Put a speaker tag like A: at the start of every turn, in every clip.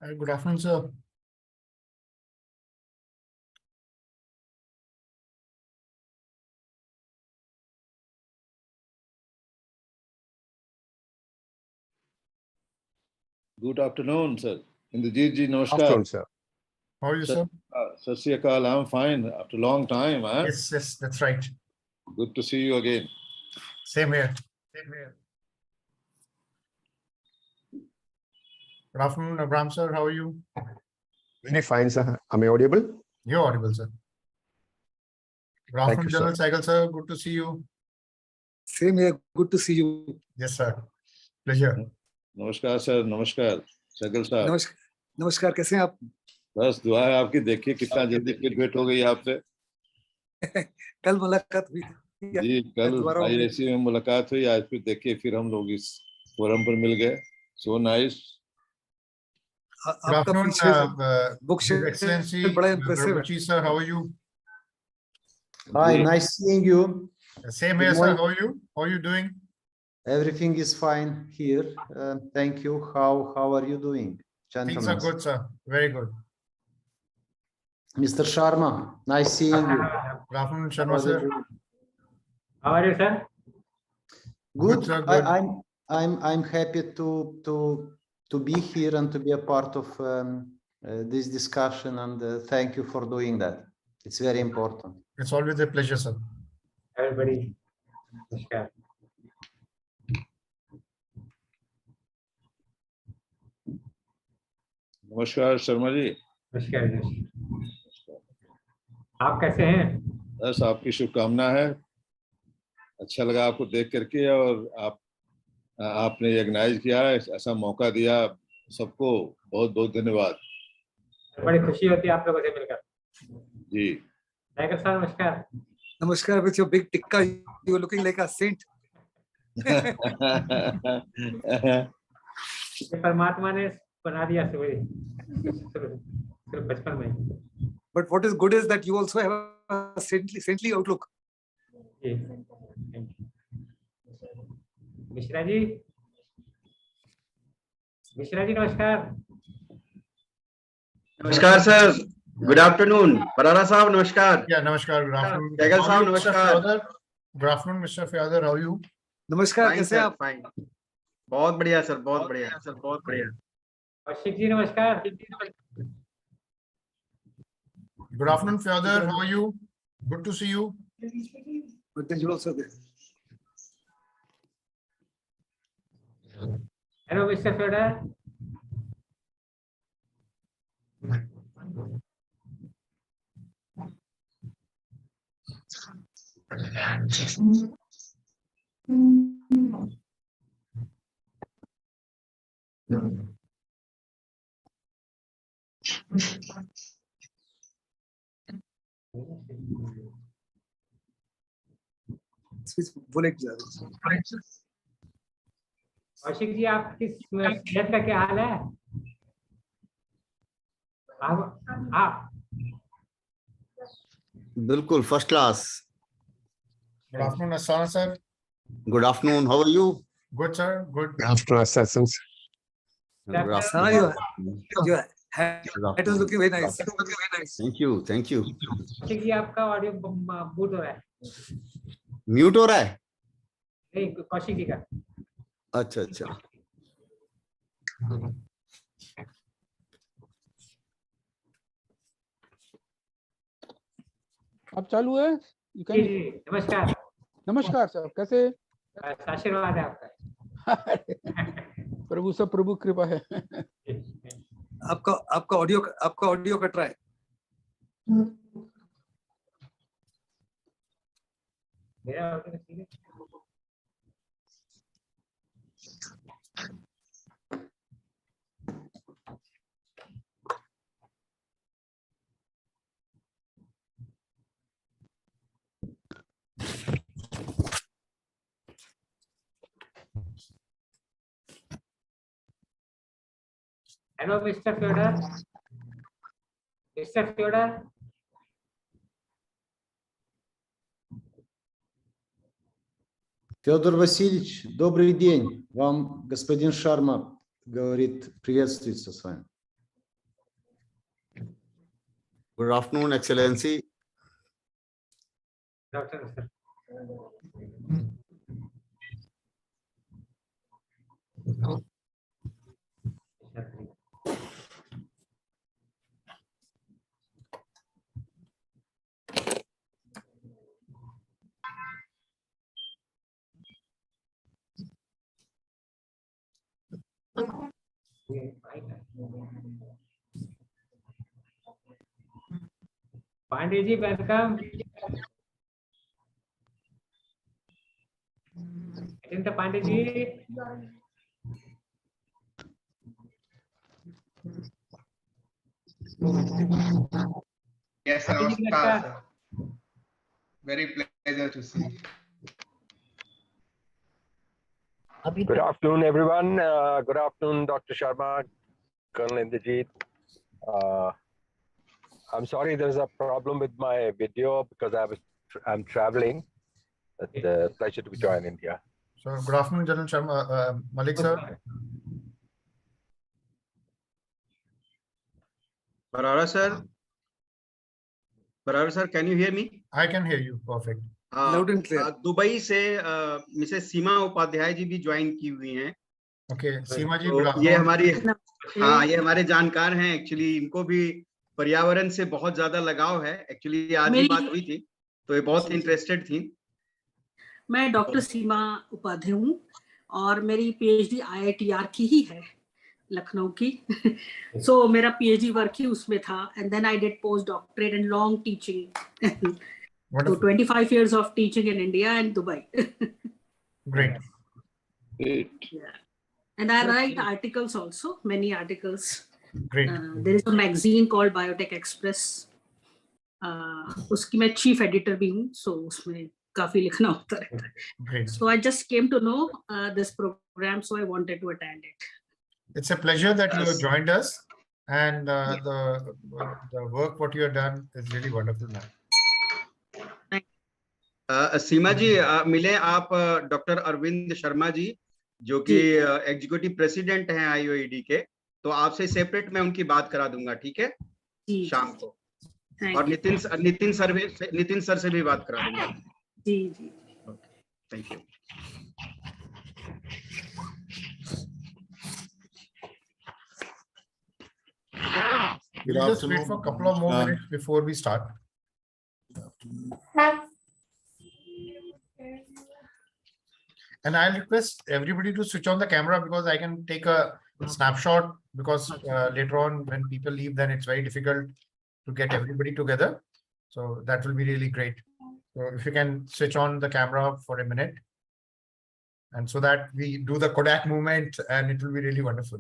A: Good afternoon, sir.
B: Good afternoon, sir. Indrajit ji, namaskar.
C: Afternoon, sir.
A: How are you, sir?
B: Sat Sri Akal, I'm fine after a long time. Huh?
A: Yes, that's right.
B: Good to see you again.
A: Same here. Good afternoon, Abraham, sir. How are you?
C: Very fine, sir. Am I audible?
A: You're audible, sir. Good
C: Thank
A: afternoon,
C: you, sir.
A: General Cycle, sir. Good to see you.
D: Same here. Good to see you.
A: Yes, sir. Pleasure.
B: नमस्कार sir, नमस्कार शगल साहब।
D: नमस्कार, कैसे हैं आप?
B: बस दुआ है आपकी। देखिए कितना जल्दी फिर भेंट हो गई आपसे।
D: कल मुलाकात हुई थी
B: जी, कल IISc में मुलाकात हुई। आज फिर देखिए फिर हम लोग इस फोरम पर मिल गए। So nice.
A: Good afternoon,
D: book
A: His Excellency
D: बड़ा impressive है।
A: Gurbuchi, sir. How are you?
E: Hi, nice seeing you.
A: Same
E: Good
A: here, sir.
E: morning.
A: How are you? How are you doing?
E: Everything is fine here. Thank you. How are you doing,
A: Things
E: gentlemen?
A: are good, sir. Very good.
E: Mr. Sharma, nice seeing you.
A: Good afternoon,
E: How
A: Sharma,
E: are you
A: sir.
E: doing?
F: How are you, sir?
E: Good.
A: sir, good.
E: I'm happy to be here and to be a part of this discussion, and thank you for doing that. It's very important.
A: It's always a pleasure, sir.
F: Everybody, namaskar.
B: नमस्कार शर्मा जी।
F: नमस्कार जी। आप कैसे हैं?
B: बस आपकी शुभकामना है। अच्छा लगा आपको देख करके, और आपने ऑर्गेनाइज किया, ऐसा मौका दिया सबको। बहुत बहुत धन्यवाद।
F: बड़ी खुशी होती है आप लोगों से मिलकर।
B: जी
F: टाइगर साहब नमस्कार।
D: नमस्कार। With your big tikka, you are looking like a saint.
F: ये परमात्मा ने बना दिया सिर्फ बचपन में।
D: But what is good is that you also have a saintly outlook.
F: Mishra ji नमस्कार।
G: नमस्कार सर, गुड आफ्टरनून। बराड़ा साहब नमस्कार।
A: Yeah, namaskar. Good afternoon.
G: Jagal
A: How are
G: sahab,
A: you, Mr.
G: namaskar.
A: Fyodor? Good afternoon, Mr. Fyodor. How are you?
D: नमस्कार,
G: fine
D: कैसे हैं
G: sir,
D: आप?
G: Fine. बहुत बढ़िया सर, बहुत बढ़िया सर, बहुत बढ़िया।
F: कौशिक जी नमस्कार।
A: Good afternoon, Fyodor. How are you? Good to see you.
D: But then you also there.
F: Hello mister फ्योडर।
D: बोले
F: कौशिक जी आपकी सेहत का क्या हाल है? आप
H: बिल्कुल first class.
A: Good afternoon, Asana, sir.
H: Good afternoon, how are you?
A: Good, sir. Good.
C: Good afternoon, assassins.
D: your hat is looking very nice.
H: Thank you.
F: Kaushik ji आपका audio boot हो रहा है।
H: म्यूट हो रहा है?
F: नहीं, कौशिक जी का।
H: अच्छा अच्छा।
I: अब चालू है?
F: जी नमस्कार।
I: नमस्कार सर, कैसे?
F: आशीर्वाद है आपका।
I: प्रभु सब प्रभु कृपा है।
D: आपका ऑडियो कट रहा है।
F: मेरा ऑडियो ठीक है। Hello mister Fyodor. Mister Fyodor.
E: Федор Васильевич, добрый день. Вам господин Шарма говорит, приветствуется с вами.
H: Good afternoon, Excellency.
F: Doctor, sir. Pandey ji, welcome. Attend Pandey ji.
J: Yes,
F: Pandey ji,
J: namaskar, sir. Very pleasure to see.
K: Good afternoon, everyone. Good afternoon, Dr. Sharma, Colonel Indrajit. I'm sorry, there's a problem with my video because I'm traveling. It's a pleasure to be joining here.
A: So good afternoon, General Sharma, Malik sir.
G: Barara sir, can you hear me?
A: I can hear you. Perfect.
D: Loud and clear.
G: Dubai से Mrs सीमा उपाध्याय जी भी join की हुई हैं।
A: Okay, Seema ji,
G: तो
A: good
G: ये
A: afternoon.
G: ये हमारे जानकार हैं। एक्चुअली इनको भी पर्यावरण से बहुत ज्यादा लगाव है। एक्चुअली आज ही बात हुई थी, तो ये बहुत इंटरेस्टेड थी।
L: मैं डॉक्टर सीमा उपाध्याय हूँ और मेरी पीएचडी IITR की ही है, लखनऊ की। सो मेरा पीएचडी वर्क ही उसमें था and then I did post doctorate and long teaching. So 25 years of teaching in India and Dubai.
A: Great.
L: Yeah. And I write articles also, many articles.
A: Great.
L: There is a magazine called Biotech Express. उसकी मैं chief editor भी हूँ, so उसमें काफी लिखना होता रहता है.
A: Great.
L: So I just came to know this program, so I wanted to attend it.
A: It's a pleasure that you have joined us, and the work what you have done is really wonderful, man.
G: सीमा जी मिले आप doctor Arvind Sharma ji, जो कि executive president हैं IOED के, तो आपसे separate मैं उनकी बात करा दूंगा, ठीक है, शाम को। और नितिन सर से भी बात करा दूंगा।
L: जी जी,
G: thank you.
A: We'll just wait for a couple of more minutes before we start. And I'll request everybody to switch on the camera because I can take a snapshot, because later on when people leave, then it's very difficult to get everybody together. So that will be really great. So if you can switch on the camera for a minute, and so that we do the Kodak movement, and it will be really wonderful.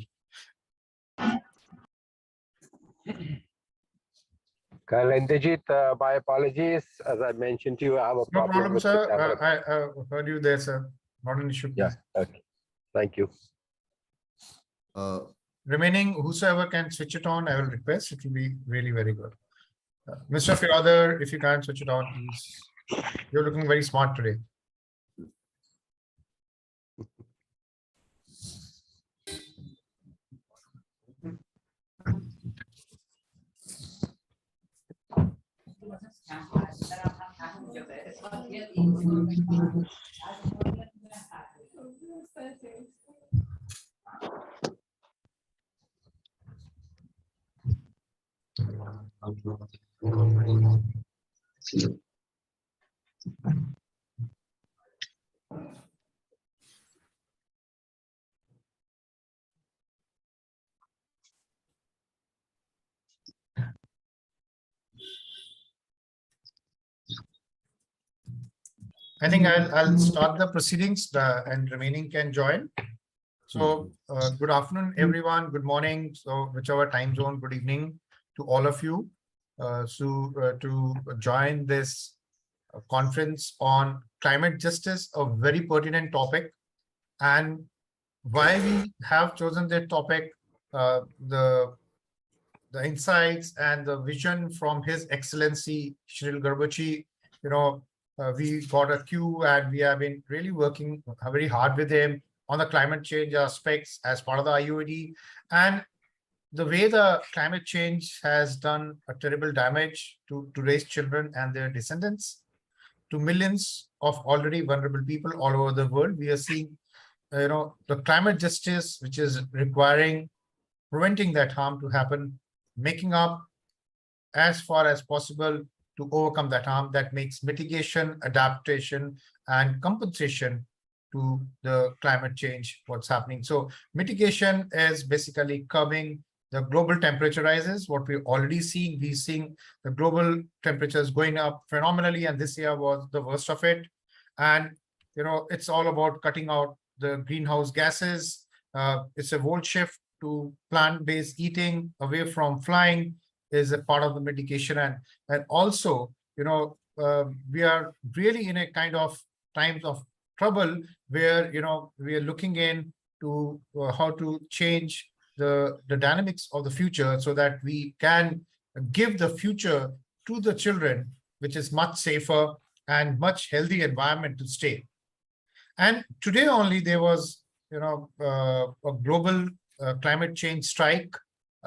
K: Colonel Indrajit, my apologies. As I mentioned to you, I have a
A: No
K: problem
A: problem,
K: with
A: sir.
K: the camera.
A: I heard you there, sir. Not an issue.
K: Yeah, okay. Thank you.
A: Remaining, whosoever can switch it on, I will request. It will be really very good. Mr. Fiodor, if you can't switch it on, please. You're looking very smart today. I think I'll start the proceedings and remaining can join. So good afternoon, everyone. Good morning. So whichever time zone, good evening to all of you. To join this conference on climate justice, a very pertinent topic. And why we have chosen that topic, the insights and the vision from His Excellency Shril Garbachi, we got a cue and we have been really working very hard with him on the climate change aspects as part of the IOED. And the way the climate change has done a terrible damage to today's children and their descendants, to millions of already vulnerable people all over the world. We are seeing, the climate justice, which is requiring preventing that harm to happen, making up as far as possible to overcome that harm. That makes mitigation, adaptation, and compensation to the climate change, what's happening. So mitigation is basically curbing the global temperature rises. What we're already seeing, we're seeing the global temperatures going up phenomenally, and this year was the worst of it. And it's all about cutting out the greenhouse gases. It's a whole shift to plant-based eating, away from flying, is a part of the mitigation. And also, we are really in a kind of times of trouble where we are looking in to how to change the dynamics of the future so that we can give the future to the children, which is much safer and much healthy environment to stay. And today only there was a global climate change strike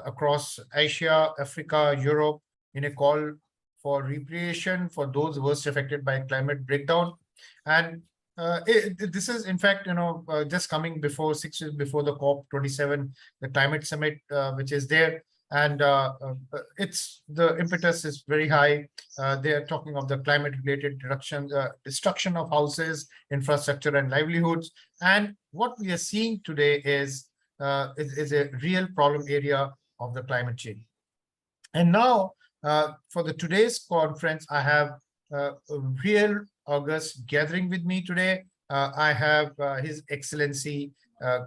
A: across Asia, Africa, Europe, in a call for reparation for those worst affected by climate breakdown. And this is, in fact, just coming before 6 years before the COP27, the climate summit, which is there. And it's the impetus is very high. They are talking of the climate-related destruction of houses, infrastructure, and livelihoods. And what we are seeing today is a real problem area of the climate change. And now, for today's conference, I have a real August gathering with me today. I have His Excellency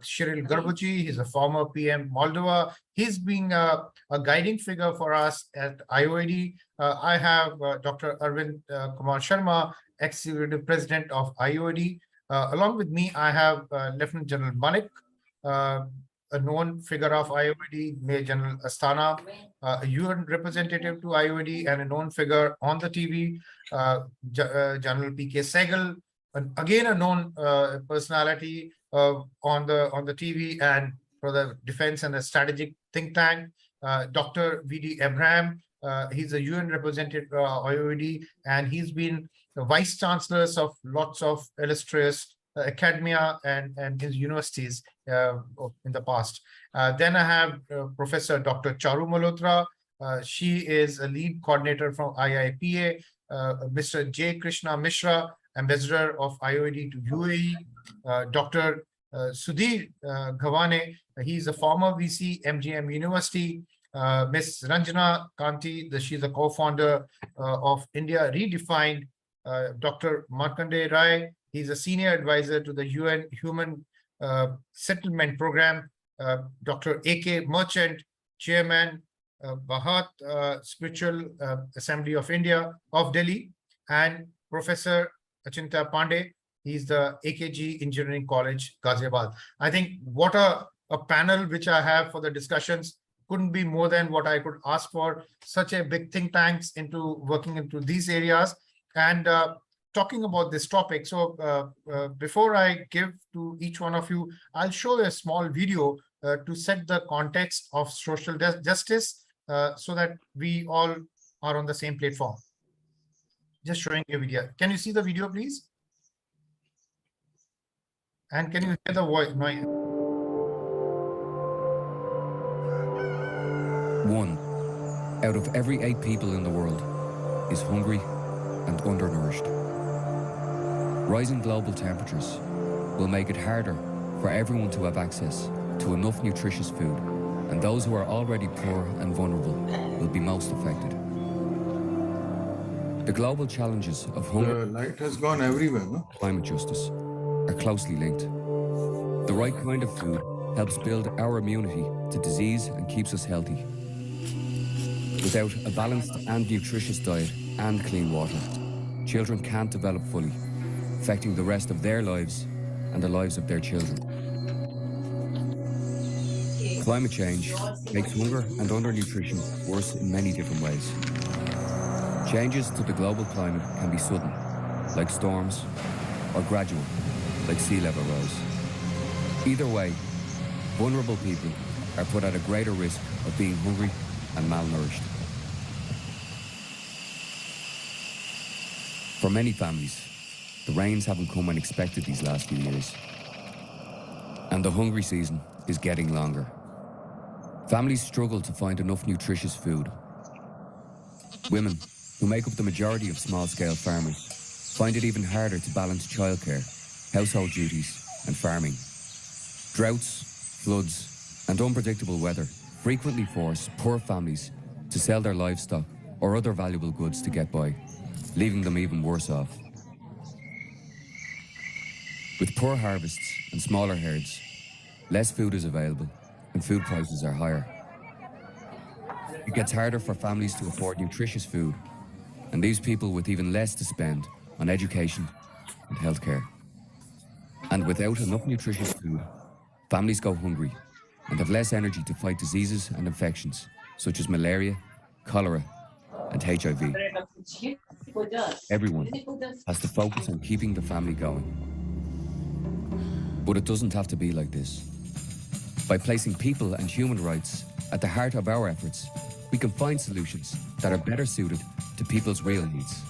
A: Cyril Garbuchi. He's a former PM Moldova. He's been a guiding figure for us at IOED. I have Dr. Arvind Kumar Sharma, Executive President of IOED. Along with me, I have Lieutenant General Malik, a known figure of IOED, Major General Astana, a UN representative to IOED, and a known figure on the TV, General P.K. Sehgal, again a known personality on the TV and for the defense and the strategic think tank, Dr. V.D. Abraham. He's a UN representative IOED, and he's been the vice chancellors of lots of illustrious academia and his universities in the past. Then I have Professor Dr. Charu Malhotra. She is a lead coordinator from IIPA. Mr. J. Krishna Mishra, Ambassador of IOED to UAE. Dr. Sudhir Ghawane, he's a former VC, MGM University. Ms. Ranjana Kanti, she's a co-founder of India Redefined. Dr. Markandeya Rai, he's a senior advisor to the UN Human Settlement Program. Dr. A.K. Merchant, Chairman, Bharat Spiritual Assembly of India of Delhi, and Professor Achinta Pandey. He's the AKG Engineering College, Ghaziabad. I think what a panel which I have for the discussions couldn't be more than what I could ask for. Such a big think tanks into working into these areas and talking about this topic. So before I give to each one of you, I'll show a small video to set the context of social justice so that we all are on the same platform. Just showing you a video. Can you see the video, please? And can you hear the voice?
M: One out of every 8 people in the world is hungry and undernourished. Rising global temperatures will make it harder for everyone to have access to enough nutritious food, and those who are already poor and vulnerable will be most affected. The global challenges of hunger,
N: the light has gone everywhere, no?
M: Climate justice are closely linked. The right kind of food helps build our immunity to disease and keeps us healthy. Without a balanced and nutritious diet and clean water, children can't develop fully, affecting the rest of their lives and the lives of their children. Climate change makes hunger and undernutrition worse in many different ways. Changes to the global climate can be sudden, like storms, or gradual, like sea level rise. Either way, vulnerable people are put at a greater risk of being hungry and malnourished. For many families, the rains haven't come when expected these last few years, and the hungry season is getting longer. Families struggle to find enough nutritious food. Women, who make up the majority of small-scale farmers, find it even harder to balance childcare, household duties, and farming. Droughts, floods, and unpredictable weather frequently force poor families to sell their livestock or other valuable goods to get by, leaving them even worse off. With poor harvests and smaller herds, less food is available and food prices are higher. It gets harder for families to afford nutritious food, and leaves people with even less to spend on education and healthcare. And without enough nutritious food, families go hungry and have less energy to fight diseases and infections such as malaria, cholera, and HIV. Everyone has to focus on keeping the family going. But it doesn't have to be like this. By placing people and human rights at the heart of our efforts, we can find solutions that are better suited to people's real needs.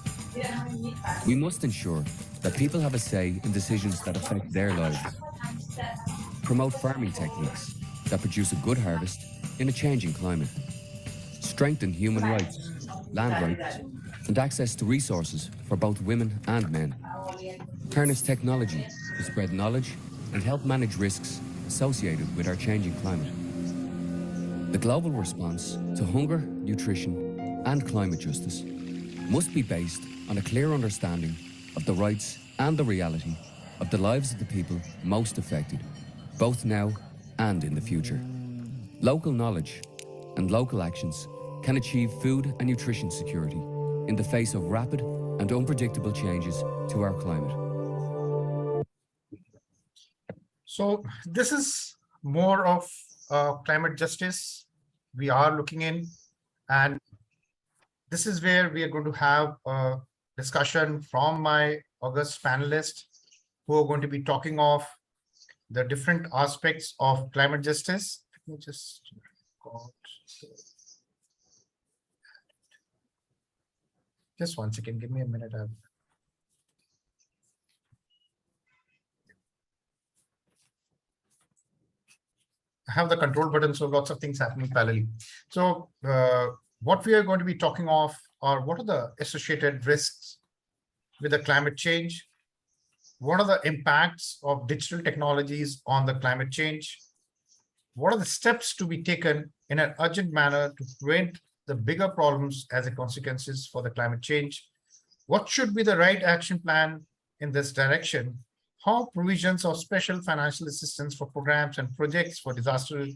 M: We must ensure that people have a say in decisions that affect their lives. Promote farming techniques that produce a good harvest in a changing climate. Strengthen human rights, land rights, and access to resources for both women and men. Harness technology to spread knowledge and help manage risks associated with our changing climate. The global response to hunger, nutrition, and climate justice must be based on a clear understanding of the rights and the reality of the lives of the people most affected, both now and in the future. Local knowledge and local actions can achieve food and nutrition security in the face of rapid and unpredictable changes to our climate.
A: So this is more of climate justice we are looking in, and this is where we are going to have a discussion from my august panelists who are going to be talking of the different aspects of climate justice. Let me just one second, give me a minute. I have the control button, so lots of things happening parallelly. So what we are going to be talking of are what are the associated risks with the climate change? What are the impacts of digital technologies on the climate change? What are the steps to be taken in an urgent manner to prevent the bigger problems as a consequences for the climate change? What should be the right action plan in this direction? How provisions of special financial assistance for programs and projects for disaster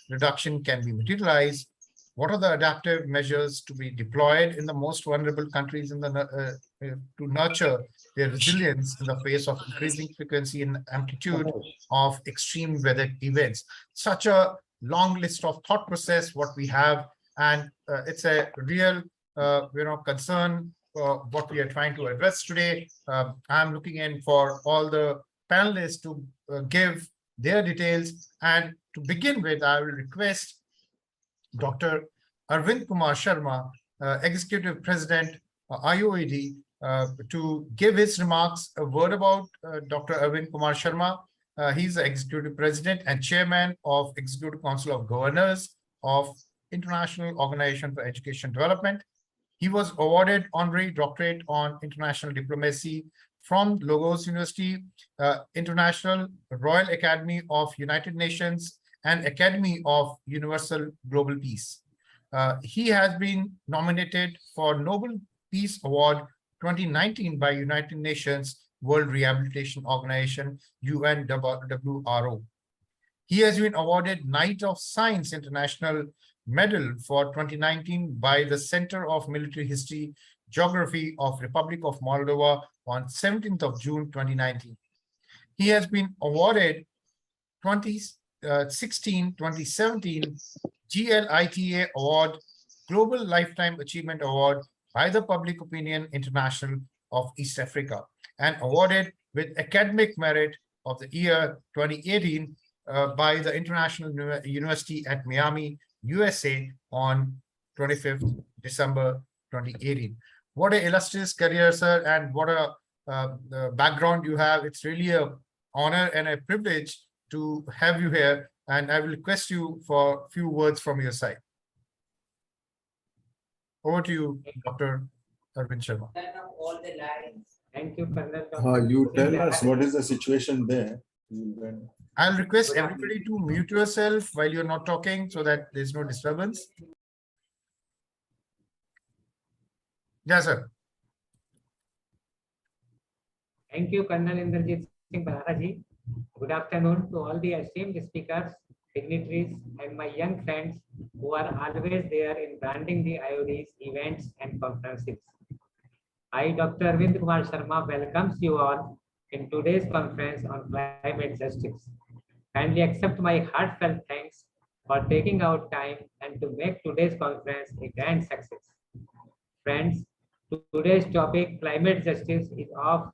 A: reduction can be materialized? What are the adaptive measures to be deployed in the most vulnerable countries in the, to nurture their resilience in the face of increasing frequency and amplitude of extreme weather events? Such a long list of thought process what we have, and it's a real concern what we are trying to address today. I'm looking in for all the panelists to give their details, and to begin with, I will request Dr. Arvind Kumar Sharma, Executive President, IOED, to give his remarks. A word about Dr. Arvind Kumar Sharma. He's the Executive President and Chairman of Executive Council of Governors of International Organization for Education Development. He was awarded honorary doctorate on international diplomacy from Lagos University, International Royal Academy of United Nations, and Academy of Universal Global Peace. He has been nominated for Nobel Peace Award 2019 by United Nations World Rehabilitation Organization, UNWRO. He has been awarded Knight of Science International Medal for 2019 by the Center of Military History Geography of Republic of Moldova on 17th of June 2019. He has been awarded 2016-2017 GLITA Award, Global Lifetime Achievement Award by the Public Opinion International of East Africa, and awarded with Academic Merit of the Year 2018 by the International University at Miami, USA on 25th December 2018. What an illustrious career, sir, and what a background you have. It's really a honor and a privilege to have you here, and I will request you for a few words from your side. Over to you, Dr. Arvind Sharma.
F: Thank you, Colonel.
N: You tell us what is the situation there.
A: I'll request everybody to mute yourself while you're not talking so that there's no disturbance. Yes, sir.
F: Thank you, Colonel Inderjit Singh Barara ji. Good afternoon to all the esteemed speakers, dignitaries, and my young friends who are always there in branding the IOD's events and conferences. I, Dr. Arvind Kumar Sharma, welcomes you all in today's conference on climate justice. Kindly accept my heartfelt thanks for taking out time and to make today's conference a grand success. Friends, today's topic, climate justice, is of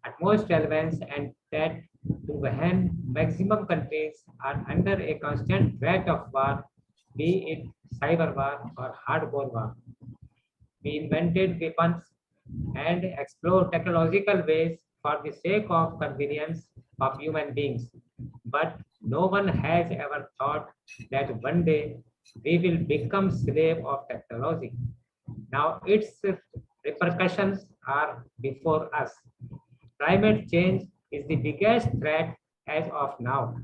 F: utmost relevance, and that to when maximum countries are under a constant threat of war, be it cyber war or hardcore war. We invented weapons and explore technological ways for the sake of convenience of human beings. But no one has ever thought that one day we will become slave of technology. Now its repercussions are before us. Climate change is the biggest threat as of now.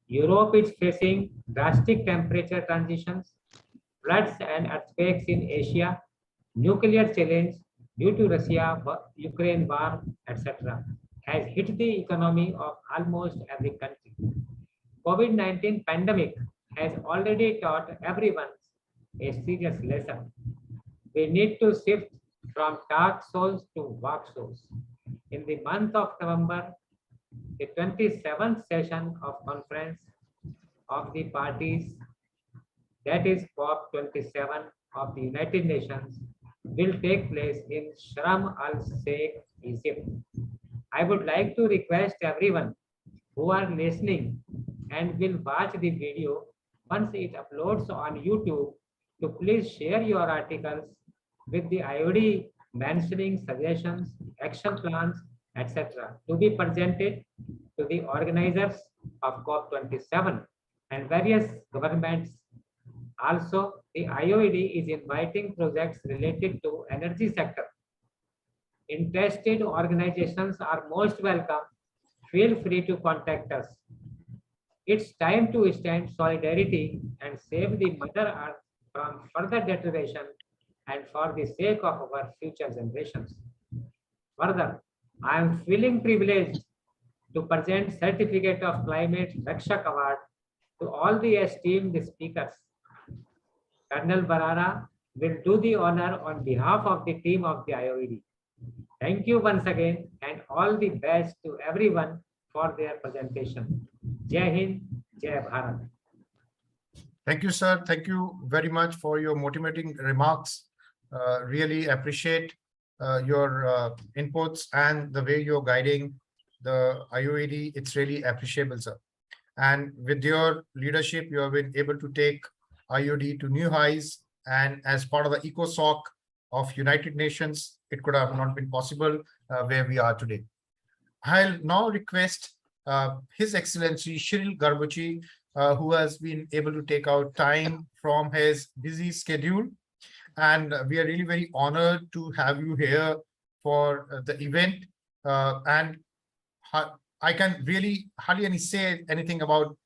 F: Europe is facing drastic temperature transitions, floods and earthquakes in Asia, nuclear challenge due to Russia-Ukraine war, etc., has hit the economy of almost every country. COVID-19 pandemic has already taught everyone a serious lesson. We need to shift from dark souls to walk souls. In the month of November, the 27th session of Conference of the Parties, that is COP27 of the United Nations, will take place in Sharm el-Sheikh, Egypt. I would like to request everyone who are listening and will watch the video once it uploads on YouTube to please share your articles with the IOD mentioning suggestions, action plans, etc. to be presented to the organizers of COP27 and various governments. Also, the IOED is inviting projects related to energy sector. Interested organizations are most welcome. Feel free to contact us. It's time to stand solidarity and save the Mother Earth from further deterioration and for the sake of our future generations. Further, I am feeling privileged to present Certificate of Climate Rakshak Award to all the esteemed speakers. Colonel Barara will do the honor on behalf of the team of the IOED. Thank you once again and all the best to everyone for their presentation. Jai Hind, Jai Bharat.
A: Thank you, sir. Thank you very much for your motivating remarks. Really appreciate your inputs and the way you're guiding the IOED. It's really appreciable, sir. And with your leadership, you have been able to take IOD to new highs, and as part of the ECOSOC of United Nations, it could have not been possible where we are today. I'll now request His Excellency Shiril Garbuchi, who has been able to take out time from his busy schedule. And we are really very honored to have you here for the event. And I can really hardly say anything about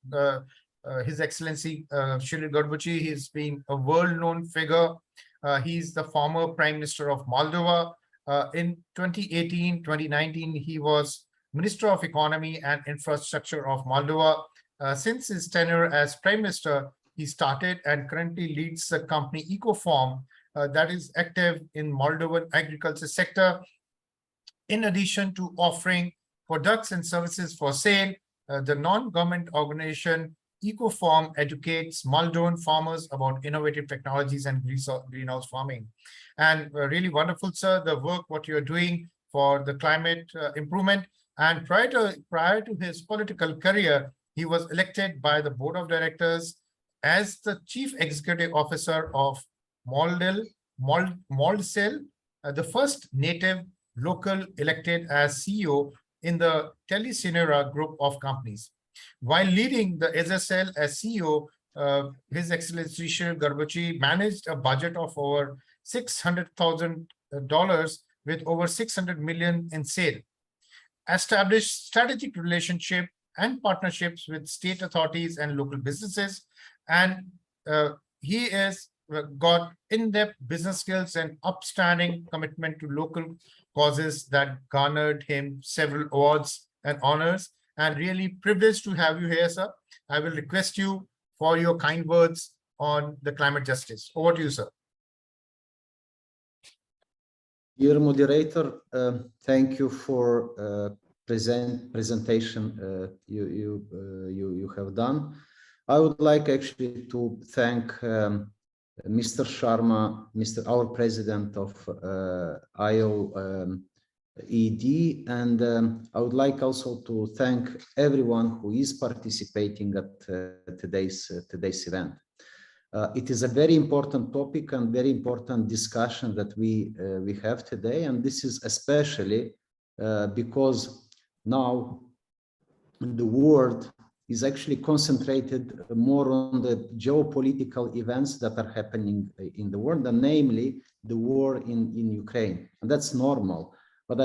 A: His Excellency Shiril Garbuchi. He's been a world-known figure. He's the former Prime Minister of Moldova. In 2018-2019, he was Minister of Economy and Infrastructure of Moldova. Since his tenure as Prime Minister, he started and currently leads the company Ecofarm that is active in Moldovan agriculture sector. In addition to offering products and services for sale, the non-government organization Ecofarm educates Moldovan farmers about innovative technologies and greenhouse farming. And really wonderful, sir, the work what you're doing for the climate improvement. And prior to his political career, he was elected by the board of directors as the chief executive officer of Moldcell, the first native local elected as CEO in the Telesinera group of companies. While leading the SSL as CEO, His Excellency Shri Garbachi managed a budget of over $600,000 with over 600 million in sale, established strategic relationship and partnerships with state authorities and local businesses, and he has got in-depth business skills and upstanding commitment to local causes that garnered him several awards and honors. And really privileged to have you here, sir. I will request you for your kind words on the climate justice. Over to you, sir.
E: Dear moderator, thank you for presentation you have done. I would like actually to thank Mr. Sharma, our president of IOED, and I would like also to thank everyone who is participating at today's event. It is a very important topic and very important discussion that we have today, and this is especially because now the world is actually concentrated more on the geopolitical events that are happening in the world, and namely the war in Ukraine. And that's normal, but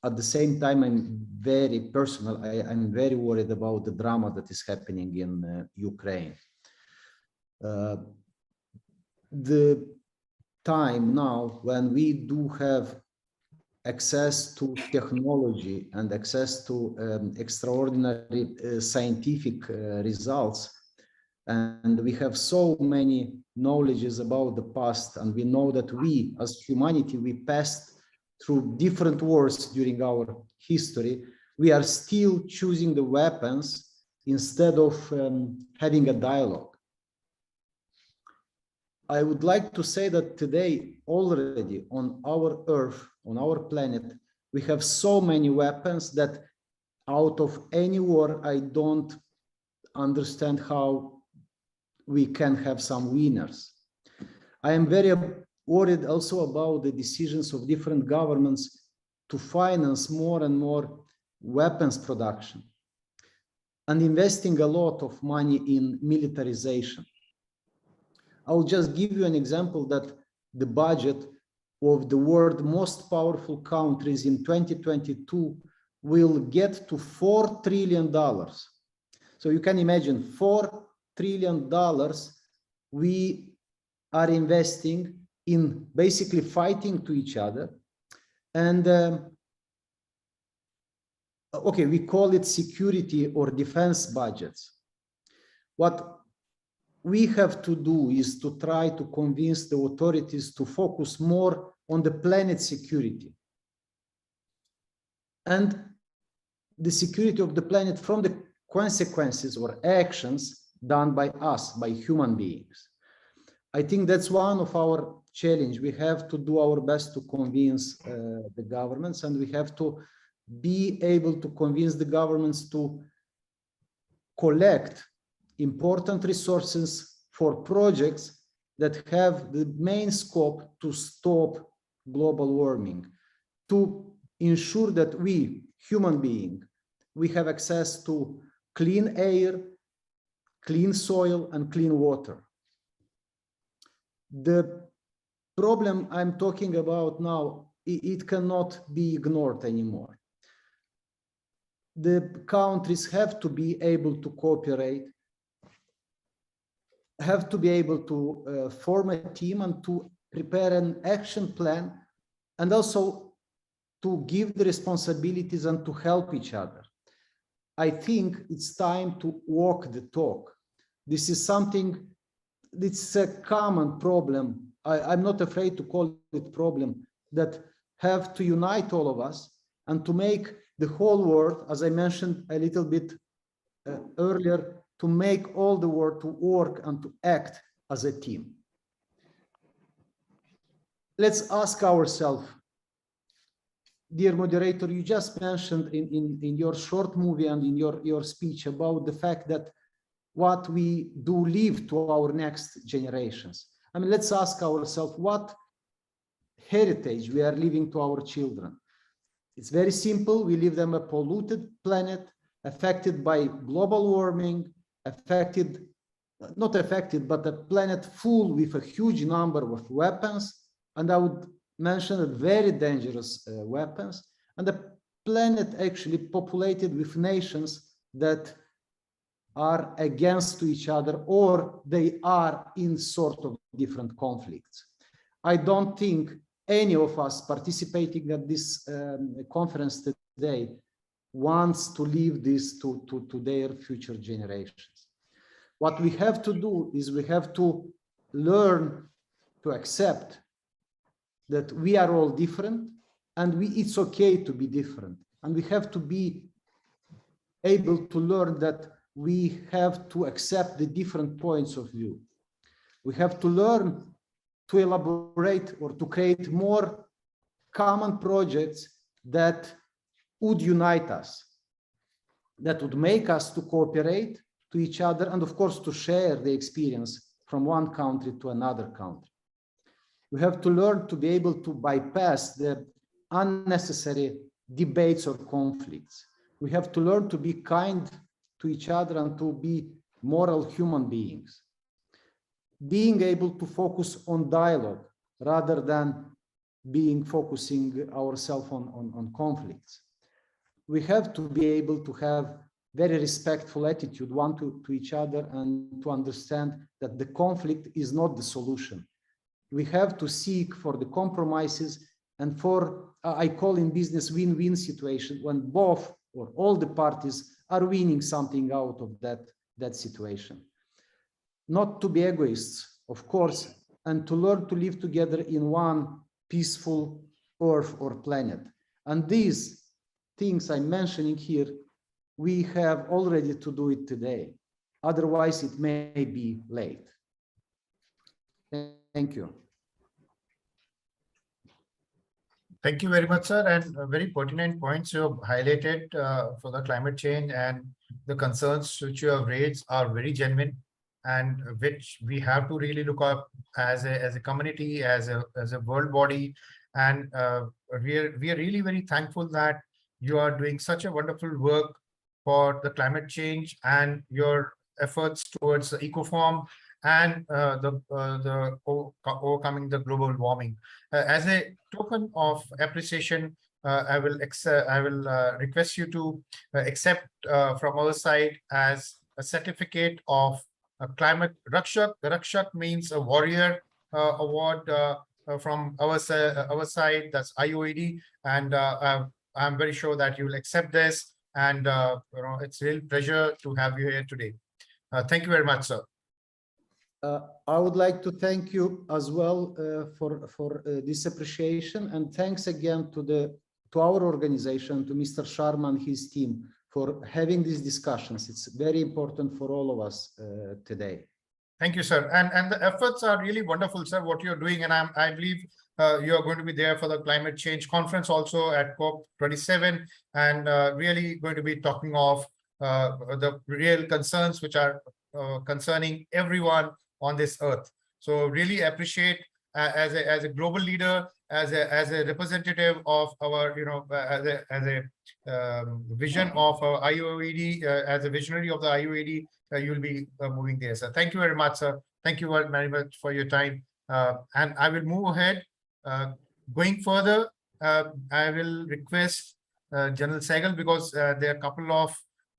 E: at the same time, I'm very personal. I'm very worried about the drama that is happening in Ukraine. The time now when we do have access to technology and access to extraordinary scientific results, and we have so many knowledges about the past, and we know that we as humanity, we passed through different wars during our history, we are still choosing the weapons instead of having a dialogue. I would like to say that today already on our Earth, on our planet, we have so many weapons that out of any war, I don't understand how we can have some winners. I am very worried also about the decisions of different governments to finance more and more weapons production and investing a lot of money in militarization. I'll just give you an example that the budget of the world's most powerful countries in 2022 will get to $4 trillion. So you can imagine $4 trillion we are investing in basically fighting to each other. And okay, we call it security or defense budgets. What we have to do is to try to convince the authorities to focus more on the planet security and the security of the planet from the consequences or actions done by us, by human beings. I think that's one of our challenge. We have to do our best to convince the governments, and we have to be able to convince the governments to collect important resources for projects that have the main scope to stop global warming, to ensure that we, human beings, we have access to clean air, clean soil, and clean water. The problem I'm talking about now, it cannot be ignored anymore. The countries have to be able to cooperate, have to be able to form a team and to prepare an action plan, and also to give the responsibilities and to help each other. I think it's time to walk the talk. This is something, it's a common problem. I'm not afraid to call it problem, that have to unite all of us and to make the whole world, as I mentioned a little bit earlier, to make all the world to work and to act as a team. Let's ask ourselves, dear moderator, you just mentioned in your short movie and in your speech about the fact that what we do leave to our next generations. I mean, let's ask ourselves what heritage we are leaving to our children. It's very simple. We leave them a polluted planet, affected by global warming, not affected, but a planet full with a huge number of weapons. And I would mention a very dangerous weapons, and a planet actually populated with nations that are against to each other, or they are in sort of different conflicts. I don't think any of us participating at this conference today wants to leave this to their future generations. What we have to do is we have to learn to accept that we are all different, and it's okay to be different. And we have to be able to learn that we have to accept the different points of view. We have to learn to elaborate or to create more common projects that would unite us, that would make us to cooperate to each other, and of course to share the experience from one country to another country. We have to learn to be able to bypass the unnecessary debates or conflicts. We have to learn to be kind to each other and to be moral human beings. Being able to focus on dialogue rather than focusing ourselves on conflicts. We have to be able to have very respectful attitude one to each other, and to understand that the conflict is not the solution. We have to seek for the compromises and for, I call in business, win-win situation, when both or all the parties are winning something out of that situation. Not to be egoists, of course, and to learn to live together in one peaceful earth or planet. And these things I'm mentioning here, we have already to do it today. Otherwise, it may be late. Thank you.
A: Thank you very much, sir. And very pertinent points you have highlighted for the climate change, and the concerns which you have raised are very genuine, and which we have to really look up as a community, as a world body. And we are really very thankful that you are doing such a wonderful work for the climate change and your efforts towards the ecoform and overcoming the global warming. As a token of appreciation, I will request you to accept from our side as a certificate of climate Rakshak. Rakshak means a warrior award from our side. That's IOED, and I'm very sure that you will accept this. And it's a real pleasure to have you here today. Thank you very much, sir.
E: I would like to thank you as well for this appreciation, and thanks again to our organization, to Mr. Sharma and his team for having these discussions. It's very important for all of us today.
A: Thank you, sir. And the efforts are really wonderful, sir, what you're doing. And I believe you are going to be there for the climate change conference also at COP27, and really going to be talking of the real concerns which are concerning everyone on this earth. So really appreciate as a global leader, as a representative of our, as a vision of our IOED, as a visionary of the IOED, you'll be moving there, sir. Thank you very much, sir. Thank you very much for your time. And I will move ahead. Going further, I will request General Sehgal, because there are a couple of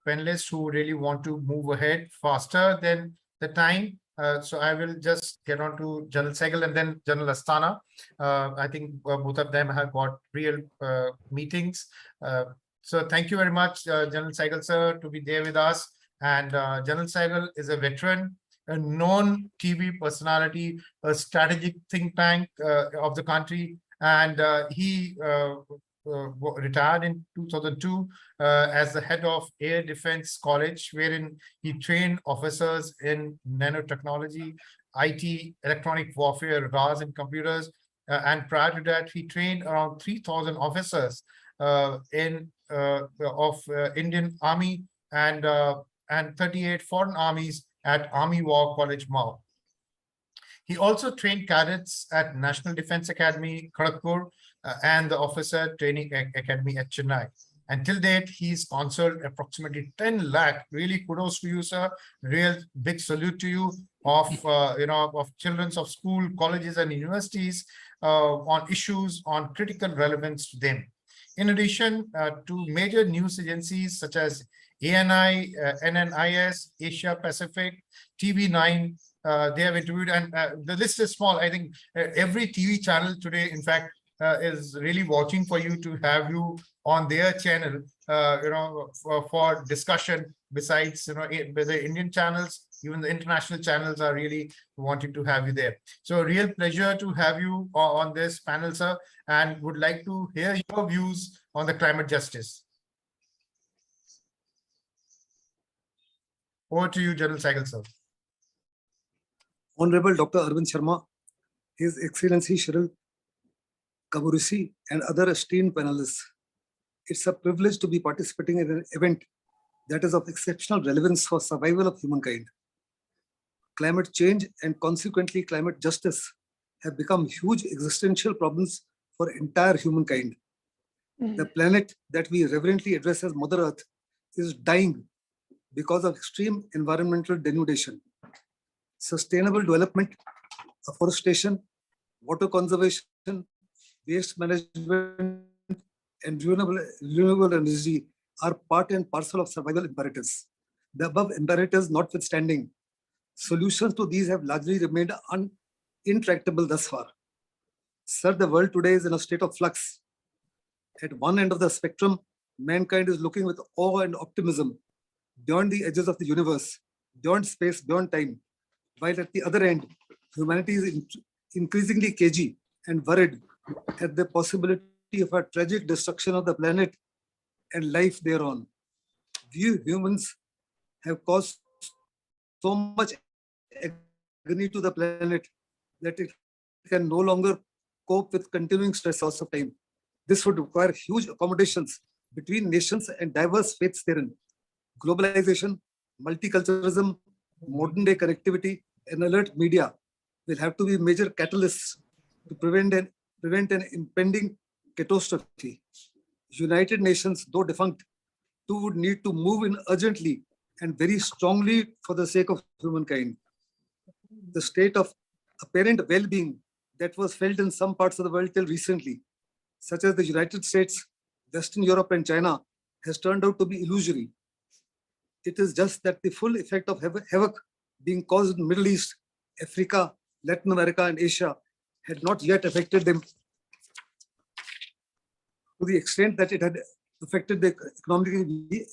A: panelists who really want to move ahead faster than the time. So I will just get on to General Sehgal and then General Astana. I think both of them have got real meetings. So thank you very much, General Sehgal, sir, to be there with us. And General Sehgal is a veteran, a known TV personality, a strategic think tank of the country. And he retired in 2002 as the head of Air Defense College, wherein he trained officers in nanotechnology, IT, electronic warfare, radars and computers. And prior to that, he trained around 3,000 officers Indian Army and 38 foreign armies at Army War College, Mao. He also trained cadets at National Defense Academy, Kharagpur, and the Officer Training Academy at Chennai. Until date, he's sponsored approximately 10 lakh. Really, kudos to you, sir. Real big salute to you of of children of school, colleges, and universities on issues on critical relevance to them. In addition to major news agencies such as ANI, NNIS, Asia Pacific, TV9, they have interviewed, and the list is small. I think every TV channel today, in fact, is really watching for you to have you on their channel, for discussion. Besides, the Indian channels, even the international channels are really wanting to have you there. So, real pleasure to have you on this panel, sir, and would like to hear your views on the climate justice. Over to you, General Saigal, sir.
D: Honorable Dr. Arvind Sharma, His Excellency Cheryl Kaburisi, and other esteemed panelists. It's a privilege to be participating in an event that is of exceptional relevance for survival of humankind. Climate change and consequently climate justice have become huge existential problems for entire humankind. The planet that we reverently address as Mother Earth is dying because of extreme environmental denudation. Sustainable development, afforestation, water conservation, waste management, and renewable energy are part and parcel of survival imperatives. The above imperatives notwithstanding, solutions to these have largely remained intractable thus far. Sir, the world today is in a state of flux. At one end of the spectrum, mankind is looking with awe and optimism beyond the edges of the universe, beyond space, beyond time, while at the other end, humanity is increasingly cagey and worried at the possibility of a tragic destruction of the planet and life thereon. We humans have caused so much agony to the planet that it can no longer cope with continuing stress loss of time. This would require huge accommodations between nations and diverse faiths therein. Globalization, multiculturalism, modern day connectivity, and alert media will have to be major catalysts to prevent an impending catastrophe. United Nations, though defunct, too would need to move in urgently and very strongly for the sake of humankind. The state of apparent well-being that was felt in some parts of the world till recently, such as the United States, Western Europe, and China, has turned out to be illusory. It is just that the full effect of havoc being caused in the Middle East, Africa, Latin America, and Asia had not yet affected them to the extent that it had affected the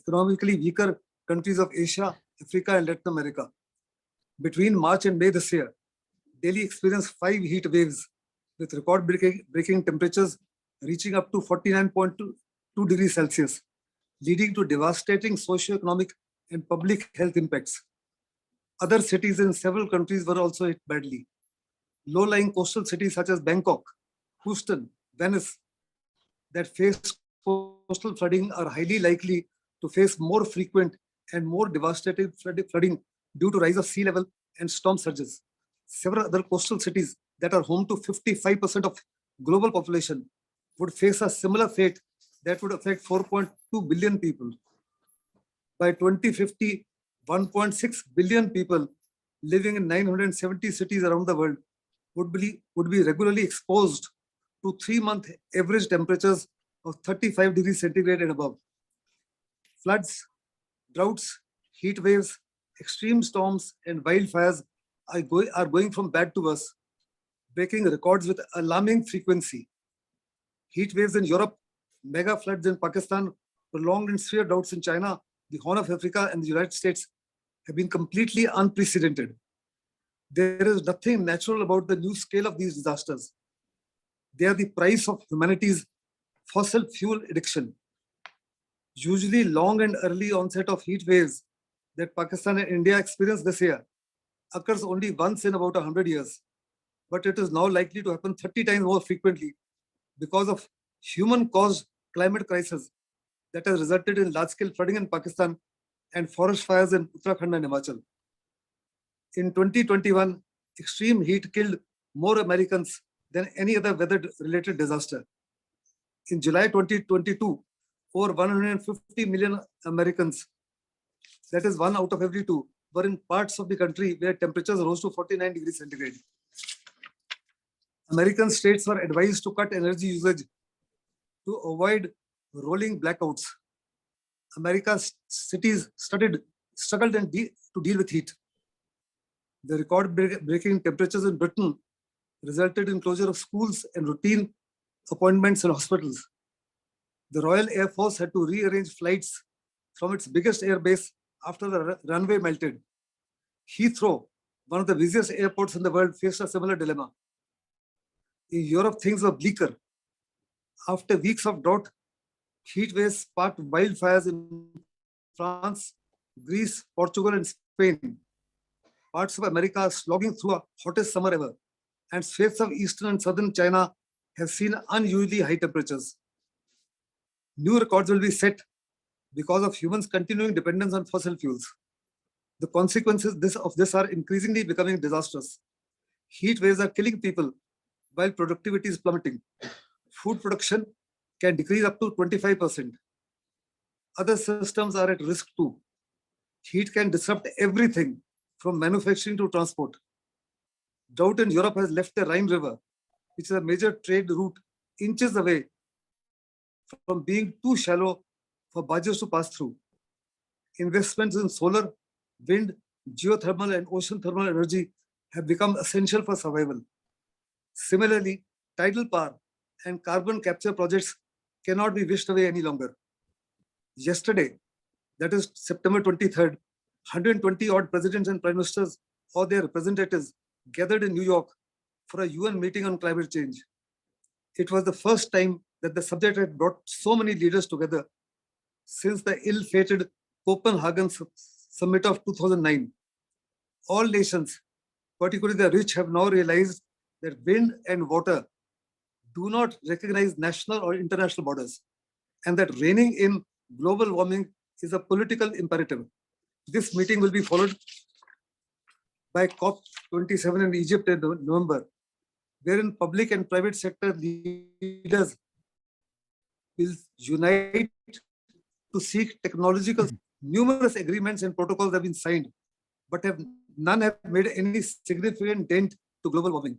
D: economically weaker countries of Asia, Africa, and Latin America. Between March and May this year, Delhi experienced 5 heat waves with record-breaking temperatures reaching up to 49.2 degrees Celsius, leading to devastating socio-economic and public health impacts. Other cities in several countries were also hit badly. Low-lying coastal cities such as Bangkok, Houston, Venice, that face coastal flooding are highly likely to face more frequent and more devastating flooding due to rise of sea level and storm surges. Several other coastal cities that are home to 55% of global population would face a similar fate that would affect 4.2 billion people. By 2050, 1.6 billion people living in 970 cities around the world would be regularly exposed to 3-month average temperatures of 35 degrees centigrade and above. Floods, droughts, heat waves, extreme storms, and wildfires are going from bad to worse, breaking records with alarming frequency. Heat waves in Europe, mega floods in Pakistan, prolonged and severe droughts in China, the Horn of Africa, and the United States have been completely unprecedented. There is nothing natural about the new scale of these disasters. They are the price of humanity's fossil fuel addiction. Usually long and early onset of heat waves that Pakistan and India experienced this year occurs only once in about 100 years, but it is now likely to happen 30 times more frequently because of human-caused climate crisis that has resulted in large-scale flooding in Pakistan and forest fires in Uttarakhand and Himachal. In 2021, extreme heat killed more Americans than any other weather-related disaster. In July 2022, over 150 million Americans, that is 1 out of every 2, were in parts of the country where temperatures rose to 49 degrees centigrade. American states were advised to cut energy usage to avoid rolling blackouts. America's cities struggled to deal with heat. The record-breaking temperatures in Britain resulted in closure of schools and routine appointments in hospitals. The Royal Air Force had to rearrange flights from its biggest airbase after the runway melted. Heathrow, one of the busiest airports in the world, faced a similar dilemma. In Europe, things were bleaker. After weeks of drought, heat waves sparked wildfires in France, Greece, Portugal, and Spain. Parts of America are slogging through a hottest summer ever, and swathes of eastern and southern China have seen unusually high temperatures. New records will be set because of humans' continuing dependence on fossil fuels. The consequences of this are increasingly becoming disastrous. Heat waves are killing people while productivity is plummeting. Food production can decrease up to 25%. Other systems are at risk too. Heat can disrupt everything from manufacturing to transport. Drought in Europe has left the Rhine River, which is a major trade route, inches away from being too shallow for barges to pass through. Investments in solar, wind, geothermal, and ocean thermal energy have become essential for survival. Similarly, tidal power and carbon capture projects cannot be wished away any longer. Yesterday, that is September 23rd, 120 odd presidents and prime ministers or their representatives gathered in New York for a UN meeting on climate change. It was the first time that the subject had brought so many leaders together since the ill-fated Copenhagen summit of 2009. All nations, particularly the rich, have now realized that wind and water do not recognize national or international borders, and that reining in global warming is a political imperative. This meeting will be followed by COP27 in Egypt in November, wherein public and private sector leaders will unite to seek technological. Numerous agreements and protocols have been signed, but none have made any significant dent to global warming.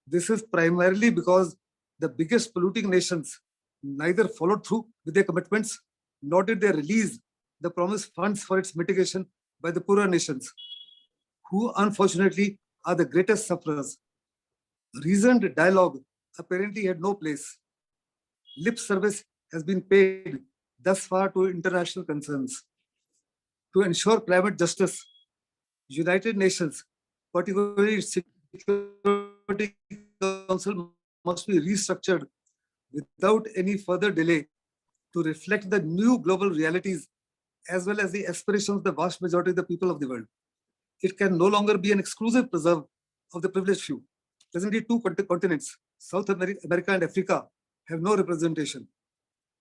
D: This is primarily because the biggest polluting nations neither followed through with their commitments, nor did they release the promised funds for its mitigation by the poorer nations, who unfortunately are the greatest sufferers. Reasoned dialogue apparently had no place. Lip service has been paid thus far to international concerns. To ensure climate justice, United Nations, particularly its Security Council, must be restructured without any further delay to reflect the new global realities as well as the aspirations of the vast majority of the people of the world. It can no longer be an exclusive preserve of the privileged few. Presently, two continents, South America and Africa, have no representation.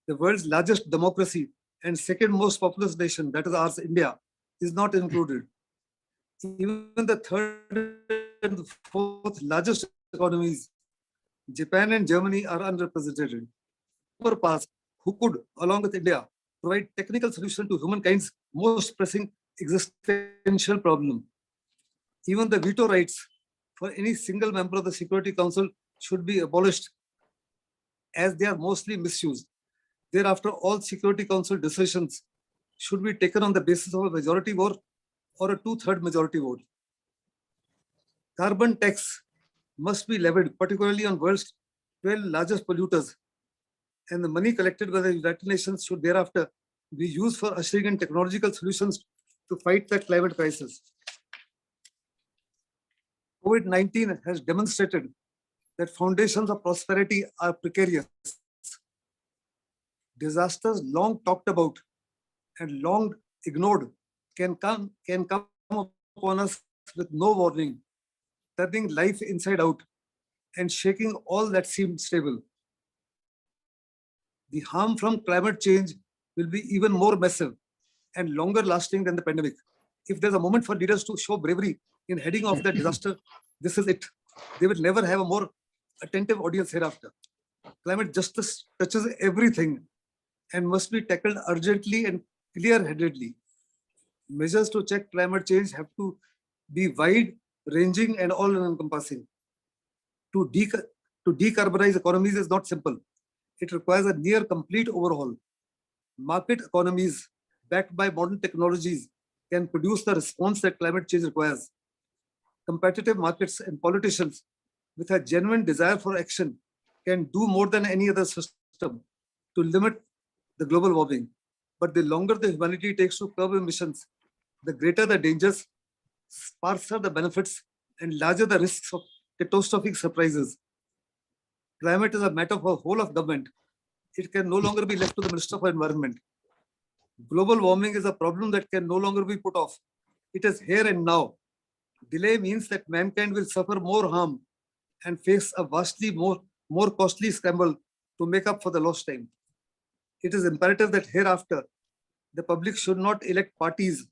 D: The world's largest democracy and second most populous nation, that is ours, India, is not included. Even the third and fourth largest economies, Japan and Germany, are unrepresented. Superpowers who could, along with India, provide technical solution to humankind's most pressing existential problem. Even the veto rights for any single member of the Security Council should be abolished, as they are mostly misused. Thereafter, all Security Council decisions should be taken on the basis of a majority vote or a two-third majority vote. Carbon tax must be levied, particularly on world's 12 largest polluters, and the money collected by the United Nations should thereafter be used for ushering in technological solutions to fight the climate crisis. COVID-19 has demonstrated that foundations of prosperity are precarious. Disasters long talked about and long ignored can come upon us with no warning, turning life inside out and shaking all that seemed stable. The harm from climate change will be even more massive and longer lasting than the pandemic. If there's a moment for leaders to show bravery in heading off the disaster, this is it. They will never have a more attentive audience hereafter. Climate justice touches everything and must be tackled urgently and clear-headedly. Measures to check climate change have to be wide-ranging and all-encompassing. To decarbonize economies is not simple. It requires a near complete overhaul. Market economies backed by modern technologies can produce the response that climate change requires. Competitive markets and politicians with a genuine desire for action can do more than any other system to limit the global warming. But the longer the humanity takes to curb emissions, the greater the dangers, sparser the benefits, and larger the risks of catastrophic surprises. Climate is a matter for the whole of government. It can no longer be left to the Minister for Environment. Global warming is a problem that can no longer be put off. It is here and now. Delay means that mankind will suffer more harm and face a vastly more costly scramble to make up for the lost time. It is imperative that hereafter, the public should not elect parties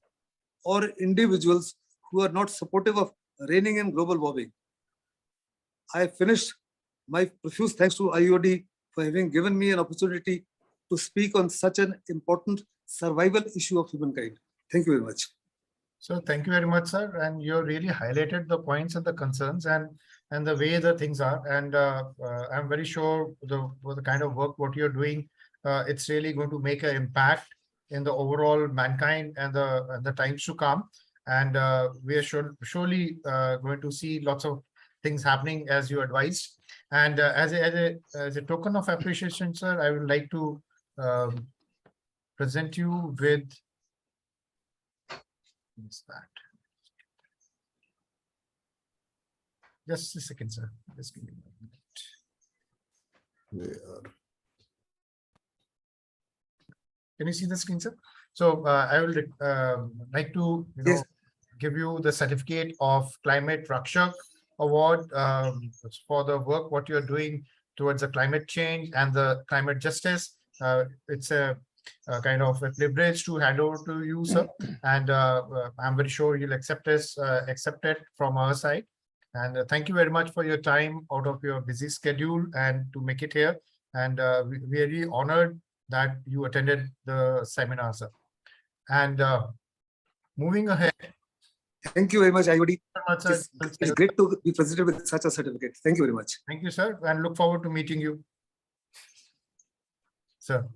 D: or individuals who are not supportive of reining in global warming. I have finished. My profuse thanks to IOED for having given me an opportunity to speak on such an important survival issue of humankind. Thank you very much.
A: So thank you very much, sir. And you really highlighted the points and the concerns and the way the things are. And I'm very sure the kind of work what you're doing, it's really going to make an impact in the overall mankind and the times to come. And we are surely going to see lots of things happening as you advised. And as a token of appreciation, sir, I would like to present you with that. Just a second, sir. Just give me a minute. Can you see the screen, sir? So I will like to give you the certificate of Climate Rakshak Award for the work what you're doing towards the climate change and the climate justice. It's a kind of a privilege to hand over to you, sir, and I'm very sure you'll accept it from our side. And thank you very much for your time out of your busy schedule and to make it here. And we are really honored that you attended the seminar, sir. And moving ahead.
D: Thank you very much, IOED. It's great to be presented with such a certificate. Thank you very much.
A: Thank you, sir, and look forward to meeting you, sir.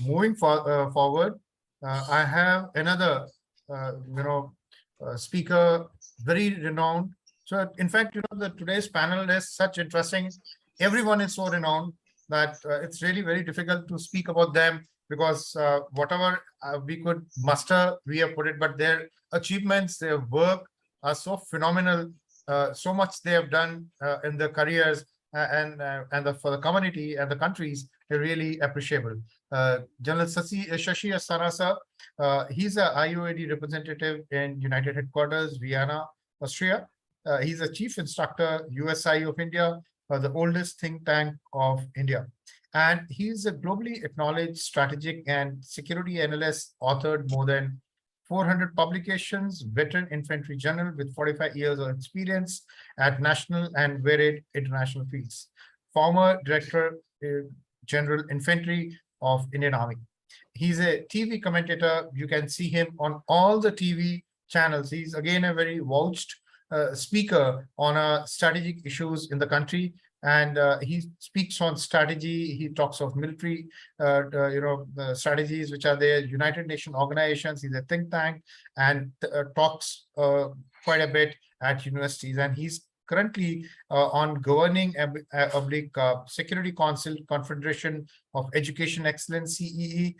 A: Moving forward, I have another, speaker, very renowned. So, in fact, today's panel is such interesting. Everyone is so renowned that it's really very difficult to speak about them because whatever we could muster, we have put it. But their achievements, their work are so phenomenal. So much they have done in their careers and for the community and the countries, are really appreciable. General Shashi Asthana, sir, he's a IOED representative in United Headquarters, Vienna, Austria. He's a chief instructor, USI of India, the oldest think tank of India. And he's a globally acknowledged strategic and security analyst, authored more than 400 publications, veteran infantry general with 45 years of experience at national and varied international fields. Former Director General Infantry of Indian Army. He's a TV commentator. You can see him on all the TV channels. He's again a very vouched speaker on strategic issues in the country. And he speaks on strategy. He talks of military, strategies which are there, United Nations organizations. He's a think tank and talks quite a bit at universities. And he's currently on Governing Security Council Confederation of Education Excellence, CEE,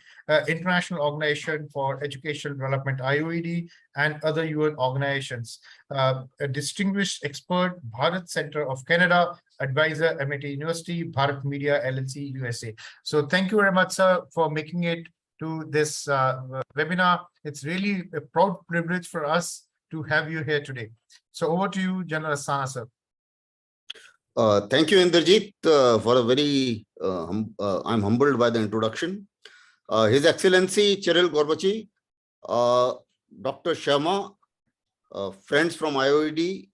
A: International Organization for Educational Development, IOED, and other UN organizations. A distinguished expert, Bharat Center of Canada, advisor, MIT University, Bharat Media LLC, USA. So thank you very much, sir, for making it to this webinar. It's really a proud privilege for us to have you here today. So over to you, General Asthana, sir.
H: Thank you, Indrajit, for a very, I'm humbled by the introduction. His Excellency Cheryl Gorbachi, Dr. Sharma, friends from IOED,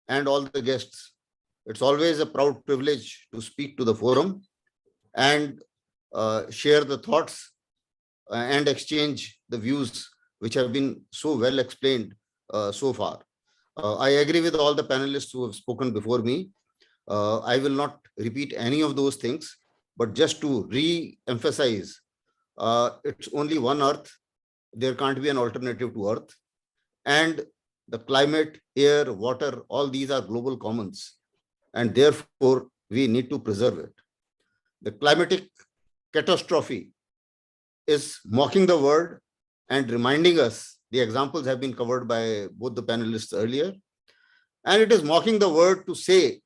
H: and all the guests. It's always a proud privilege to speak to the forum and share the thoughts and exchange the views which have been so well explained so far. I agree with all the panelists who have spoken before me. I will not repeat any of those things, but just to re-emphasize, it's only one Earth. There can't be an alternative to Earth. And the climate, air, water, all these are global commons. And therefore, we need to preserve it. The climatic catastrophe is mocking the world and reminding us, the examples have been covered by both the panelists earlier, and it is mocking the world to say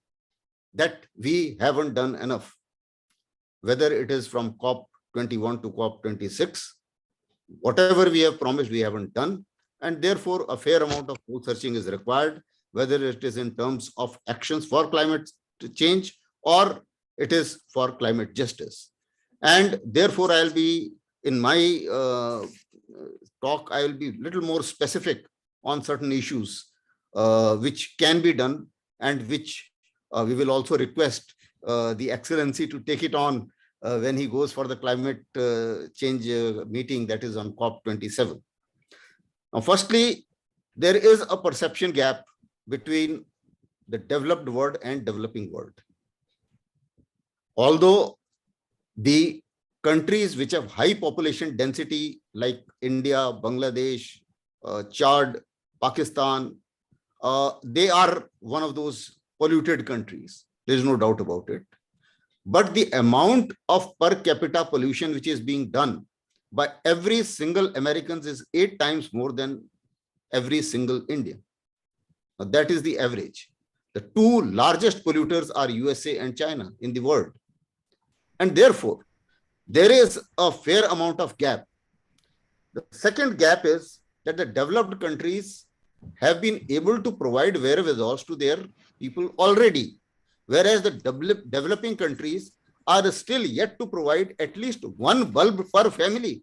H: that we haven't done enough, whether it is from COP21 to COP26, whatever we have promised we haven't done, and therefore a fair amount of soul searching is required, whether it is in terms of actions for climate change or it is for climate justice. And therefore I'll be, in my talk, I will be a little more specific on certain issues which can be done and which we will also request the Excellency to take it on when he goes for the climate change meeting that is on COP27. Now, firstly, there is a perception gap between the developed world and developing world. Although the countries which have high population density like India, Bangladesh, Chad, Pakistan, they are one of those polluted countries. There is no doubt about it. But the amount of per capita pollution which is being done by every single American is 8 times more than every single Indian. Now, that is the average. The two largest polluters are USA and China in the world. And therefore, there is a fair amount of gap. The second gap is that the developed countries have been able to provide wherewithals to their people already, whereas the developing countries are still yet to provide at least one bulb per family.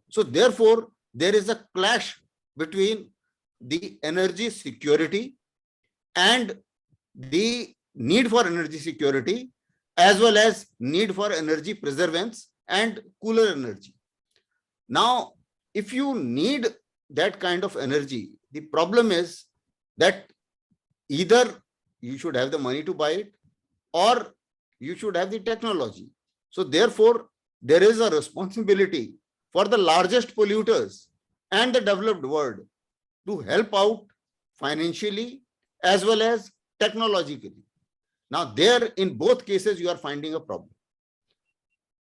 H: So therefore, there is a clash between the energy security and the need for energy security, as well as need for energy preservance and cooler energy. Now, if you need that kind of energy, the problem is that either you should have the money to buy it or you should have the technology. So therefore, there is a responsibility for the largest polluters and the developed world to help out financially as well as technologically. Now, there in both cases, you are finding a problem.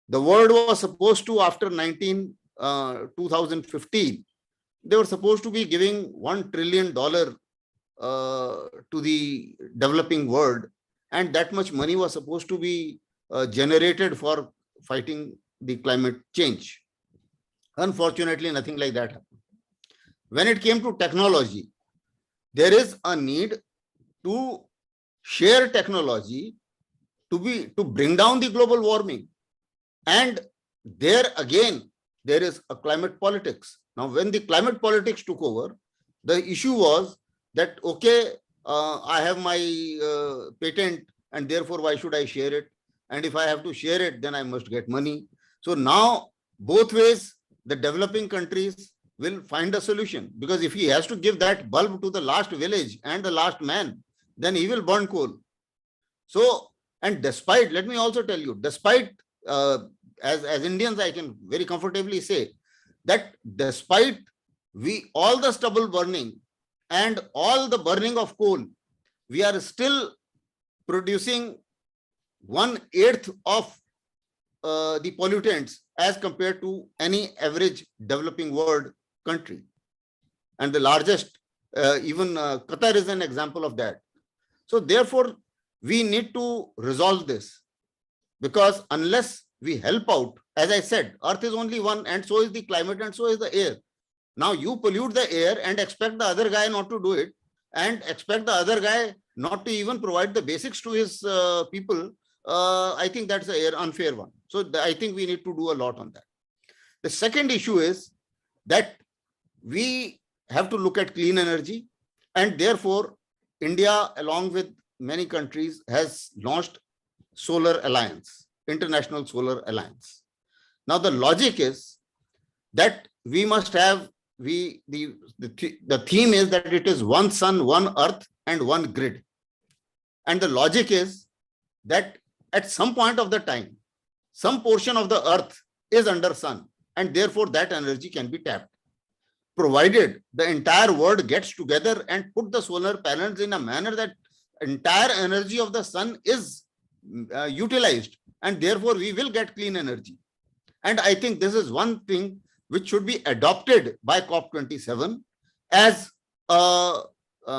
H: The world was supposed to, after 2015, they were supposed to be giving $1 trillion to the developing world, and that much money was supposed to be generated for fighting the climate change. Unfortunately, nothing like that happened. When it came to technology, there is a need to share technology to bring down the global warming. And there again, there is a climate politics. Now, when the climate politics took over, the issue was that, okay, I have my patent and therefore why should I share it? And if I have to share it, then I must get money. So now both ways, the developing countries will find a solution, because if he has to give that bulb to the last village and the last man, then he will burn coal. So, and despite, let me also tell you, despite, as Indians, I can very comfortably say that despite all the stubble burning and all the burning of coal, we are still producing 1/8 of the pollutants as compared to any average developing world country. And the largest, even Qatar is an example of that. So therefore, we need to resolve this, because unless we help out, as I said, Earth is only one, and so is the climate, and so is the air. Now you pollute the air and expect the other guy not to do it, and expect the other guy not to even provide the basics to his people, I think that's an unfair one. So I think we need to do a lot on that. The second issue is that we have to look at clean energy, and therefore India, along with many countries, has launched Solar Alliance, International Solar Alliance. Now the logic is that we must have, the theme is that it is one sun, one earth, and one grid. And the logic is that at some point of the time, some portion of the earth is under sun, and therefore that energy can be tapped, provided the entire world gets together and put the solar panels in a manner that entire energy of the sun is utilized, and therefore we will get clean energy. And I think this is one thing which should be adopted by COP27 as a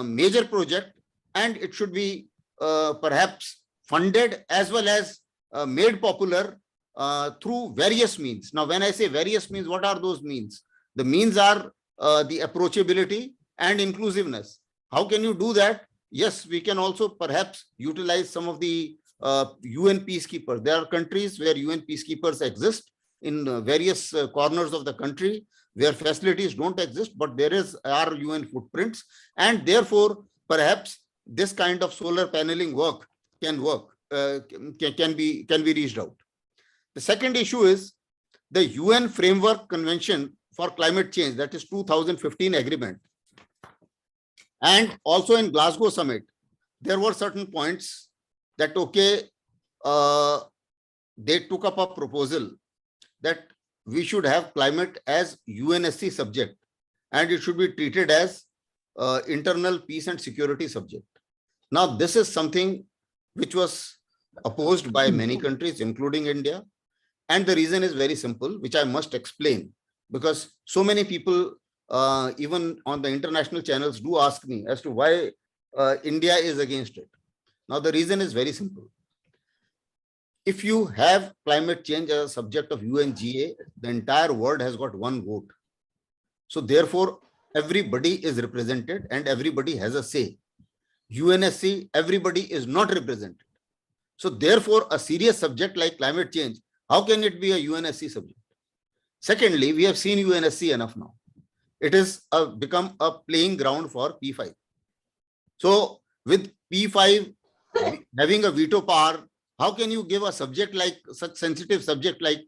H: major project, and it should be perhaps funded as well as made popular through various means. Now, when I say various means, what are those means? The means are the approachability and inclusiveness. How can you do that? Yes, we can also perhaps utilize some of the UN peacekeepers. There are countries where UN peacekeepers exist in various corners of the country where facilities don't exist, but there are UN footprints, and therefore perhaps this kind of solar paneling work can be reached out. The second issue is the UN Framework Convention for Climate Change, that is 2015 agreement. And also in Glasgow summit, there were certain points that, okay, they took up a proposal that we should have climate as UNSC subject, and it should be treated as internal peace and security subject. Now, this is something which was opposed by many countries, including India. And the reason is very simple, which I must explain, because so many people, even on the international channels, do ask me as to why India is against it. Now, the reason is very simple. If you have climate change as a subject of UNGA, the entire world has got one vote. So therefore, everybody is represented and everybody has a say. UNSC, everybody is not represented. So therefore, a serious subject like climate change, how can it be a UNSC subject? Secondly, we have seen UNSC enough now. It has become a playing ground for P5. So with P5 having a veto power, how can you give a subject like such sensitive subject like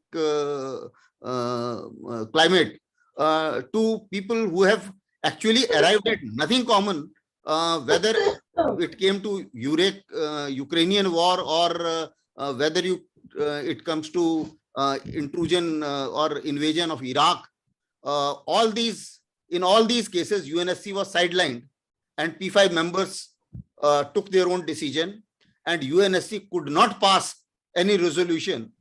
H: climate to people who have actually arrived at nothing common, whether it came to Ukrainian war or whether it comes to intrusion or invasion of Iraq. In all these cases, UNSC was sidelined and P5 members took their own decision, and UNSC could not pass any resolution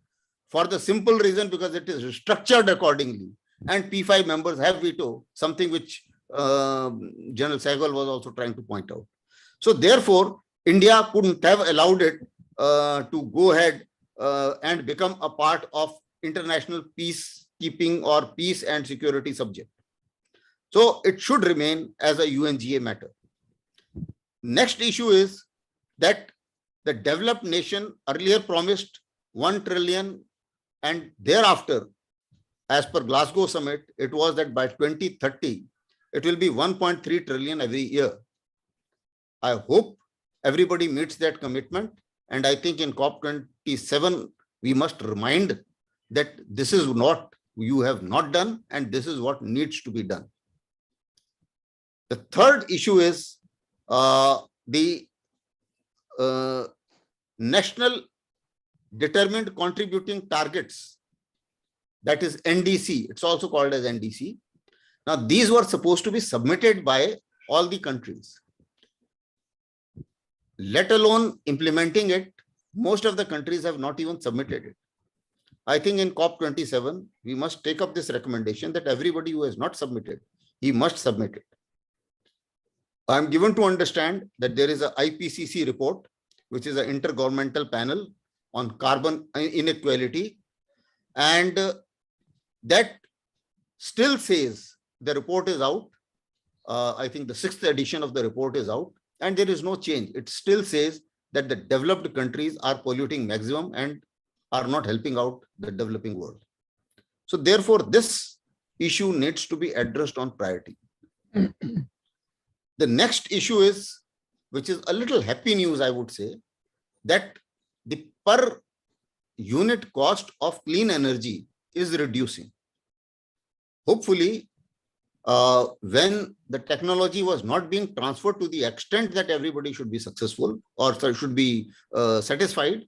H: for the simple reason because it is structured accordingly. And P5 members have veto, something which General Sehgal was also trying to point out. So therefore, India couldn't have allowed it to go ahead and become a part of international peacekeeping or peace and security subject. So it should remain as a UNGA matter. Next issue is that the developed nation earlier promised 1 trillion, and thereafter, as per Glasgow summit, it was that by 2030, it will be 1.3 trillion every year. I hope everybody meets that commitment. And I think in COP27, we must remind that this is what you have not done, and this is what needs to be done. The third issue is the National Determined Contributing Targets, that is NDC. It's also called as NDC. Now, these were supposed to be submitted by all the countries. Let alone implementing it, most of the countries have not even submitted it. I think in COP27, we must take up this recommendation that everybody who has not submitted, he must submit it. I am given to understand that there is a IPCC report, which is an intergovernmental panel on carbon inequality, and that still says the report is out. I think the 6th edition of the report is out, and there is no change. It still says that the developed countries are polluting maximum and are not helping out the developing world. So therefore, this issue needs to be addressed on priority. The next issue is, which is a little happy news, I would say, that the per unit cost of clean energy is reducing. Hopefully, when the technology was not being transferred to the extent that everybody should be successful or should be satisfied,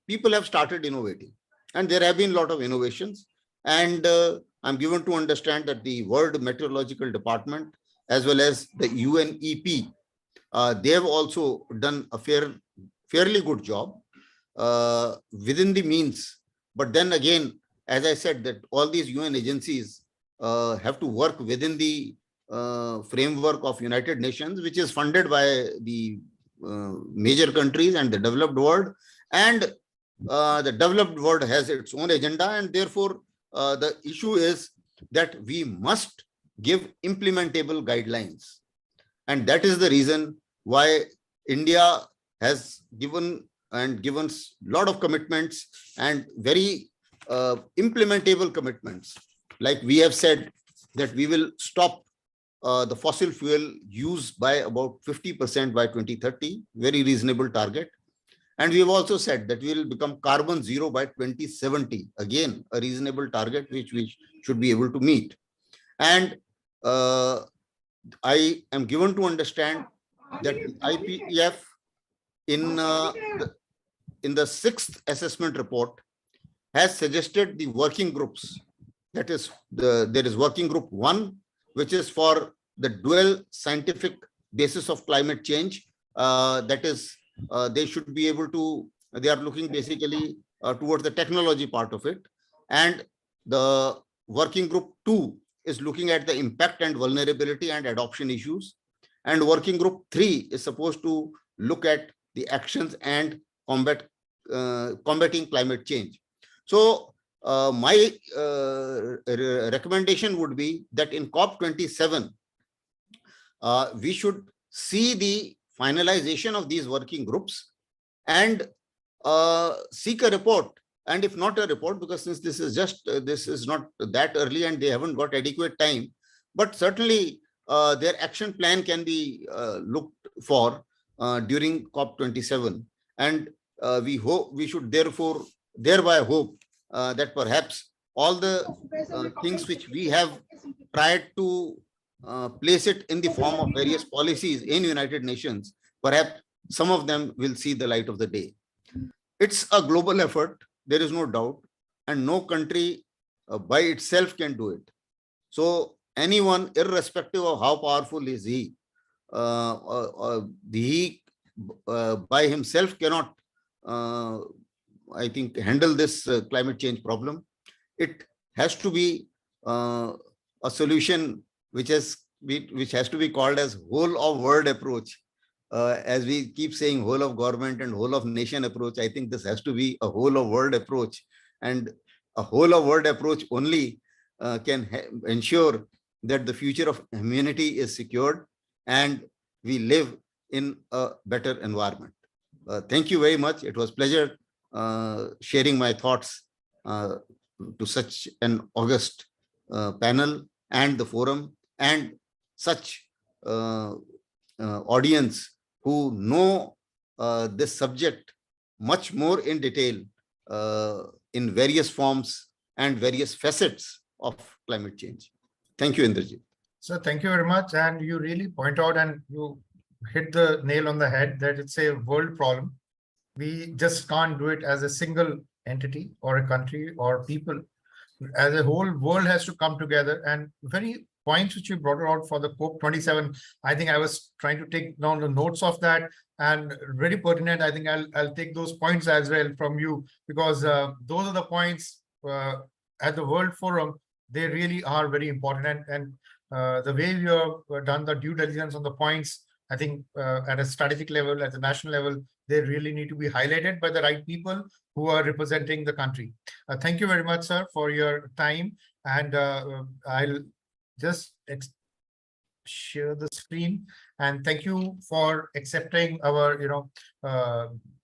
H: people have started innovating, and there have been a lot of innovations. And I'm given to understand that the World Meteorological Department as well as the UNEP, they have also done a fairly good job within the means. But then again, as I said, that all these UN agencies have to work within the framework of United Nations, which is funded by the major countries and the developed world. And the developed world has its own agenda, and therefore the issue is that we must give implementable guidelines. And that is the reason why India has given a lot of commitments, and very implementable commitments. Like we have said that we will stop the fossil fuel use by about 50% by 2030, very reasonable target. And we have also said that we will become carbon zero by 2070, again, a reasonable target which we should be able to meet. And I am given to understand that the IPEF in the 6th assessment report has suggested the working groups. That is, there is working group 1, which is for the dual scientific basis of climate change. That is, they should be able to, they are looking basically towards the technology part of it. And the working group 2 is looking at the impact and vulnerability and adoption issues. And working group 3 is supposed to look at the actions and combating climate change. So my recommendation would be that in COP27, we should see the finalization of these working groups and seek a report. And if not a report, because since this is just, this is not that early and they haven't got adequate time, but certainly their action plan can be looked for during COP27. And we should thereby hope that perhaps all the things which we have tried to place it in the form of various policies in United Nations, perhaps some of them will see the light of the day. It's a global effort, there is no doubt, and no country by itself can do it. So anyone, irrespective of how powerful is he, by himself cannot, I think, handle this climate change problem. It has to be a solution which has to be called as whole of world approach. As we keep saying, whole of government and whole of nation approach, I think this has to be a whole of world approach. And a whole of world approach only can ensure that the future of humanity is secured and we live in a better environment. Thank you very much. It was a pleasure sharing my thoughts to such an august panel and the forum, and such audience who know this subject much more in detail in various forms and various facets of climate change. Thank you, Indrajit.
A: So thank you very much. And you really point out and you hit the nail on the head that it's a world problem. We just can't do it as a single entity or a country or people. As a whole world has to come together, and very points which you brought out for the COP27, I think I was trying to take down the notes of that, and very pertinent. I think I'll take those points as well from you, because those are the points at the World Forum. They really are very important, and the way you have done the due diligence on the points, I think at a strategic level, at the national level, they really need to be highlighted by the right people who are representing the country. Thank you very much, sir, for your time. And I'll just share the screen. And thank you for accepting our,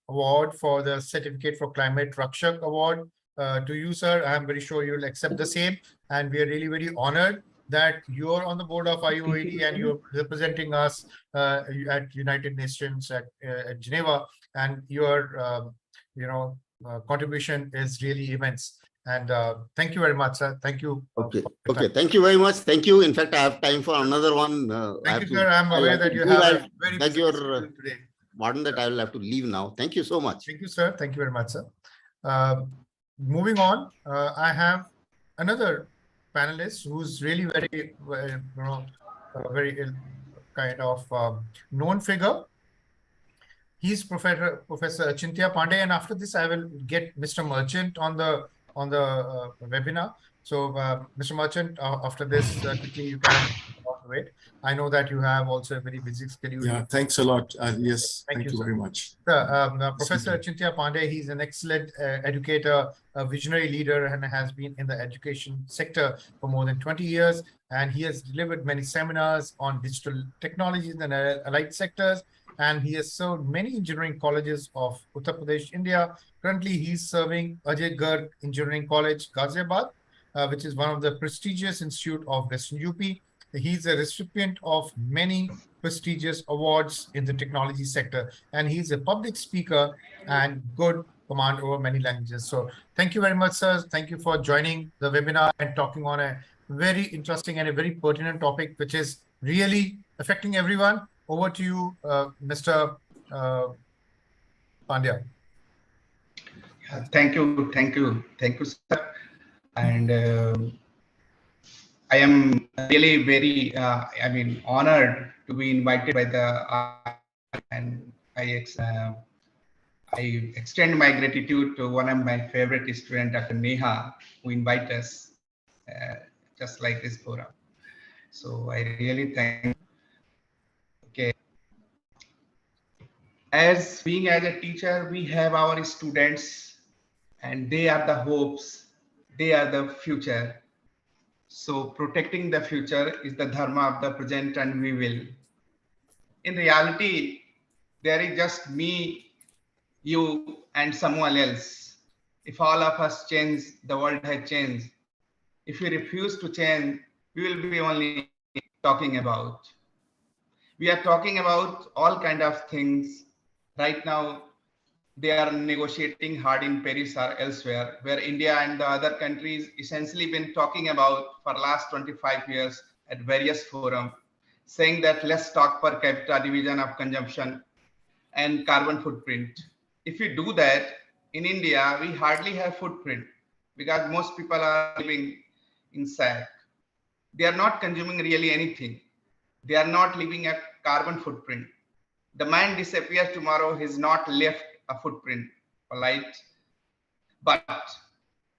A: award for the Certificate for Climate Rakshak Award. To you, sir, I'm very sure you'll accept the same. And we are really very honored that you're on the board of IOED and you're representing us at United Nations at Geneva, and your contribution is really immense. And thank you very much, sir. Thank you.
H: Okay. Okay. Thank you very much. Thank you. In fact, I have time for another one.
A: Thank you, sir. I'm aware that you have a very busy schedule today.
H: Pardon that I will have to leave now. Thank you so much.
A: Thank you, sir. Thank you very much, sir. Moving on, I have another panelist who's really very, very kind of known figure. He's Professor Achintya Pandey, and after this, I will get Mr. Merchant on the webinar. So, Mr. Merchant, after this, quickly you can wait. I know that you have also a very busy schedule.
N: Yeah, thanks a lot. Yes, thank you very much.
A: Professor Achintya Pandey, he's an excellent educator, a visionary leader, and has been in the education sector for more than 20 years. And he has delivered many seminars on digital technologies and allied sectors. And he has served many engineering colleges of Uttar Pradesh, India. Currently, he's serving Ajay Garg Engineering College, Ghaziabad, which is one of the prestigious institute of Western UP. He's a recipient of many prestigious awards in the technology sector, and he's a public speaker and good command over many languages. So thank you very much, sir. Thank you for joining the webinar and talking on a very interesting and a very pertinent topic, which is really affecting everyone. Over to you, Mr. Pandya.
J: Thank you, sir. And I am really very, honored to be invited by and I extend my gratitude to one of my favorite students, Dr. Neha, who invite us just like this forum. So I really thank. Okay. As being as a teacher, we have our students, and they are the hopes, they are the future. So protecting the future is the dharma of the present, and we will. In reality, there is just me, you, and someone else. If all of us change, the world has changed. If we refuse to change, we will be only talking about. We are talking about all kind of things. Right now, they are negotiating hard in Paris or elsewhere, where India and the other countries essentially been talking about for last 25 years at various forums, saying that let's talk per capita division of consumption and carbon footprint. If we do that, in India, we hardly have footprint because most people are living in sack. They are not consuming really anything. They are not leaving a carbon footprint. The man disappears tomorrow, he's not left a footprint, right? But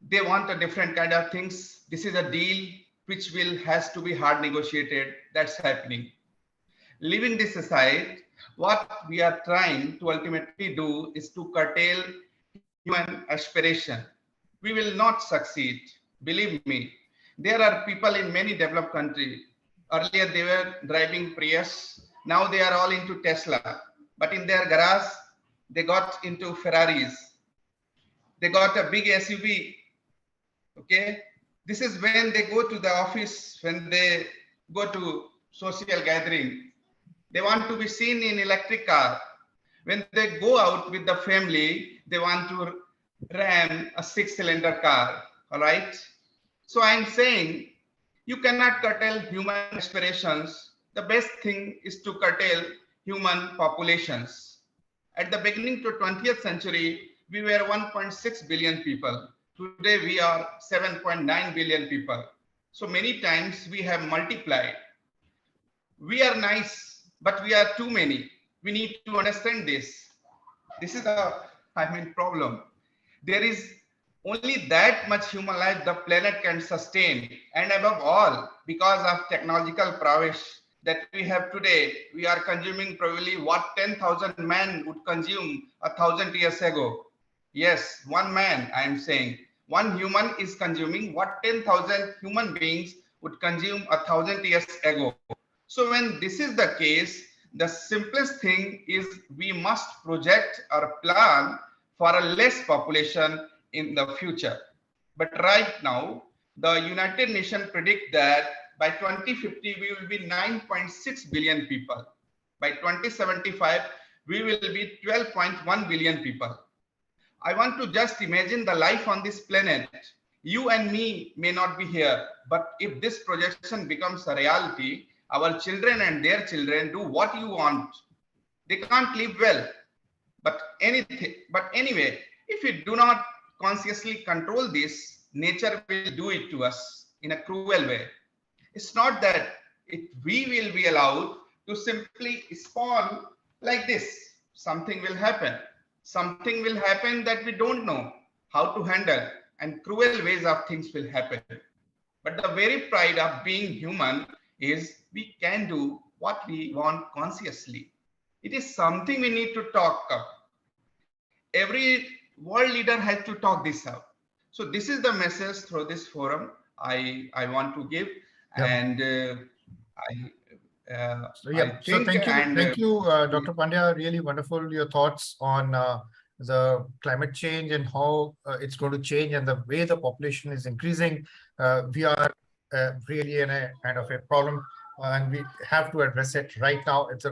J: they want a different kind of things. This is a deal which has to be hard negotiated. That's happening. Leaving this aside, what we are trying to ultimately do is to curtail human aspiration. We will not succeed. Believe me, there are people in many developed countries. Earlier they were driving Prius. Now they are all into Tesla. But in their garage, they got into Ferraris. They got a big SUV. Okay. This is when they go to the office, when they go to social gathering. They want to be seen in electric car. When they go out with the family, they want to ram a 6-cylinder car. All right. So I'm saying you cannot curtail human aspirations. The best thing is to curtail human populations. At the beginning to 20th century, we were 1.6 billion people. Today we are 7.9 billion people. So many times we have multiplied. We are nice, but we are too many. We need to understand this. This is the problem. There is only that much human life the planet can sustain. And above all, because of technological prowess that we have today, we are consuming probably what 10,000 men would consume 1,000 years ago. Yes, one man, I am saying. One human is consuming what 10,000 human beings would consume 1,000 years ago. So when this is the case, the simplest thing is we must project or plan for a less population in the future. But right now, the United Nations predict that by 2050, we will be 9.6 billion people. By 2075, we will be 12.1 billion people. I want to just imagine the life on this planet. You and me may not be here, but if this projection becomes a reality, our children and their children do what you want. They can't live well. But anyway, if we do not consciously control this, nature will do it to us in a cruel way. It's not that we will be allowed to simply spawn like this. Something will happen. Something will happen that we don't know how to handle, and cruel ways of things will happen. But the very pride of being human is we can do what we want consciously. It is something we need to talk up. Every world leader has to talk this out. So this is the message through this forum I want to give. And
A: thank you, Dr. Pandya. Really wonderful your thoughts on the climate change and how it's going to change and the way the population is increasing. We are really in a kind of a problem, and we have to address it right now. It's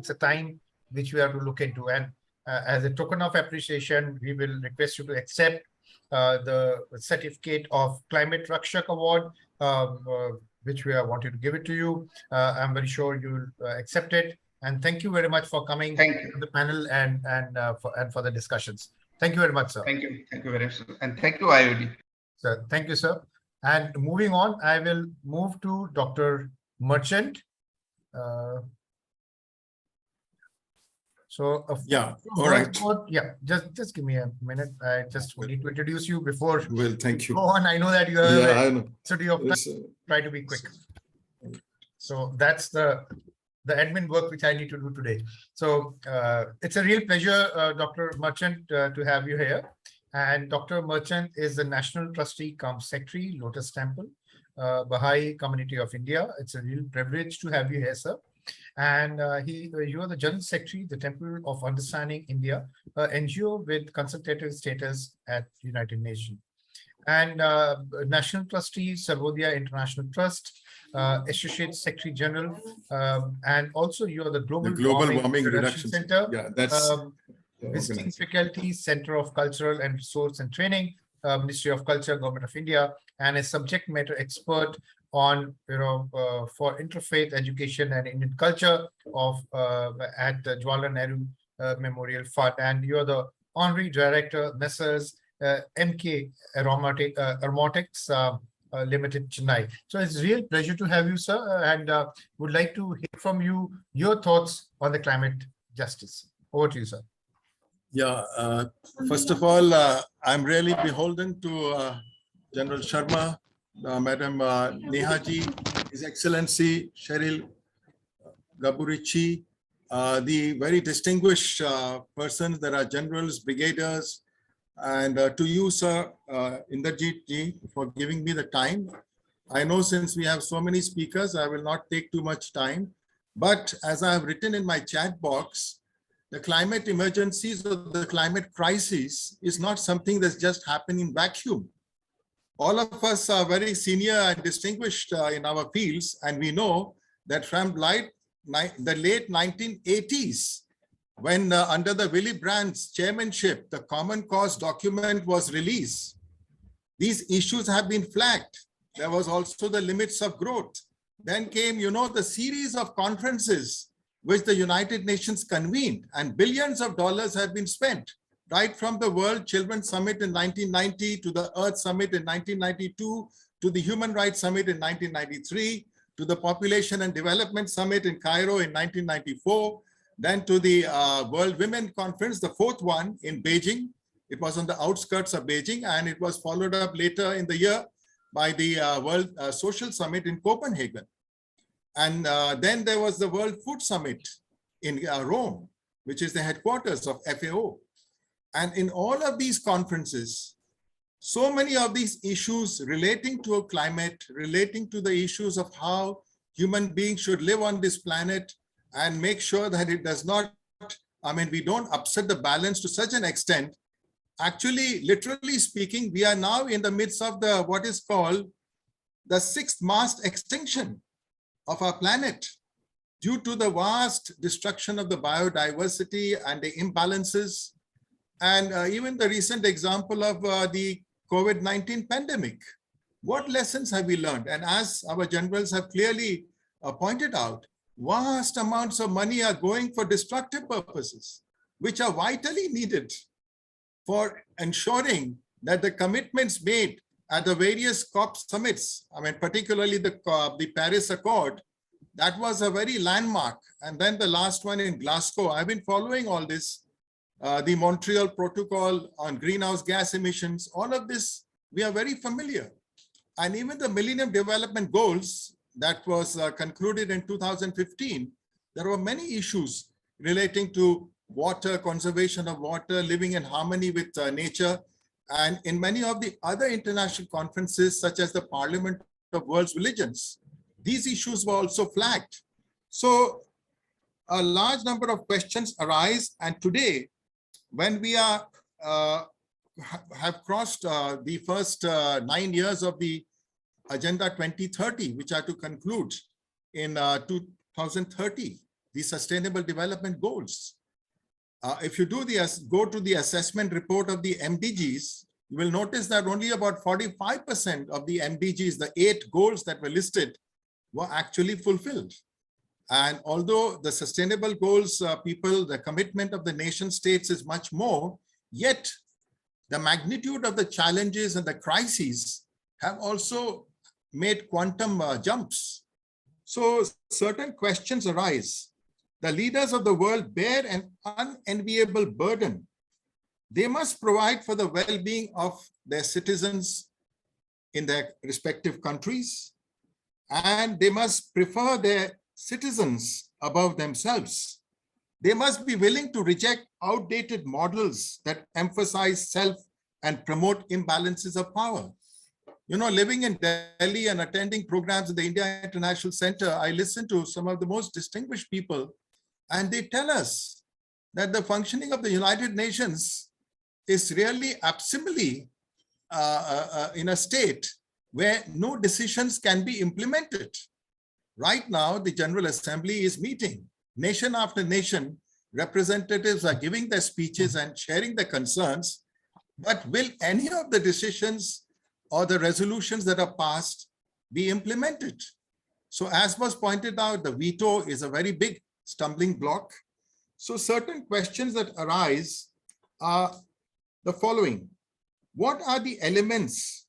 A: a time which we have to look into. And as a token of appreciation, we will request you to accept the certificate of Climate Rakshak Award, which we are wanting to give it to you. I'm very sure you will accept it. And thank you very much for coming to the panel and for the discussions. Thank you very much, sir.
J: Thank you very much, and thank you, IOED.
A: Sir, thank you, sir. And moving on, I will move to Dr. Merchant.
N: All right.
A: Just give me a minute. I just need to introduce you before.
N: Well, thank you.
A: Go on. I know that you have city of time. Try to be quick. So that's the admin work which I need to do today. So it's a real pleasure, Dr. Merchant, to have you here. And Dr. Merchant is the National Trustee cum Secretary, Lotus Temple, Baha'i Community of India. It's a real privilege to have you here, sir. And you are the General Secretary, the Temple of Understanding India, NGO with consultative status at United Nations. And National Trustee, Sarvodaya International Trust, Associate Secretary General, and also you are the Global Warming Reduction Center.
N: Yeah, that's
A: Visiting Faculty, Center of Cultural and Resource and Training, Ministry of Culture, Government of India, and a subject matter expert on for interfaith education and Indian culture at the Jawaharlal Nehru Memorial Fund. And you are the Honorary Director, Messrs. MK Aromatics Limited, Chennai. So it's a real pleasure to have you, sir, and would like to hear from you your thoughts on the climate justice. Over to you, sir.
N: Yeah, first of all, I'm really beholden to General Sharma, Madam Nehaji, His Excellency Cheryl Gaburichi, the very distinguished persons. There are generals, brigaders, and to you, sir, Inderjeet ji, for giving me the time. I know since we have so many speakers, I will not take too much time. But as I have written in my chat box, the climate emergencies or the climate crisis is not something that's just happening in vacuum. All of us are very senior and distinguished in our fields, and we know that from the late 1980s, when under the Willy Brandt's chairmanship, the Common Cause document was released, these issues have been flagged. There was also the limits of growth. Then came, the series of conferences which the United Nations convened, and billions of dollars have been spent, right from the World Children's Summit in 1990 to the Earth Summit in 1992, to the Human Rights Summit in 1993, to the Population and Development Summit in Cairo in 1994, then to the World Women Conference, the fourth one in Beijing. It was on the outskirts of Beijing, and it was followed up later in the year by the World Social Summit in Copenhagen. And then there was the World Food Summit in Rome, which is the headquarters of FAO. And in all of these conferences, so many of these issues relating to climate, relating to the issues of how human beings should live on this planet and make sure that it does not, we don't upset the balance to such an extent. Actually, literally speaking, we are now in the midst of what is called the 6th mass extinction of our planet due to the vast destruction of the biodiversity and the imbalances, and even the recent example of the COVID-19 pandemic. What lessons have we learned? And as our generals have clearly pointed out, vast amounts of money are going for destructive purposes, which are vitally needed for ensuring that the commitments made at the various COP summits, particularly the Paris Accord, that was a very landmark. And then the last one in Glasgow. I've been following all this, the Montreal Protocol on greenhouse gas emissions, all of this, we are very familiar. And even the Millennium Development Goals that was concluded in 2015, there were many issues relating to water, conservation of water, living in harmony with nature. And in many of the other international conferences, such as the Parliament of World's Religions, these issues were also flagged. So a large number of questions arise. And today, when we are have crossed the first 9 years of the Agenda 2030, which are to conclude in 2030, the Sustainable Development Goals. If you go to the assessment report of the MDGs, you will notice that only about 45% of the MDGs, the 8 goals that were listed, were actually fulfilled. And although the sustainable goals, the commitment of the nation states is much more, yet the magnitude of the challenges and the crises have also made quantum jumps. So certain questions arise. The leaders of the world bear an unenviable burden. They must provide for the well-being of their citizens in their respective countries, and they must prefer their citizens above themselves. They must be willing to reject outdated models that emphasize self and promote imbalances of power. You know, living in Delhi and attending programs at the India International Center, I listen to some of the most distinguished people, and they tell us that the functioning of the United Nations is really absently in a state where no decisions can be implemented. Right now, the General Assembly is meeting. Nation after nation, representatives are giving their speeches and sharing their concerns, but will any of the decisions or the resolutions that are passed be implemented? So as was pointed out, the veto is a very big stumbling block. So certain questions that arise are the following. What are the elements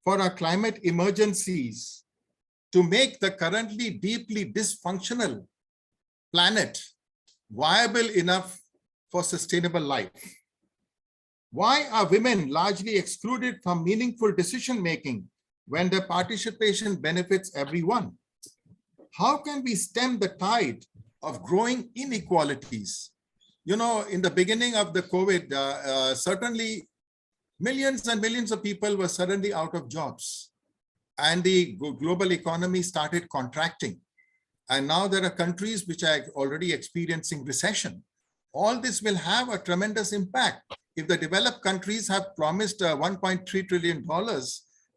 N: for our climate emergencies to make the currently deeply dysfunctional planet viable enough for sustainable life? Why are women largely excluded from meaningful decision-making when their participation benefits everyone? How can we stem the tide of growing inequalities? You know, in the beginning of the COVID, certainly millions and millions of people were suddenly out of jobs, and the global economy started contracting. And now there are countries which are already experiencing recession. All this will have a tremendous impact. If the developed countries have promised $1.3 trillion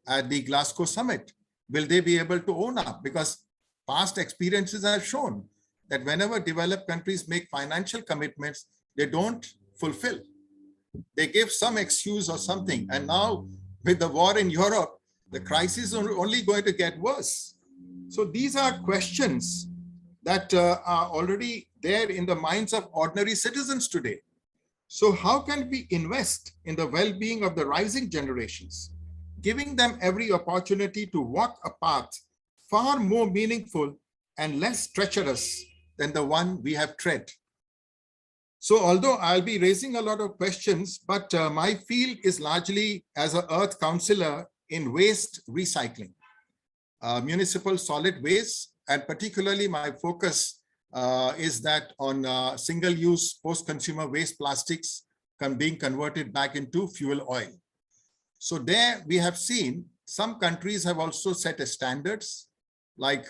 N: at the Glasgow summit, will they be able to own up? Because past experiences have shown that whenever developed countries make financial commitments, they don't fulfill. They give some excuse or something. And now with the war in Europe, the crisis is only going to get worse. So these are questions that are already there in the minds of ordinary citizens today. So how can we invest in the well-being of the rising generations, giving them every opportunity to walk a path far more meaningful and less treacherous than the one we have tread? So although I'll be raising a lot of questions, but my field is largely as an earth counselor in waste recycling, municipal solid waste, and particularly my focus is that on single-use post-consumer waste plastics being converted back into fuel oil. So there we have seen some countries have also set standards. like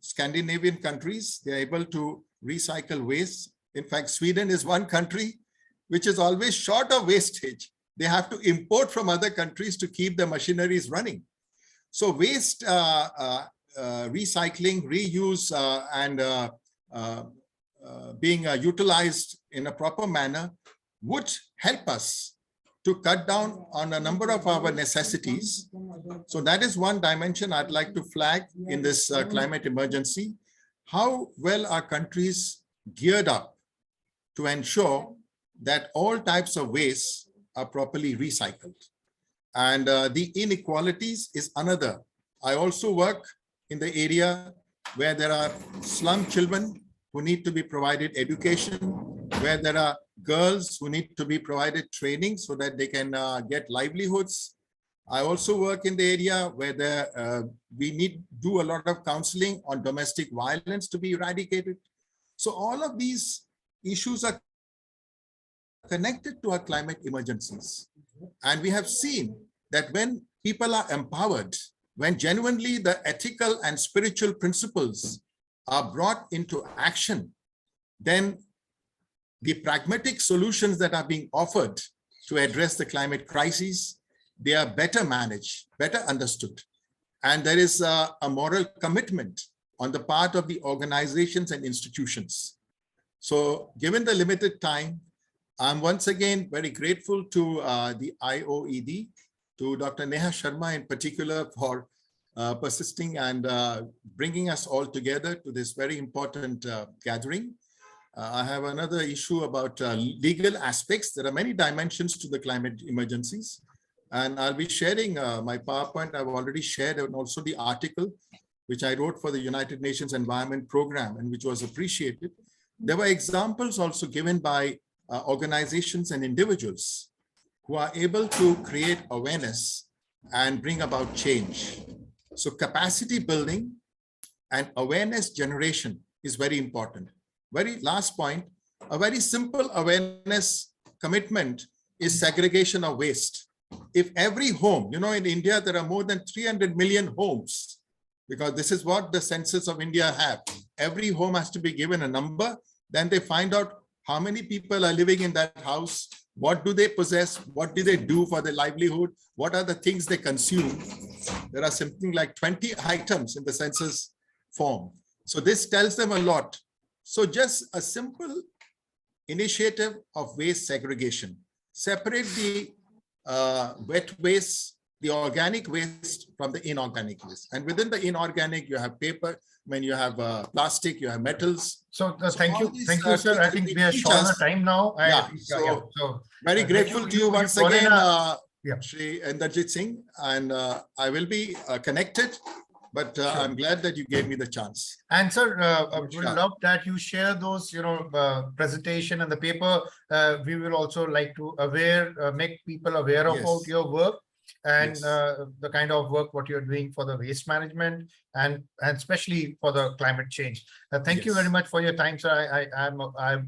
N: Scandinavian countries, they're able to recycle waste. In fact, Sweden is one country which is always short of wastage. They have to import from other countries to keep the machineries running. So waste recycling, reuse, and being utilized in a proper manner would help us to cut down on a number of our necessities. So that is one dimension I'd like to flag in this climate emergency. How well are countries geared up to ensure that all types of waste are properly recycled? And the inequalities is another. I also work in the area where there are slum children who need to be provided education, where there are girls who need to be provided training so that they can get livelihoods. I also work in the area where we do a lot of counseling on domestic violence to be eradicated. So all of these issues are connected to our climate emergencies. And we have seen that when people are empowered, when genuinely the ethical and spiritual principles are brought into action, then the pragmatic solutions that are being offered to address the climate crisis, they are better managed, better understood. And there is a moral commitment on the part of the organizations and institutions. So given the limited time, I'm once again very grateful to the IOED, to Dr. Neha Sharma in particular for persisting and bringing us all together to this very important gathering. I have another issue about legal aspects. There are many dimensions to the climate emergencies, and I'll be sharing my PowerPoint. I've already shared, and also the article which I wrote for the United Nations Environment Program and which was appreciated. There were examples also given by organizations and individuals who are able to create awareness and bring about change. So capacity building and awareness generation is very important. Very last point, a very simple awareness commitment is segregation of waste. If every home, you know, in India, there are more than 300 million homes, because this is what the census of India have. Every home has to be given a number. Then they find out how many people are living in that house, what do they possess, what do they do for their livelihood, what are the things they consume. There are something like 20 items in the census form. So this tells them a lot. So just a simple initiative of waste segregation. Separate the wet waste, the organic waste from the inorganic waste. And within the inorganic, you have paper, when you have plastic, you have metals.
A: So thank you, sir. I think we are short on time now.
N: So very grateful to you once again, Shri Inderjit Singh, and I will be connected, but I'm glad that you gave me the chance.
A: And sir, we love that you share those, presentation and the paper. We will also like to make people aware of your work and the kind of work what you're doing for the waste management and especially for the climate change. Thank you very much for your time, sir. I'm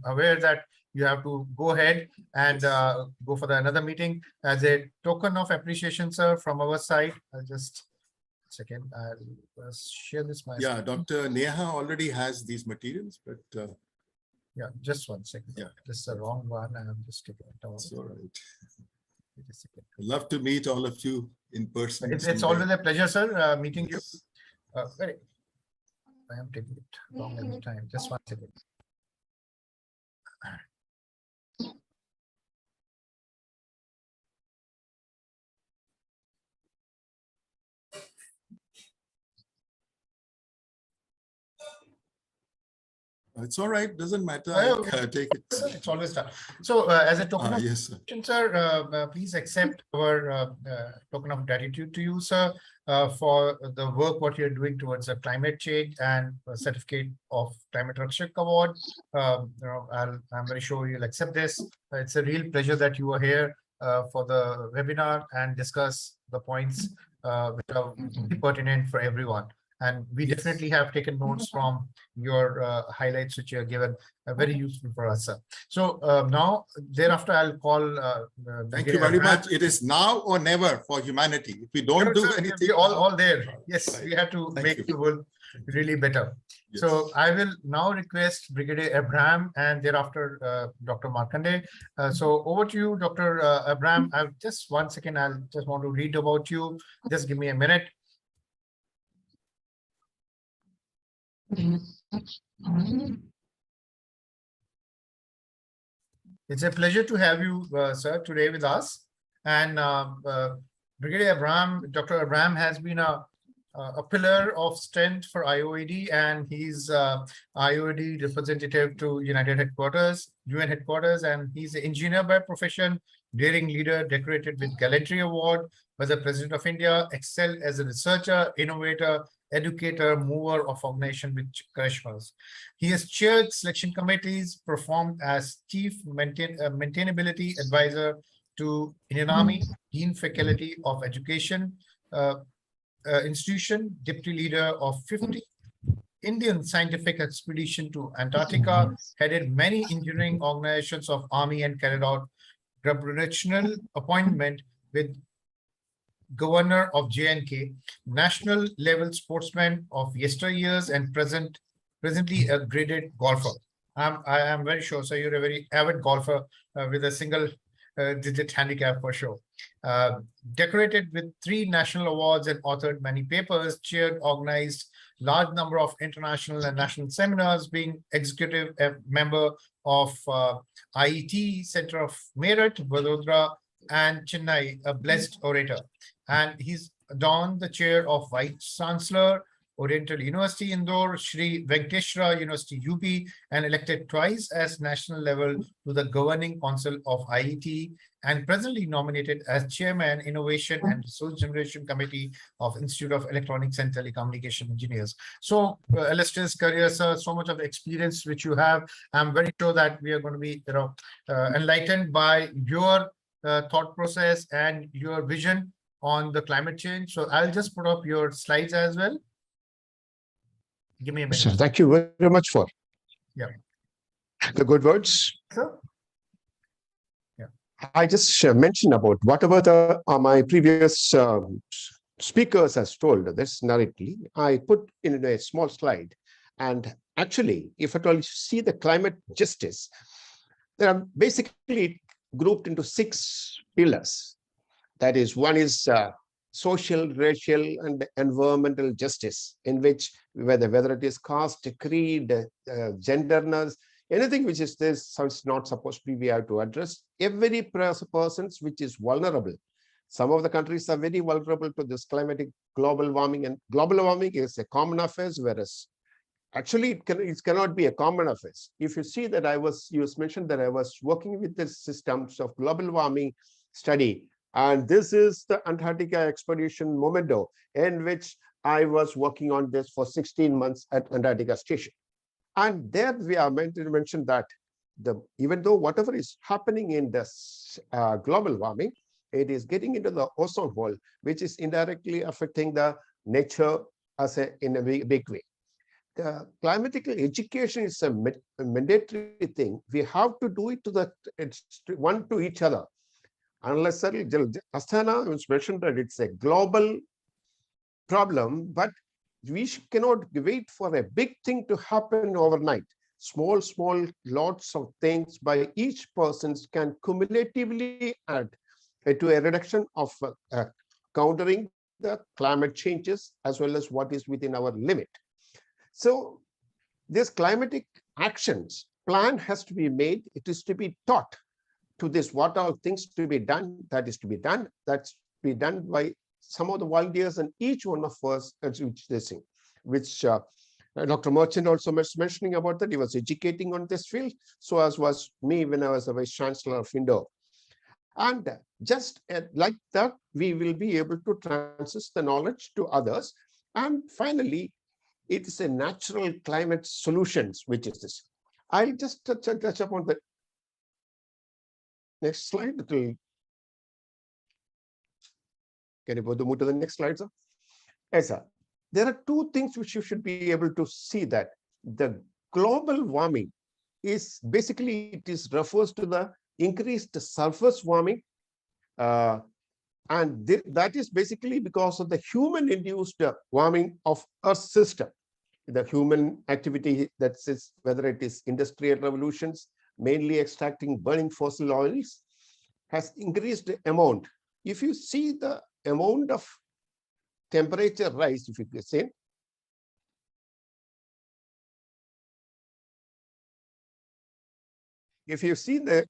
A: aware that you have to go ahead and go for another meeting. As a token of appreciation, sir, from our side, I'll just second, I'll share this.
N: Yeah, Dr. Neha already has these materials, but
A: yeah, just one second. Yeah, this is the wrong one. I'm just taking it out.
N: It's all right. I'd love to meet all of you in person.
A: It's always a pleasure, sir, meeting you. I am taking it wrong every time. Just one second.
N: It's all right. Doesn't matter. I take it.
A: It's always done. So as a token of
N: yes,
A: sir, please accept our token of gratitude to you, sir, for the work what you're doing towards the climate change and a certificate of Climate Rakshak Award. I'm very sure you'll accept this. It's a real pleasure that you are here for the webinar and discuss the points which are pertinent for everyone. And we definitely have taken notes from your highlights, which you have given, very useful for us, sir. So now, thereafter, I'll call.
N: Thank you very much. It is now or never for humanity. If we don't do anything,
A: we're all there. Yes, we have to make the world really better.
N: Yes.
A: So I will now request Brigadier Abraham and thereafter Dr. Markande. So over to you, Dr. Abraham. I'll just 1 second. I'll just want to read about you. Just give me a minute. It's a pleasure to have you, sir, today with us. And Brigadier Abraham, Dr. Abraham has been a pillar of strength for IOED, and he's IOED representative to UN headquarters, and he's an engineer by profession, daring leader, decorated with Gallantry Award by the President of India, excelled as a researcher, innovator, educator, mover of organization with charismas. He has chaired selection committees, performed as chief maintainability advisor to Indian Army, Dean Faculty of Education Institution, deputy leader of 50 Indian scientific expedition to Antarctica, headed many engineering organizations of Army and carried out gubernatorial appointment with Governor of J&K, national level sportsman of yesteryears and presently a graded golfer. I am very sure, so you're a very avid golfer with a single digit handicap for sure. Decorated with 3 national awards and authored many papers, chaired, organized large number of international and national seminars, being executive member of IET Center of Meerut, Vadodara, and Chennai, a blessed orator. And he's donned the chair of Vice Chancellor, Oriental University Indore, Shri Venkateshwara University UP, and elected twice as national level to the governing council of IET, and presently nominated as chairman, Innovation and Resource Generation Committee of Institute of Electronics and Telecommunication Engineers. So illustrious career, sir, so much of experience which you have. I'm very sure that we are going to be, enlightened by your thought process and your vision on the climate change. So I'll just put up your slides as well. Give me a minute.
C: Sir, thank you very much for the good words.
A: Sir?
C: I just mentioned about whatever the my previous speakers has told this narratively. I put in a small slide, and actually, if at all you see the climate justice, there are basically grouped into 6 pillars. That is, one is social, racial, and environmental justice, in which whether it is caste, creed, genderness, anything which is this, so it's not supposed to be, we have to address every person which is vulnerable. Some of the countries are very vulnerable to this climatic global warming, and global warming is a common affair, whereas actually it cannot be a common affair. If you see that you mentioned that I was working with the systems of global warming study, and this is the Antarctica expedition Momento, in which I was working on this for 16 months at Antarctica Station. And there we are meant to mention that even though whatever is happening in this global warming, it is getting into the ozone hole, which is indirectly affecting the nature in a big way. The climatic education is a mandatory thing. We have to do it to one to each other. Unless Asthana was mentioned that it's a global problem, but we cannot wait for a big thing to happen overnight. Small lots of things by each person can cumulatively add to a reduction of countering the climate changes, as well as what is within our limit. So this climatic actions plan has to be made. It is to be taught to this, what are things to be done, that is to be done, that's to be done by some of the volunteers, and each one of us, which Dr. Merchant also was mentioning about that. He was educating on this field, so as was me when I was a Vice Chancellor of Indore. And just like that, we will be able to transmit the knowledge to others. And finally, it is a natural climate solutions, which is this. I'll just touch upon the next slide. Can you move to the next slide, sir? Yes, sir. there are two things which you should be able to see, that the global warming is basically, it is refers to the increased surface warming, and that is basically because of the human induced warming of Earth system. The human activity, that is whether it is industrial revolutions, mainly extracting burning fossil oils, has increased the amount. If you see the amount of temperature rise, if you can say, if you see the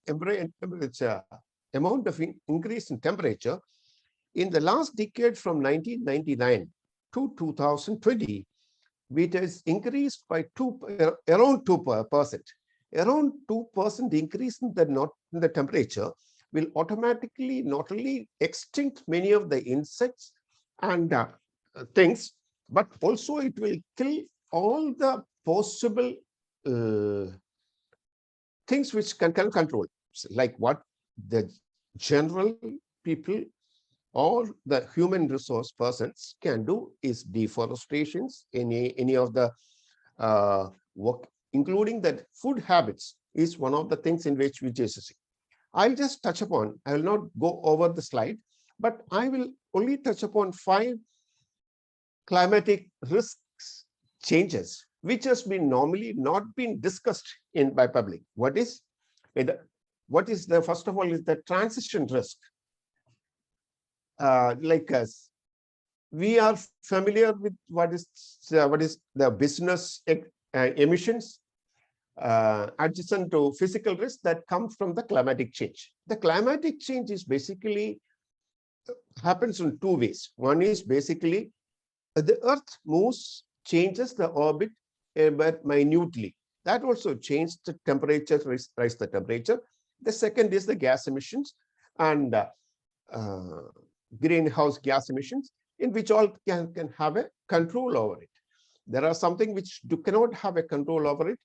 C: amount of increase in temperature in the last decade from 1999 to 2020, it has increased by around 2%. Around 2% increase in the temperature will automatically not only extinct many of the insects and things, but also it will kill all the possible things which can control, like what the general people or the human resource persons can do is deforestations, any of the work, including that food habits is one of the things in which we just see. I'll just touch upon, I will not go over the slide, but I will only touch upon 5 climatic risks changes, which has been normally not been discussed by public. What is the first of all is the transition risk. Like us, we are familiar with what is the business emissions adjacent to physical risk that come from the climatic change. The climatic change is basically happens in 2 ways. One is basically the Earth changes the orbit but minutely. That also changes the temperature, rise the temperature. The second is the gas emissions and greenhouse gas emissions, in which all can have a control over it. There are something which cannot have a control over it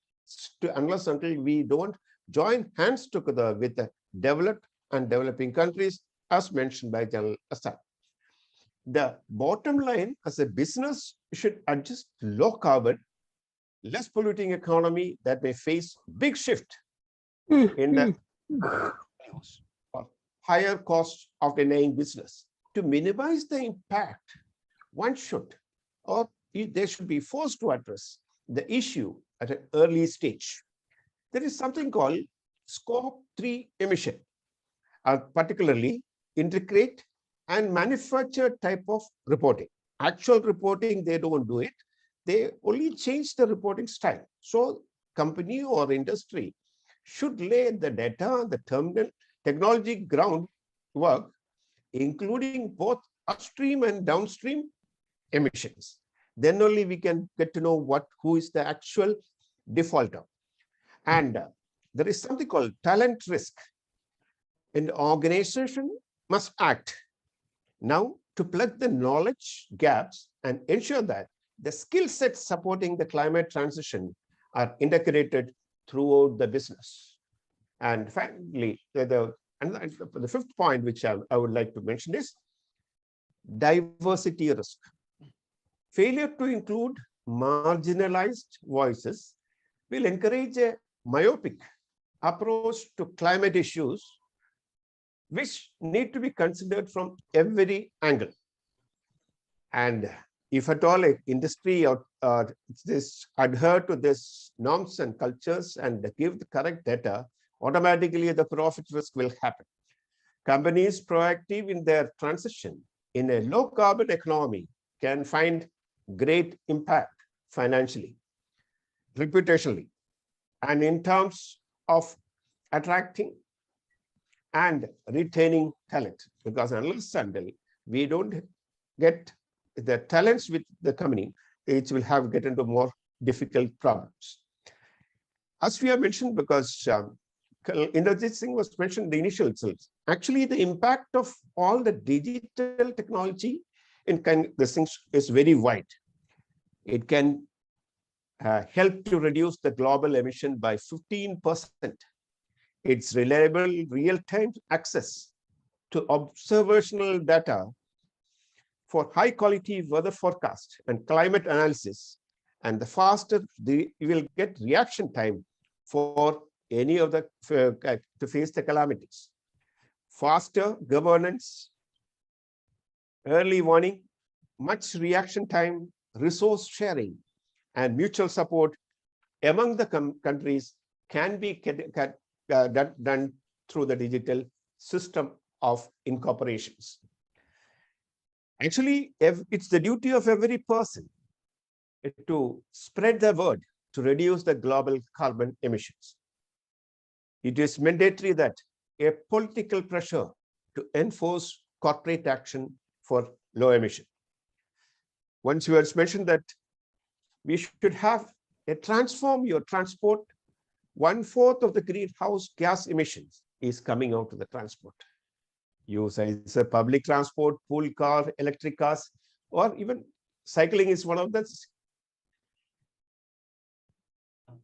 C: unless until we don't join hands together with the developed and developing countries, as mentioned by General Assad. The bottom line as a business should adjust low carbon, less polluting economy that may face big shift in the higher cost of denying business. To minimize the impact, one should, or they should be forced to address the issue at an early stage. There is something called Scope 3 emission, particularly integrate and manufacture type of reporting. Actual reporting, they don't do it. They only change the reporting style. So company or industry should lay the data, the terminal technology groundwork, including both upstream and downstream emissions. Then only we can get to know who is the actual defaulter. And there is something called talent risk. And the organization must act now to plug the knowledge gaps and ensure that the skill sets supporting the climate transition are integrated throughout the business. And finally, the 5th point, which I would like to mention, is diversity risk. Failure to include marginalized voices will encourage a myopic approach to climate issues, which need to be considered from every angle. And if at all industry this adhere to this norms and cultures and give the correct data, automatically the profit risk will happen. Companies proactive in their transition in a low carbon economy can find great impact financially, reputationally, and in terms of attracting and retaining talent, because unless until we don't get the talents with the company, it will get into more difficult problems. As we have mentioned, because Inderjit Singh was mentioned in the initial itself, actually the impact of all the digital technology in this thing is very wide. It can help to reduce the global emission by 15%. Its reliable real-time access to observational data for high quality weather forecast and climate analysis, and the faster you will get reaction time for any of the to face the calamities. Faster governance, early warning, much reaction time, resource sharing, and mutual support among the countries can be done through the digital system of incorporations. Actually, it's the duty of every person to spread the word to reduce the global carbon emissions. It is mandatory that a political pressure to enforce corporate action for low emission. Once you have mentioned that we should have a transform your transport, 1/4 of the greenhouse gas emissions is coming out of the transport. Use as a public transport, pool car, electric cars, or even cycling is one of the.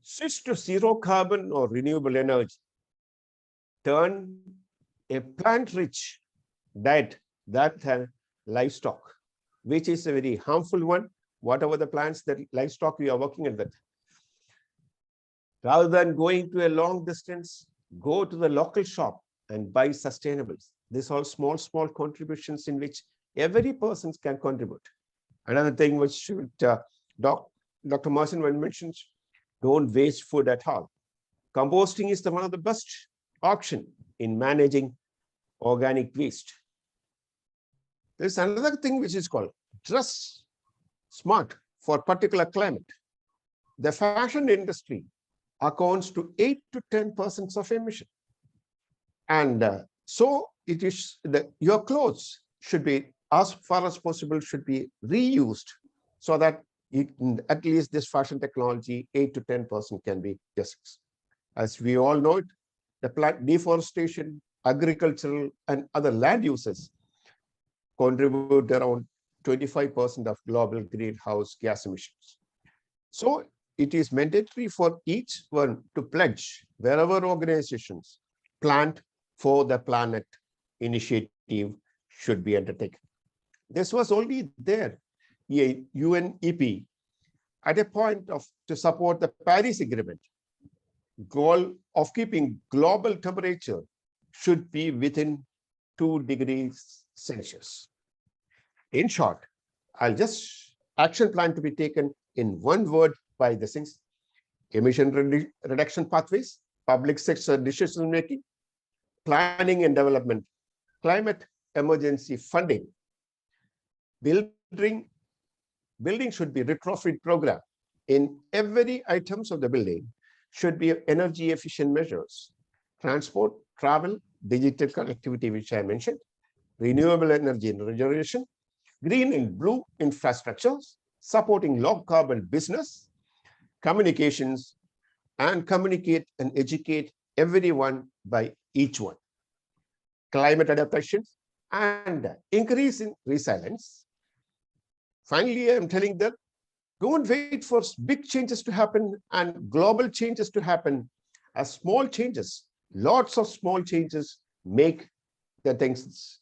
C: Switch to zero carbon or renewable energy. Turn a plant-rich diet that has livestock, which is a very harmful one. Whatever the plants that livestock we are working at that. Rather than going to a long distance, go to the local shop and buy sustainables. These are small contributions in which every person can contribute. Another thing which Dr. Martin mentioned, don't waste food at all. Composting is one of the best option in managing organic waste. There's another thing which is called dress smart for particular climate. The fashion industry accounts to 8 to 10% of emission. And so it is that your clothes should be, as far as possible, should be reused so that at least this fashion technology, 8 to 10% can be just. As we all know it, the plant deforestation, agricultural and other land uses contribute around 25% of global greenhouse gas emissions. So it is mandatory for each one to pledge wherever organizations plant for the planet initiative should be undertaken. This was only there, UNEP, at a point to support the Paris Agreement. Goal of keeping global temperature should be within 2 degrees Celsius. In short, I'll just action plan to be taken in one word by the things: emission reduction pathways, public sector decision making, planning and development, climate emergency funding. Building should be retrofit program. In every items of the building should be energy efficient measures. Transport, travel, digital connectivity, which I mentioned, renewable energy and regeneration, green and blue infrastructures, supporting low carbon business, communications, and communicate and educate everyone by each one. Climate adaptation and increase in resilience. Finally, I'm telling them, don't wait for big changes to happen and global changes to happen. As small changes, lots of small changes make the things.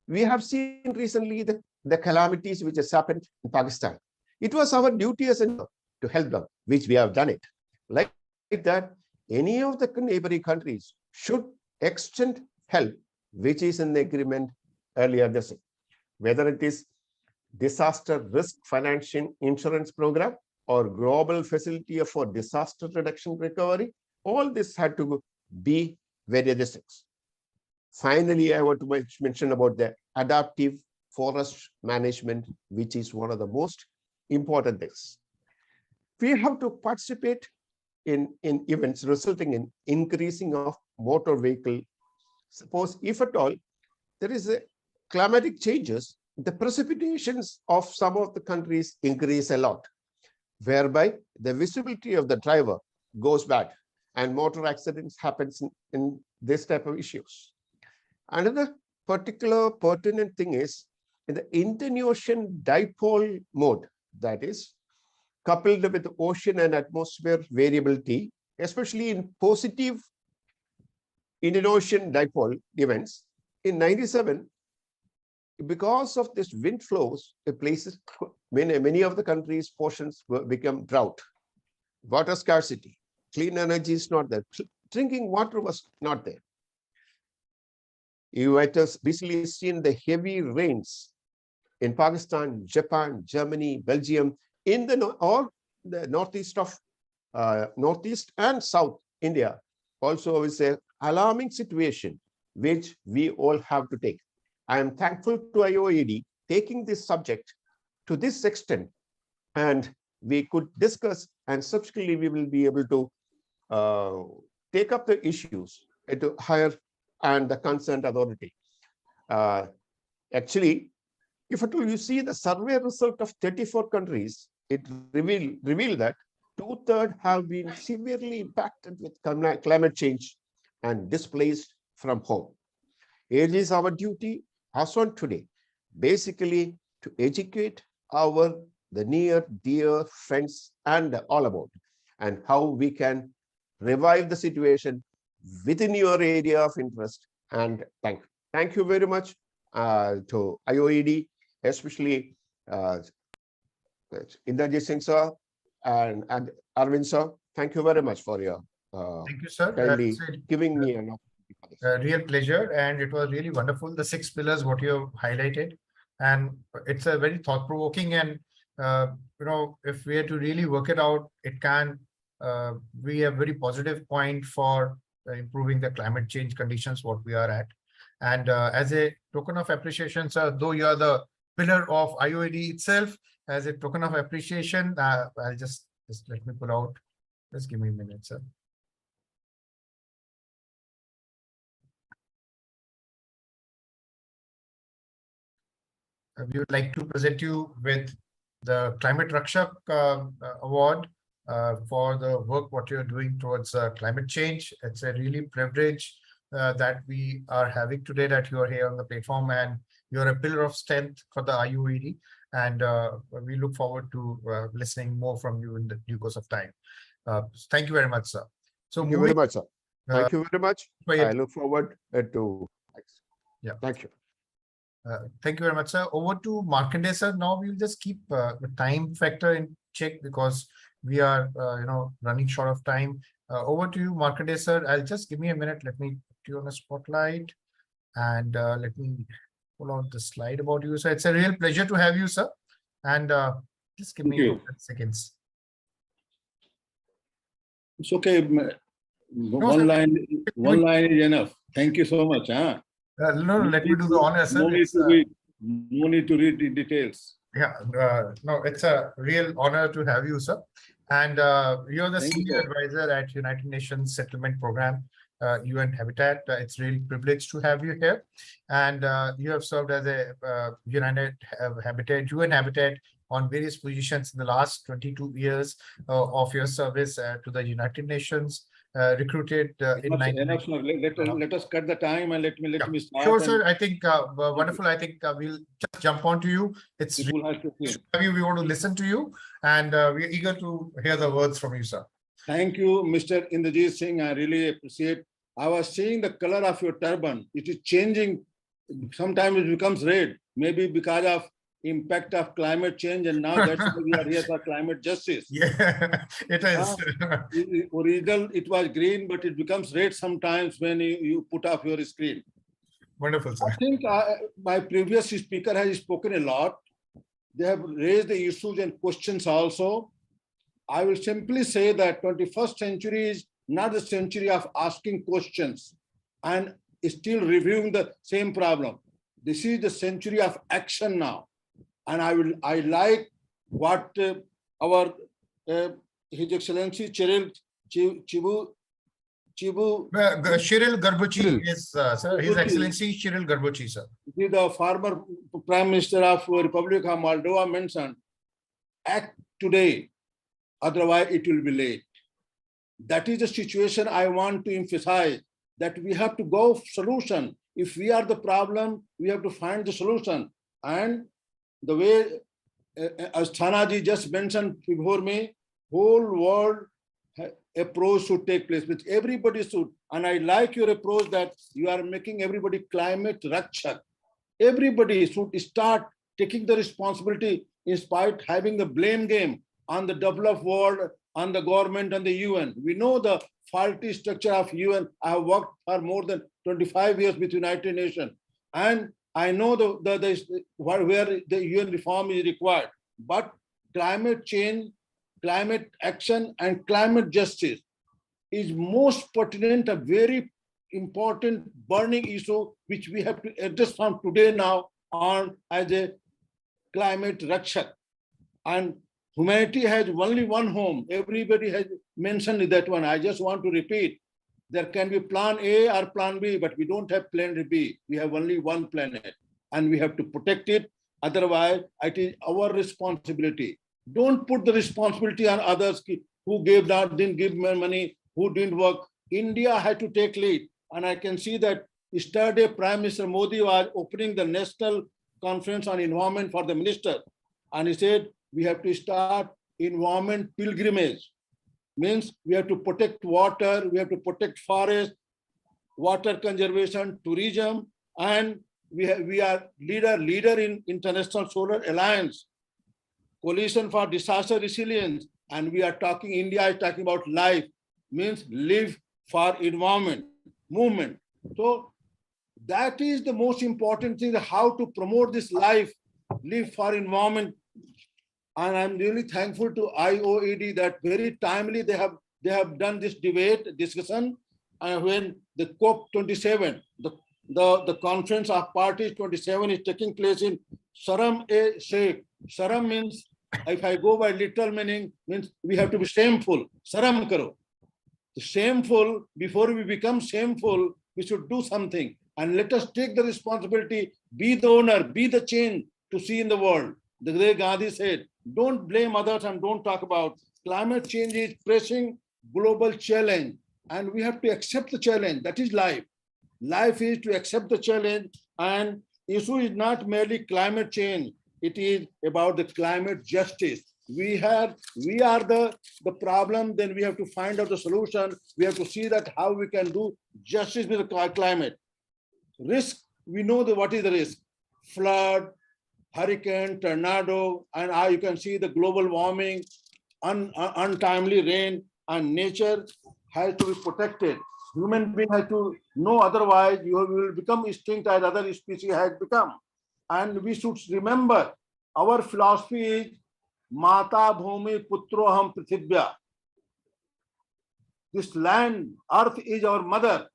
C: We have seen recently the calamities which has happened in Pakistan. It was our duty as to help them, which we have done it. Like that, any of the neighboring countries should extend help, which is in the agreement earlier this year. Whether it is disaster risk financial insurance program or global facility for disaster reduction recovery, all this had to be very realistic. Finally, I want to mention about the adaptive forest management, which is one of the most important things. We have to participate in events resulting in increasing of motor vehicle. Suppose if at all there is a climatic changes, the precipitations of some of the countries increase a lot, whereby the visibility of the driver goes bad and motor accidents happens in this type of issues. Another particular pertinent thing is in the Indian-Ocean dipole mode, that is coupled with ocean and atmosphere variability, especially in positive Indian-Ocean dipole events. In 97, because of this wind flows, the places, many of the countries' portions become drought, water scarcity, clean energy is not there, drinking water was not there. You might have recently seen the heavy rains in Pakistan, Japan, Germany, Belgium, in all the northeast and South India. Also is an alarming situation which we all have to take. I am thankful to IOED taking this subject to this extent, and we could discuss, and subsequently we will be able to take up the issues at a higher and the concerned authority. Actually, if at all you see the survey result of 34 countries, it revealed that 2/3 have been severely impacted with climate change and displaced from home. It is our duty as on today, basically to educate the near, dear friends and all about, and how we can revive the situation within your area of interest. And thank you very much to IOED, especially Inderjit Singh sir and Arvind sir. Thank you very much for your
A: thank you, sir.
C: kindly giving me an opportunity for this.
A: Real pleasure, and it was really wonderful. The 6 pillars what you have highlighted, and it's a very thought-provoking, and if we are to really work it out, it can be a very positive point for improving the climate change conditions what we are at. And as a token of appreciation, sir, though you are the pillar of IOED itself, as a token of appreciation, I'll just let me pull out. Just give me a minute, sir. We would like to present you with the Climate Rakshak Award for the work what you're doing towards climate change. It's a really privilege that we are having today, that you are here on the platform, and you're a pillar of strength for the IOED. And we look forward to listening more from you in the due course of time. Thank you very much, sir. So
C: thank you very much, sir. Thank you very much. I look forward to.
A: Yeah.
C: Thank you.
A: Thank you very much, sir. Over to Markandeya, sir. Now we'll just keep the time factor in check, because we are, running short of time. Over to you, Markandeya, sir. I'll just give me a minute. Let me put you on a spotlight, and let me pull out the slide about you. So it's a real pleasure to have you, sir. And just give me 10 seconds.
B: It's okay. One line is enough. Thank you so much.
A: No, let me do the honor, sir.
B: No need to read the details.
A: Yeah, no, it's a real honor to have you, sir. And you're the senior advisor at United Nations Settlement Program, UN Habitat. It's really privileged to have you here. And you have served as a UN Habitat on various positions in the last 22 years of your service to the United Nations. Recruited in
B: let us cut the time, and let me start.
A: Sure, sir. I think wonderful. I think we'll just jump on to you. It's really have you. We want to listen to you, and we're eager to hear the words from you, sir.
B: Thank you, Mr. Inderjit Singh. I really appreciate. I was seeing the color of your turban. It is changing. Sometimes it becomes red, maybe because of impact of climate change, and now that's why we are here for climate justice.
A: Yeah, it is.
B: Original, it was green, but it becomes red sometimes when you put off your screen.
A: Wonderful, sir.
B: I think my previous speaker has spoken a lot. They have raised the issues and questions also. I will simply say that 21st century is not the century of asking questions and still reviewing the same problem. This is the century of action now. And I like what our His Excellency Cyril
A: Garbuchi is, sir. His Excellency Cyril Garbuchi, sir.
B: The former Prime Minister of Republic of Moldova mentioned, act today, otherwise it will be late. That is the situation I want to emphasize, that we have to go solution. If we are the problem, we have to find the solution. And the way, as Thanaji just mentioned before me, whole world approach should take place, which everybody should. And I like your approach that you are making everybody climate rakshak. everybody should start taking the responsibility in spite having the blame game on the developed world, on the government and the UN. We know the faulty structure of UN. I have worked for more than 25 years with United Nations, and I know where the UN reform is required. But climate change, climate action, and climate justice is most pertinent, a very important burning issue which we have to address from today now on as a climate rakshak. And humanity has only one home. Everybody has mentioned that one. I just want to repeat. There can be plan A or plan B, but we don't have plan B. We have only one planet and we have to protect it. Otherwise, it is our responsibility. Don't put the responsibility on others who gave down, didn't give money, who didn't work. India had to take lead. And I can see that yesterday Prime Minister Modi was opening the National Conference on Environment for the minister. And he said, we have to start environment pilgrimage. Means we have to protect water, we have to protect forest, water conservation, tourism, and we are leader in International Solar Alliance, Coalition for Disaster Resilience, and we are talking, India is talking about life, means live for environment, movement. So that is the most important thing, how to promote this life, live for environment. And I'm really thankful to IOED that very timely they have done this debate, discussion, when the COP27, the Conference of Parties 27 is taking place in Sharm-e-Sheikh. Sharm means, if I go by literal meaning, means we have to be shameful. Sharam karo. Shameful, before we become shameful, we should do something. And let us take the responsibility, be the owner, be the change to see in the world. The great Gandhi said, don't blame others and don't talk about climate change is pressing global challenge. And we have to accept the challenge. That is life. Life is to accept the challenge, and issue is not merely climate change. It is about the climate justice. We are the problem, then we have to find out the solution. We have to see that how we can do justice with the climate. Risk, we know what is the risk. Flood, hurricane, tornado, and you can see the global warming, untimely rain, and nature has to be protected. Human being has to know, otherwise you will become extinct as other species has become. And we should remember our philosophy is Mata Bhumi Putroham Prithibhya. This land, earth is our mother.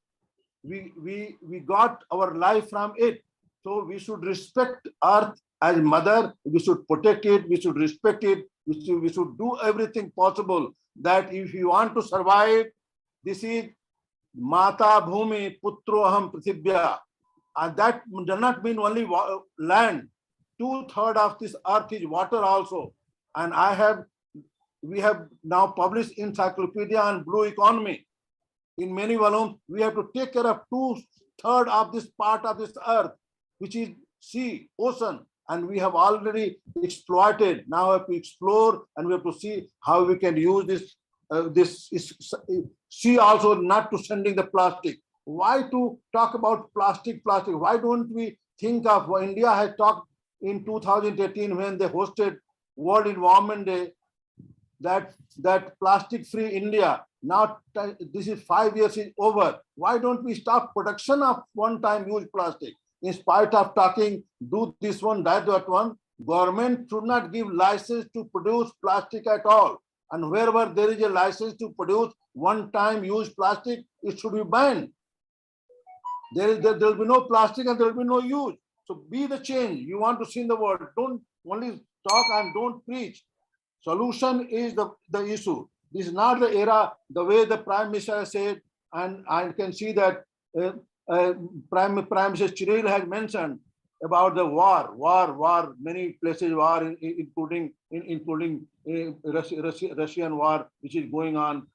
B: We got our life from it. So we should respect earth as mother. We should protect it. We should respect it. We should do everything possible that if you want to survive, this is Mata Bhumi Putroham Prithibhya. And that does not mean only land. 2/3 of this earth is water also. And we have now published encyclopedia on blue economy. In many volumes, we have to take care of 2/3 of this part of this earth, which is sea, ocean, and we have already exploited. Now we have to explore, and we have to see how we can use this sea also, not to sending the plastic. Why to talk about plastic? Why don't we think of what India has talked in 2018 when they hosted World Environment Day, that plastic-free India. Now this is 5 years is over. Why don't we stop production of one-time use plastic? In spite of talking, do this one, that one, government should not give license to produce plastic at all. And wherever there is a license to produce one-time use plastic, it should be banned. There will be no plastic and there will be no use. So be the change you want to see in the world. Don't only talk and don't preach. Solution is the issue. This is not the era, the way the Prime Minister said, and I can see that Prime Minister Chiril has mentioned about the war, many places war, including Russian war, which is going on.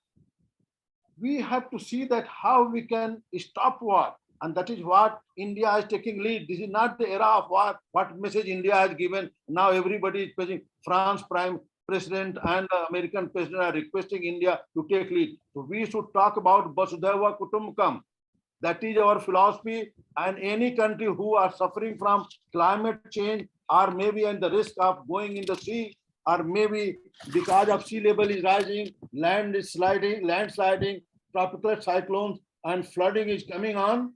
B: We have to see that how we can stop war. And that is what India is taking lead. This is not the era of war. What message India has given. Now everybody is praising. France Prime President and the American President are requesting India to take lead. So we should talk about Vasudhaiva Kutumbakam. That is our philosophy. And any country who are suffering from climate change, or maybe in the risk of going in the sea, or maybe because of sea level is rising, landsliding, tropical cyclones, and flooding is coming on,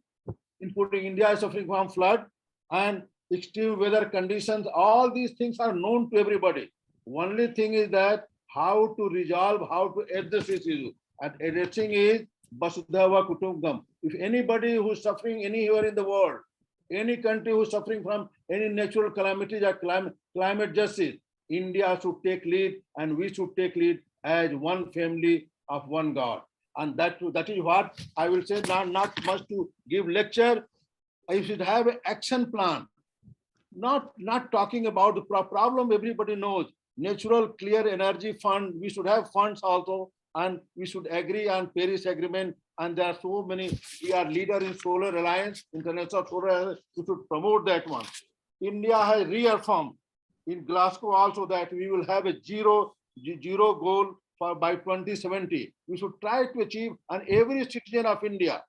B: including India is suffering from flood and extreme weather conditions. All these things are known to everybody. Only thing is that how to resolve, how to address this issue. And addressing is Vasudhaiva Kutumbakam. If anybody who is suffering anywhere in the world, any country who is suffering from any natural calamities or climate justice, India should take lead, and we should take lead as one family of one God. And that is what I will say. Not much to give lecture. I should have an action plan. Not talking about the problem everybody knows. Natural clear energy fund. We should have funds also, and we should agree on Paris Agreement. And there are so many. We are leader in Solar Alliance, International Solar Alliance. We should promote that one. India has reaffirmed in Glasgow also that we will have a zero goal by 2070. We should try to achieve, and every citizen of India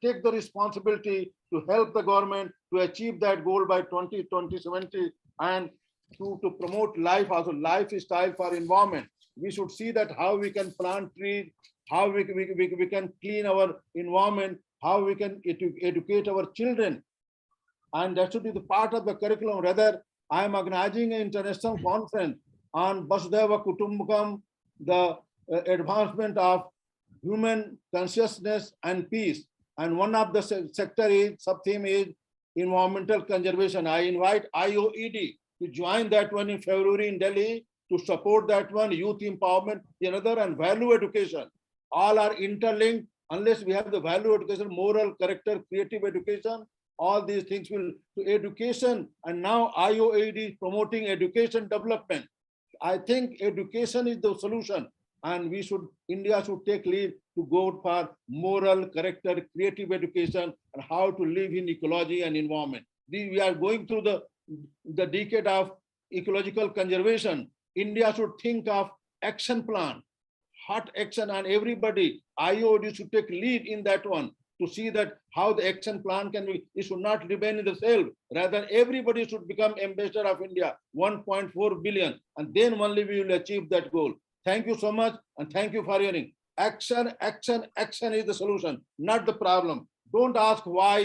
B: take the responsibility to help the government to achieve that goal by 2070, and to promote life, also lifestyle for environment. We should see that how we can plant trees, how we can clean our environment, how we can educate our children. And that should be the part of the curriculum. Rather, I am organizing an international conference on Vasudhaiva Kutumbakam, the advancement of human consciousness and peace. And one of the sub-theme is environmental conservation. I invite IOED to join that one in February in Delhi, to support that one. Youth empowerment, another, and value education. All are interlinked. Unless we have the value education, moral character, creative education, all these things will to education. And now IOED is promoting education development. I think education is the solution, and India should take lead to go for moral character, creative education, and how to live in ecology and environment. We are going through the decade of ecological conservation. India should think of action plan, hot action, and everybody, IOED should take lead in that one, to see that how the action plan can be. It should not remain in the self. Rather, everybody should become ambassador of India, 1.4 billion, and then only we will achieve that goal. Thank you so much, and thank you for hearing. Action, action, action is the solution, not the problem. Don't ask why.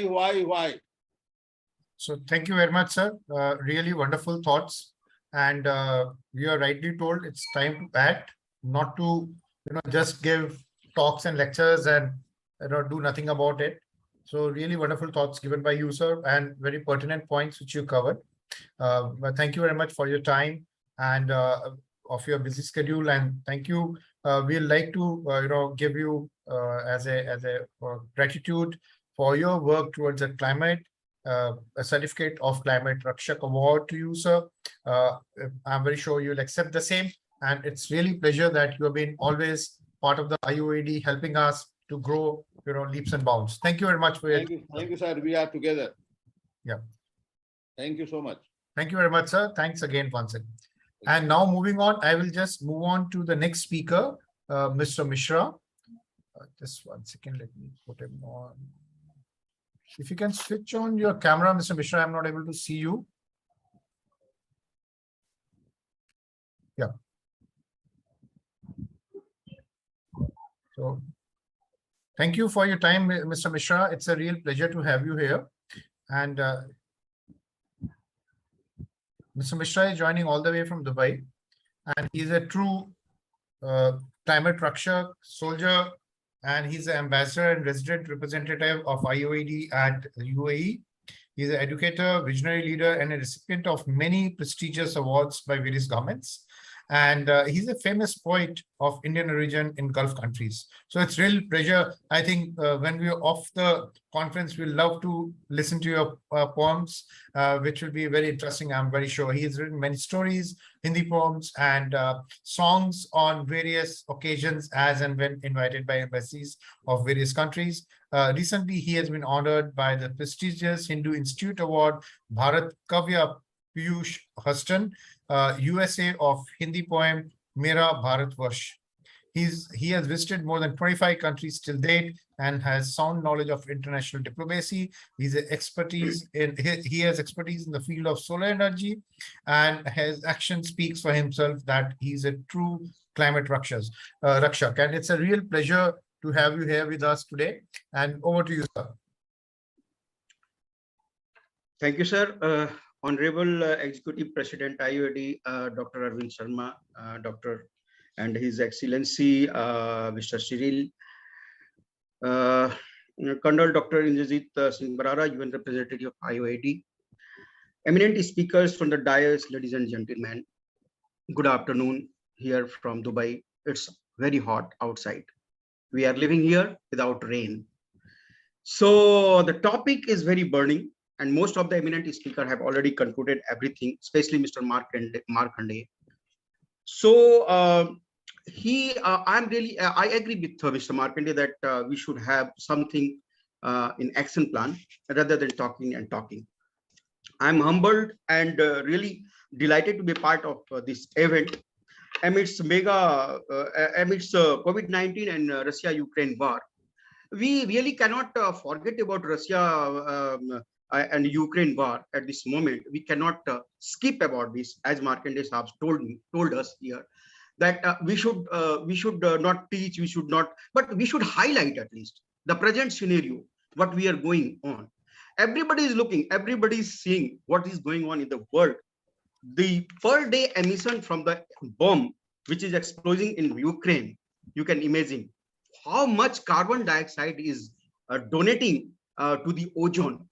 A: So thank you very much, sir. Really wonderful thoughts. And you are rightly told, it's time to act, not to just give talks and lectures and do nothing about it. So really wonderful thoughts given by you, sir, and very pertinent points which you covered. But thank you very much for your time and of your busy schedule. And thank you. We'd like to give you as a gratitude for your work towards the climate, a certificate of Climate Rakshak Award to you, sir. I'm very sure you'll accept the same. And it's really a pleasure that you have been always part of the IOED, helping us to grow, leaps and bounds. Thank you very much for your.
B: Thank you, sir. We are together.
A: Yeah.
B: Thank you so much.
A: Thank you very much, sir. Thanks again, once again. And now moving on, I will just move on to the next speaker, Mr. Mishra. Just 1 second, let me put him on. If you can switch on your camera, Mr. Mishra, I'm not able to see you. Yeah. So thank you for your time, Mr. Mishra. It's a real pleasure to have you here. And Mr. Mishra is joining all the way from Dubai, and he's a true climate Rakshak soldier, and he's an ambassador and resident representative of IOED at UAE. He's an educator, visionary leader, and a recipient of many prestigious awards by various governments. And he's a famous poet of Indian origin in Gulf countries. So it's real pleasure. I think when we're off the conference, we'll love to listen to your poems, which will be very interesting, I'm very sure. He has written many stories, Hindi poems, and songs on various occasions as and when invited by embassies of various countries. Recently, he has been honored by the prestigious Hindu Institute Award, Bharat Kavya Piyush Huston, USA of Hindi poem Mera Bharat Varsh. He has visited more than 25 countries till date and has sound knowledge of international diplomacy. He has expertise in the field of solar energy, and his action speaks for himself that he's a true climate rakshak. And it's a real pleasure to have you here with us today. And over to you, sir.
G: Thank you, sir. Honorable Executive President IOED, Dr. Arvind Sharma, Dr. and His Excellency, Mr. Cyril, Colonel Dr. Indrajit Singh Barara, UN representative of IOED, eminent speakers from the dais, ladies and gentlemen, good afternoon here from Dubai. It's very hot outside. We are living here without rain. So the topic is very burning, and most of the eminent speakers have already concluded everything, especially Mr. Markande. So I agree with Mr. Markande that we should have something in action plan rather than talking and talking. I'm humbled and really delighted to be part of this event amidst COVID-19 and Russia-Ukraine war. We really cannot forget about Russia and Ukraine war at this moment. We cannot skip about this, as Markande Saab told us here, that we should not teach, we should not, but we should highlight at least the present scenario, what we are going on. Everybody is looking, everybody is seeing what is going on in the world. The per day emission from the bomb which is exploding in Ukraine, you can imagine how much carbon dioxide is donating to the ozone.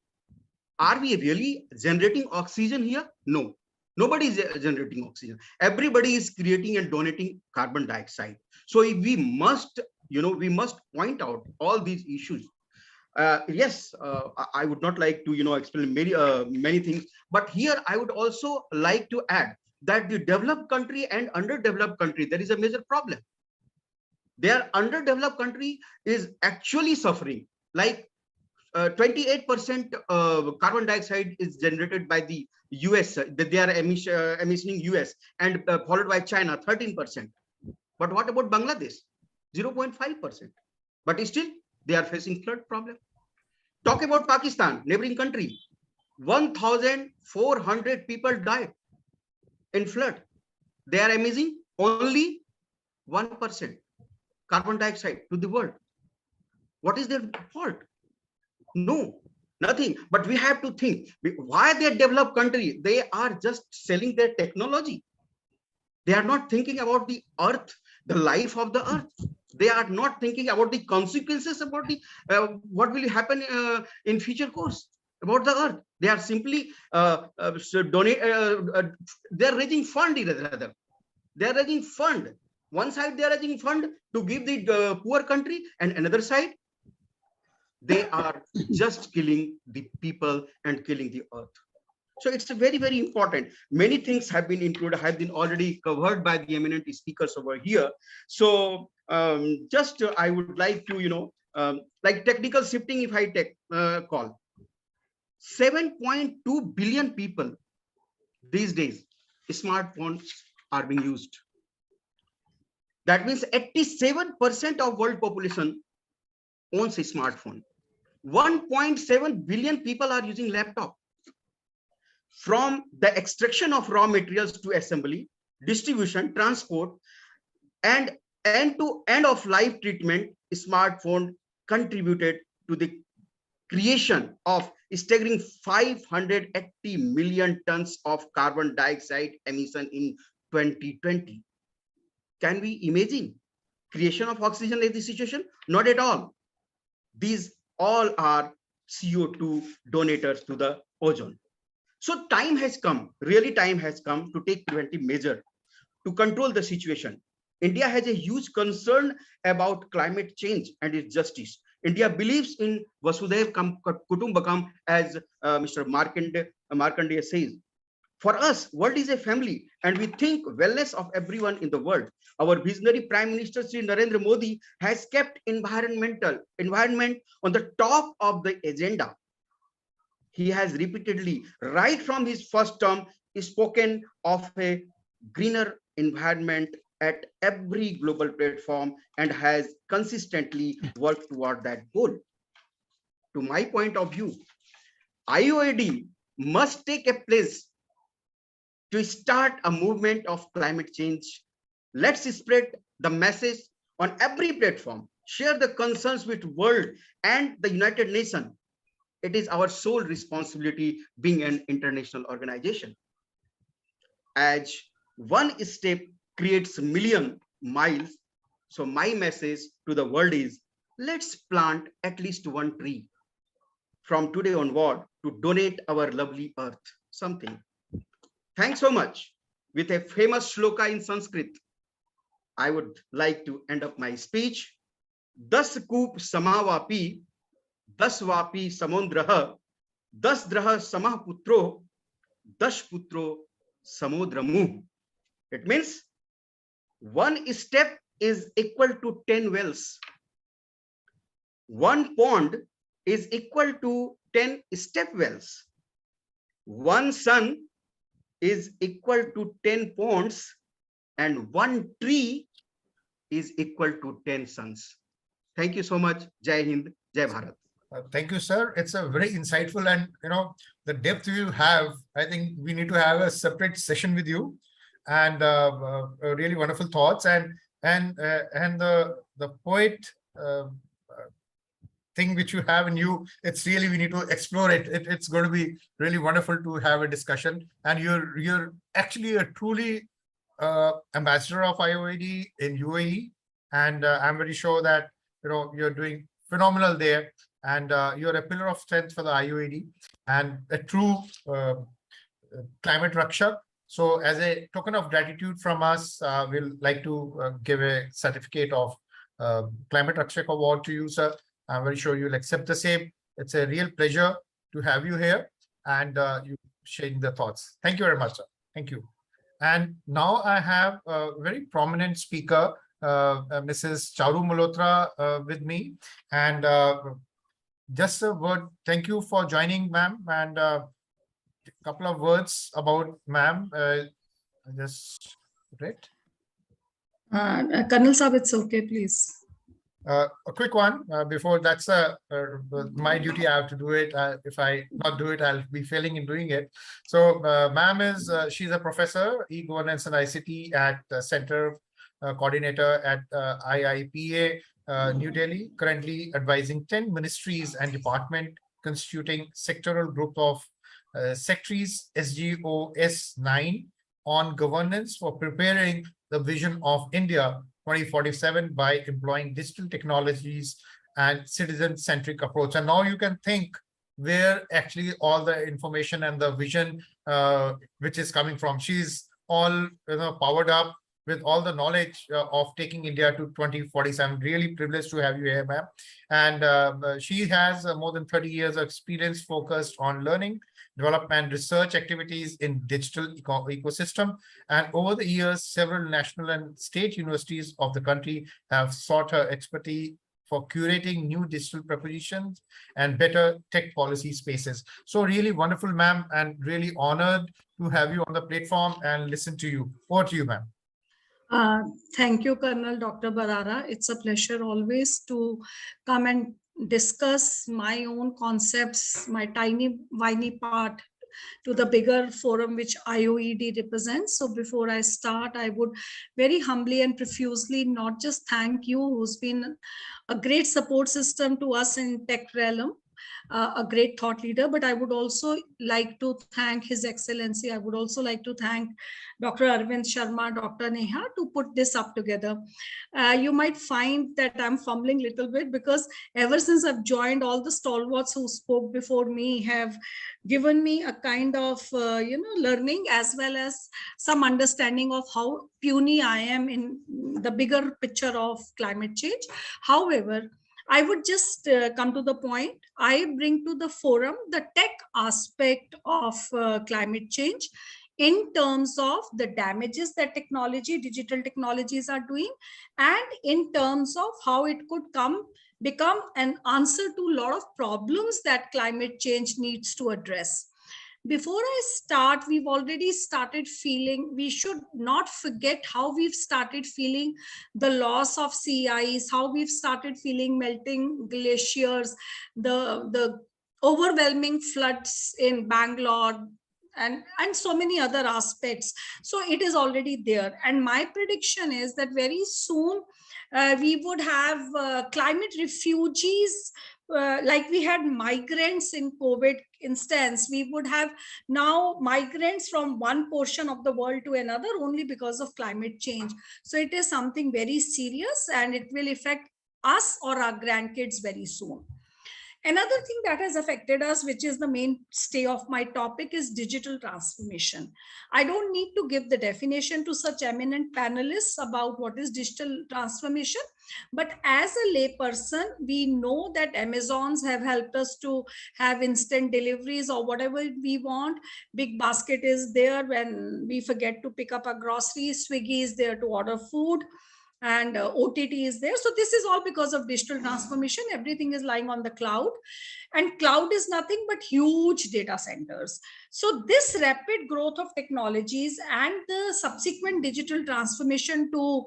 G: Are we really generating oxygen here? No, nobody is generating oxygen. Everybody is creating and donating carbon dioxide. So if we must, we must point out all these issues. Yes, I would not like to, explain many things, but here I would also like to add that the developed country and underdeveloped country, there is a major problem. Their underdeveloped country is actually suffering. Like 28% carbon dioxide is generated by the US. They are emitting US, and followed by China, 13%. But what about Bangladesh? 0.5%. But still, they are facing flood problem. Talk about Pakistan, neighboring country. 1,400 people died in flood. They are emitting only 1% carbon dioxide to the world. What is their fault? No, nothing. But we have to think, why they developed country? They are just selling their technology. They are not thinking about the earth, the life of the earth. They are not thinking about the consequences about the what will happen in future course about the earth. They are simply donate. They are raising fund rather. They are raising fund. One side they are raising fund to give the poor country, and another side they are just killing the people and killing the earth. So it's very, very important. Many things have been included, have been already covered by the eminent speakers over here. So just I would like to, like technical shifting, if I take call, 7.2 billion people these days, smartphones are being used. That means 87% of world population owns a smartphone. 1.7 billion people are using laptop. From the extraction of raw materials to assembly, distribution, transport, and end of life treatment, smartphone contributed to the creation of a staggering 580 million tons of carbon dioxide emission in 2020. Can we imagine creation of oxygen in this situation? Not at all. These all are CO2 donators to the ozone. So time has come, really time has come to take preventive measure to control the situation. India has a huge concern about climate change and its justice. India believes in Vasudhaiv Kutumbakam, as Mr. Markande says. For us, world is a family, and we think wellness of everyone in the world. Our visionary Prime Minister Sri Narendra Modi has kept environment on the top of the agenda. He has repeatedly, right from his first term, spoken of a greener environment at every global platform and has consistently worked toward that goal. To my point of view, IOED must take a place to start a movement of climate change. Let's spread the message on every platform, share the concerns with world and the United Nations. It is our sole responsibility being an international organization. As one step creates a million miles, so my message to the world is, let's plant at least one tree from today onward to donate our lovely earth something. Thanks so much. With a famous shloka in Sanskrit, I would like to end up my speech. Das koop samavapi, das vapi samondraha, das draha samah putro, das putro samodramu. It means one step is equal to 10 wells. One pond is equal to 10 step wells. One sun is equal to 10 ponds, and one tree is equal to 10 suns. Thank you so much. Jai Hind, Jai Bharat.
A: Thank you, sir. It's a very insightful, and the depth you have. I think we need to have a separate session with you, and really wonderful thoughts, and the poet thing which you have in you. It's really, we need to explore it. It's going to be really wonderful to have a discussion, and you're actually a truly ambassador of IOED in UAE, and I'm very sure that you're doing phenomenal there, and you're a pillar of strength for the IOED and a true climate rakshak. So as a token of gratitude from us, we'll like to give a certificate of Climate Rakshak Award to you, sir. I'm very sure you'll accept the same. It's a real pleasure to have you here and you sharing the thoughts. Thank you very much, sir. Thank you. And now I have a very prominent speaker, Mrs. Charu Malhotra, with me. And just a word, thank you for joining, ma'am. And a couple of words about ma'am. Just right.
O: Colonel Saab, it's okay, please.
A: A quick one before that's my duty. I have to do it. If I not do it, I'll be failing in doing it. So ma'am is she's a professor e-governance and ICT at Center Coordinator at IIPA New Delhi, currently advising 10 ministries and departments constituting sectoral group of secretaries SGOS 9 on governance for preparing the vision of India 2047 by employing digital technologies and citizen-centric approach. And now you can think where actually all the information and the vision which is coming from. She's all powered up with all the knowledge of taking India to 2047. Really privileged to have you here, ma'am. And she has more than 30 years of experience focused on learning, development, research activities in digital ecosystem. And over the years, several national and state universities of the country have sought her expertise for curating new digital propositions and better tech policy spaces. So really wonderful, ma'am, and really honored to have you on the platform and listen to you. Over to you, ma'am.
O: Thank you, Colonel Dr. Barara. It's a pleasure always to come and discuss my own concepts, my tiny, whiny part to the bigger forum which IOED represents. So before I start, I would very humbly and profusely not just thank you, who's been a great support system to us in tech realm, a great thought leader, but I would also like to thank His Excellency. I would also like to thank Dr. Arvind Sharma, Dr. Neha to put this up together. You might find that I'm fumbling a little bit because ever since I've joined, all the stalwarts who spoke before me have given me a kind of, learning as well as some understanding of how puny I am in the bigger picture of climate change. However, I would just come to the point. I bring to the forum the tech aspect of climate change in terms of the damages that digital technologies are doing, and in terms of how it could become an answer to a lot of problems that climate change needs to address. before I start, we've already started feeling, we should not forget how we've started feeling the loss of sea ice, how we've started feeling melting glaciers, the overwhelming floods in Bangalore, and so many other aspects. So it is already there. And my prediction is that very soon we would have climate refugees, like we had migrants in COVID instance. We would have now migrants from one portion of the world to another only because of climate change. So it is something very serious, and it will affect us or our grandkids very soon. Another thing that has affected us, which is the mainstay of my topic, is digital transformation. I don't need to give the definition to such eminent panelists about what is digital transformation, but as a layperson, we know that Amazons have helped us to have instant deliveries or whatever we want. Big Basket is there when we forget to pick up our groceries. Swiggy is there to order food, and OTT is there. So this is all because of digital transformation. Everything is lying on the cloud, and cloud is nothing but huge data centers. So this rapid growth of technologies and the subsequent digital transformation to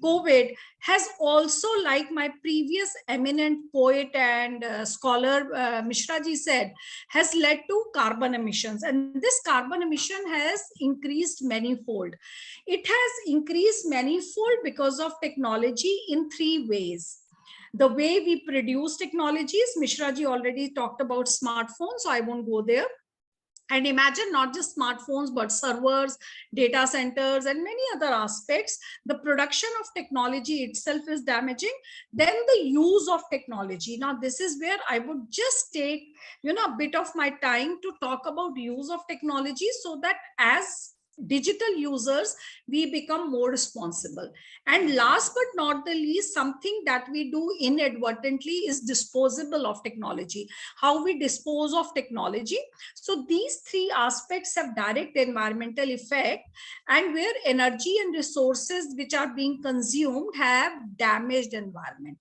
O: COVID has also, like my previous eminent poet and scholar Mishra ji said, has led to carbon emissions. And this carbon emission has increased manifold. It has increased manifold because of technology in three ways. The way we produce technologies, Mishra ji already talked about smartphones, so I won't go there. And imagine not just smartphones, but servers, data centers, and many other aspects. The production of technology itself is damaging. Then the use of technology. Now, this is where I would just take, a bit of my time to talk about use of technology, so that as digital users, we become more responsible. And last but not the least, something that we do inadvertently is disposable of technology, how we dispose of technology. So these three aspects have direct environmental effect, and where energy and resources which are being consumed have damaged environment.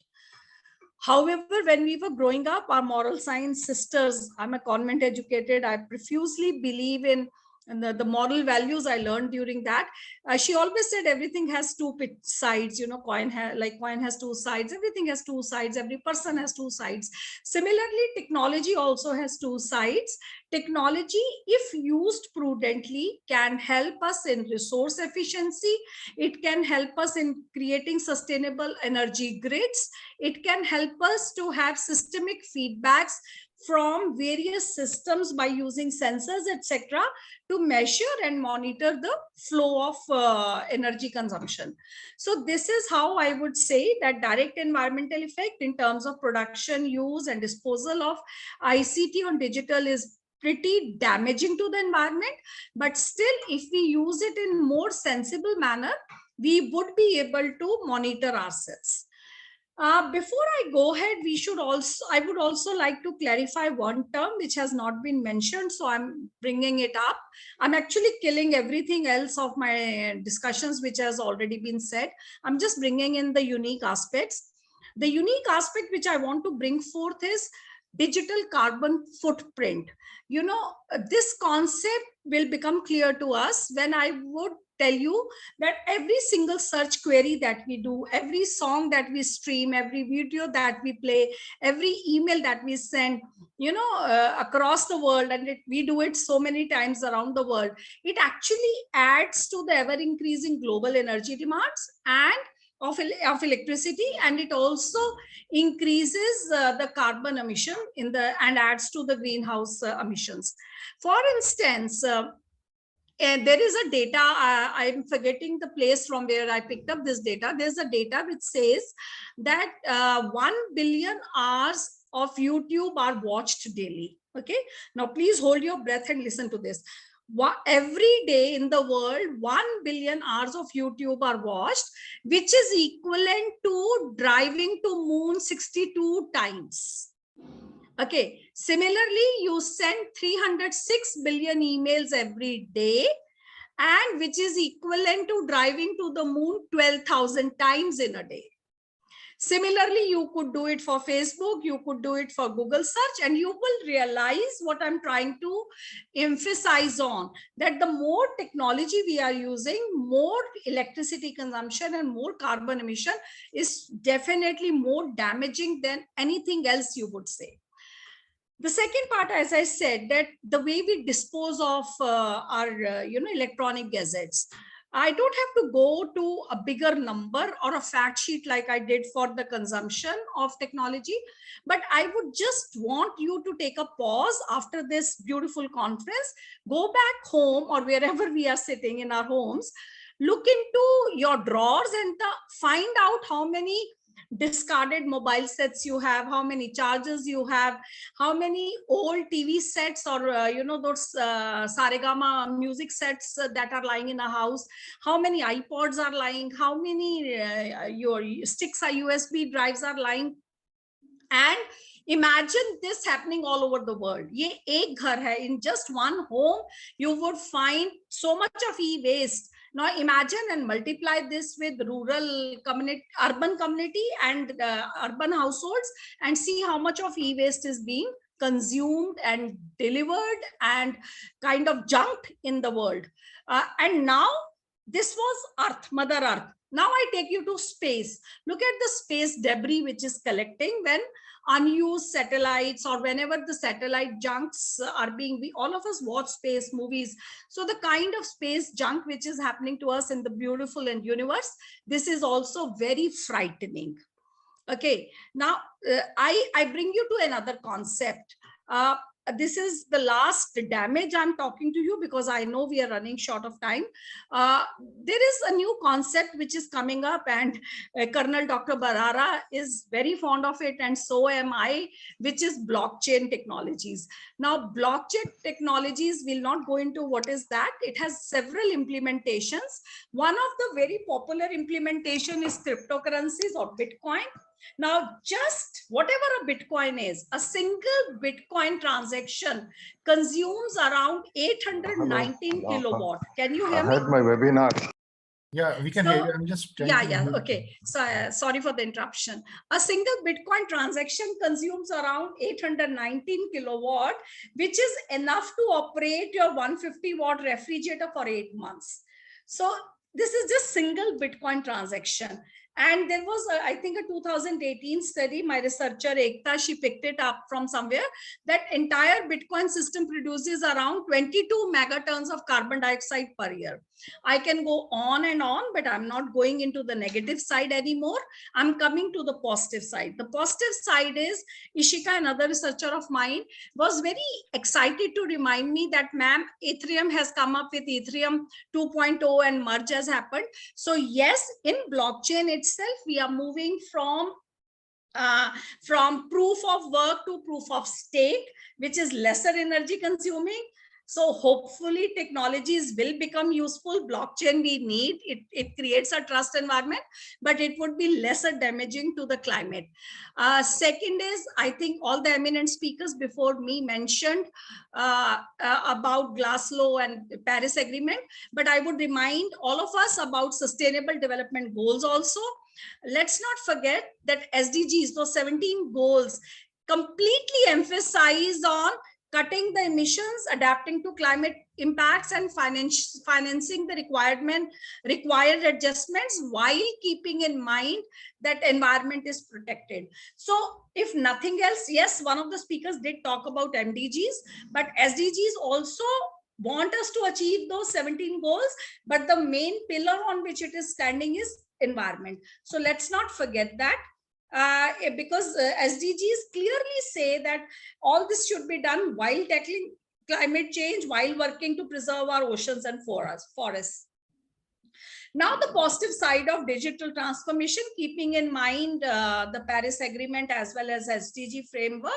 O: However, when we were growing up, our moral science sisters, I'm a convent educated, I profusely believe in and the moral values I learned during that. She always said everything has two sides, coin has two sides, everything has two sides, every person has two sides. Similarly, technology also has two sides. Technology, if used prudently, can help us in resource efficiency. It can help us in creating sustainable energy grids. It can help us to have systemic feedbacks from various systems by using sensors, etc., to measure and monitor the flow of energy consumption. So this is how I would say that direct environmental effect in terms of production, use, and disposal of ICT on digital is pretty damaging to the environment. But still, if we use it in more sensible manner, we would be able to monitor ourselves. Before I go ahead, I would also like to clarify one term which has not been mentioned, so I'm bringing it up. I'm actually killing everything else of my discussions which has already been said. I'm just bringing in the unique aspects. The unique aspect which I want to bring forth is digital carbon footprint. This concept will become clear to us when I would tell you that every single search query that we do, every song that we stream, every video that we play, every email that we send, across the world, and we do it so many times around the world, it actually adds to the ever increasing global energy demands and of electricity, and it also increases the carbon emission and adds to the greenhouse emissions. For instance, and there is a data, I'm forgetting the place from where I picked up this data. There's a data which says that 1 billion hours of YouTube are watched daily. Okay, now please hold your breath and listen to this. Every day in the world, 1 billion hours of YouTube are watched, which is equivalent to driving to moon 62 times. Okay, similarly, you send 306 billion emails every day, and which is equivalent to driving to the moon 12,000 times in a day. Similarly, you could do it for Facebook, you could do it for Google search, and you will realize what I'm trying to emphasize on, that the more technology we are using, more electricity consumption and more carbon emission is definitely more damaging than anything else you would say. The second part, as I said, that the way we dispose of our electronic gadgets, I don't have to go to a bigger number or a fact sheet like I did for the consumption of technology, but I would just want you to take a pause after this beautiful conference, go back home or wherever we are sitting in our homes, look into your drawers and find out how many discarded mobile sets you have, how many chargers you have, how many old TV sets or those Saregama music sets that are lying in a house, how many iPods are lying, how many your sticks or USB drives are lying. And imagine this happening all over the world. Ye ek ghar hai, in just one home you would find so much of e-waste. Now imagine and multiply this with rural community, urban community and urban households, and see how much of e-waste is being consumed and delivered and kind of junked in the world. And now this was Earth, Mother Earth. Now I take you to space. Look at the space debris which is collecting when unused satellites or whenever the satellite junks are being, all of us watch space movies. So the kind of space junk which is happening to us in the beautiful and universe, this is also very frightening. Okay, now I bring you to another concept. This is the last damage I'm talking to you because I know we are running short of time. There is a new concept which is coming up, and Colonel Dr. Barara is very fond of it, and so am I, which is blockchain technologies. Now, blockchain technologies will not go into what is that. It has several implementations. One of the very popular implementation is cryptocurrencies or Bitcoin. Now, just whatever a Bitcoin is, a single Bitcoin transaction consumes around 819 kilowatt. Can you hear me?
N: I had my webinar.
A: Yeah, we can hear you. I'm just
O: okay. So sorry for the interruption. A single Bitcoin transaction consumes around 819 kilowatt, which is enough to operate your 150-watt refrigerator for 8 months. So this is just single Bitcoin transaction. And there was, I think, a 2018 study, my researcher Ekta, she picked it up from somewhere, that entire Bitcoin system produces around 22 megatons of carbon dioxide per year. I can go on and on, but I'm not going into the negative side anymore. I'm coming to the positive side. The positive side is Ishika, another researcher of mine, was very excited to remind me that, ma'am, Ethereum has come up with Ethereum 2.0 and merge has happened. So yes, in blockchain itself, we are moving from proof of work to proof of stake, which is lesser energy consuming. So hopefully technologies will become useful. Blockchain we need, it creates a trust environment, but it would be lesser damaging to the climate. Second is, I think all the eminent speakers before me mentioned about Glasgow and Paris Agreement, but I would remind all of us about Sustainable Development Goals also. Let's not forget that SDGs, those 17 goals, completely emphasize on cutting the emissions, adapting to climate impacts, and financing the required adjustments while keeping in mind that environment is protected. So if nothing else, yes, one of the speakers did talk about MDGs, but SDGs also want us to achieve those 17 goals, but the main pillar on which it is standing is environment. So let's not forget that. Because SDGs clearly say that all this should be done while tackling climate change, while working to preserve our oceans and forests. Now, the positive side of digital transformation, keeping in mind the Paris Agreement as well as SDG framework,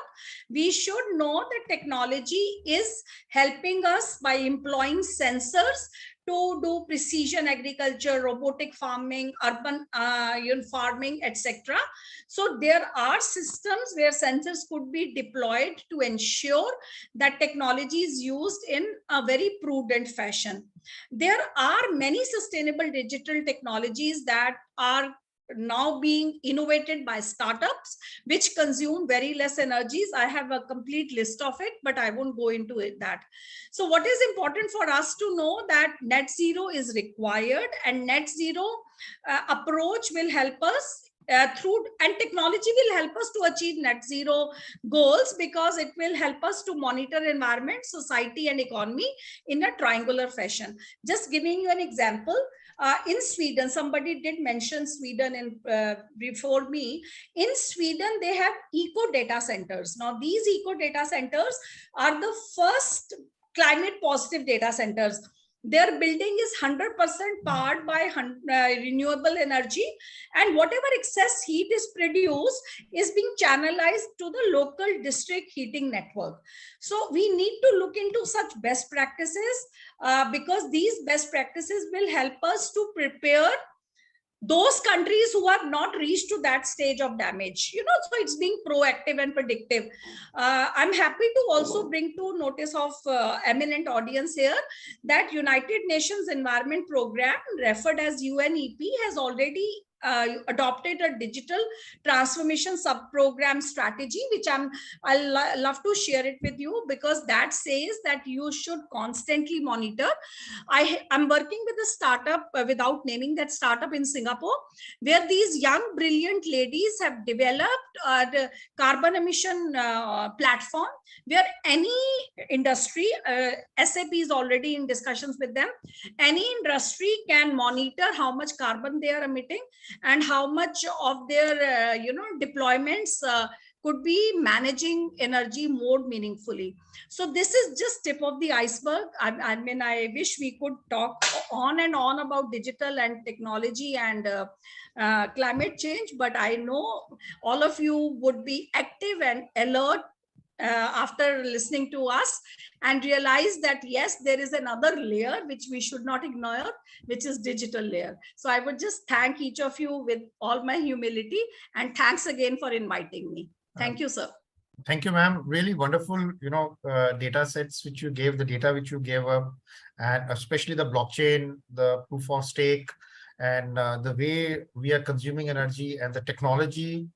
O: we should know that technology is helping us by employing sensors to do precision agriculture, robotic farming, urban farming, etc. So there are systems where sensors could be deployed to ensure that technology is used in a very prudent fashion. There are many sustainable digital technologies that are now being innovated by startups, which consume very less energies. I have a complete list of it, but I won't go into that. So what is important for us to know that net zero is required, and net zero approach will help us and technology will help us to achieve net zero goals, because it will help us to monitor environment, society and economy in a triangular fashion. Just giving you an example, in Sweden, somebody did mention Sweden before me. In Sweden, they have eco data centers. Now, these eco data centers are the first climate positive data centers. Their building is 100% powered by renewable energy, and whatever excess heat is produced is being channelized to the local district heating network. So we need to look into such best practices, because these best practices will help us to prepare those countries who have not reached to that stage of damage, so it's being proactive and predictive. I'm happy to also bring to notice of eminent audience here that United Nations Environment Program, referred as UNEP, has already adopted a digital transformation sub-program strategy, which I'll love to share it with you, because that says that you should constantly monitor. I'm working with a startup, without naming that startup, in Singapore, where these young brilliant ladies have developed the carbon emission platform, where any industry, SAP is already in discussions with them, any industry can monitor how much carbon they are emitting and how much of their deployments could be managing energy more meaningfully. So this is just tip of the iceberg. I mean, I wish we could talk on and on about digital and technology and climate change, but I know all of you would be active and alert after listening to us, and realize that yes, there is another layer which we should not ignore, which is digital layer. So I would just thank each of you with all my humility, and thanks again for inviting me. Thank you, sir.
A: Thank you, ma'am. Really wonderful, data sets which you gave, the data which you gave up, and especially the blockchain, the proof of stake, and the way we are consuming energy and the technology,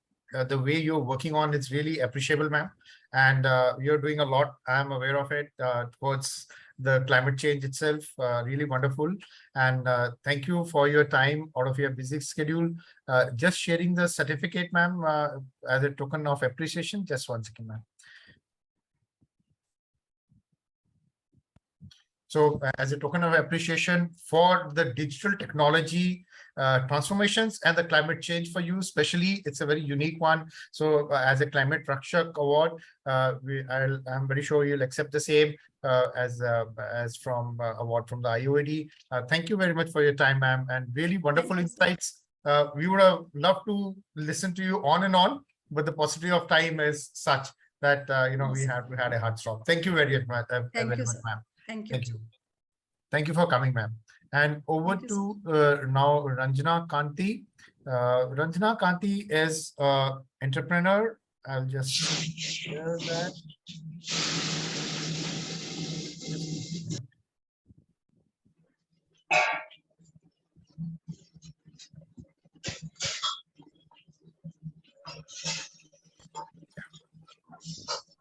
A: the way you're working on, it's really appreciable, ma'am. And you're doing a lot, I'm aware of it, towards the climate change itself. Really wonderful. And thank you for your time out of your busy schedule. Just sharing the certificate, ma'am, as a token of appreciation. Just 1 second, ma'am. So as a token of appreciation for the digital technology transformations and the climate change for you, especially, it's a very unique one. So as a Climate Rakshak Award, I'm very sure you'll accept the same as from award from the IOED. Thank you very much for your time, ma'am, and really wonderful insights. We would have loved to listen to you on and on, but the paucity of time is such that we had a hard stop. Thank you very much, ma'am.
O: Thank you.
A: Thank you for coming, ma'am. And over to now Ranjana Kanti. Ranjana Kanti is an entrepreneur. I'll just share that.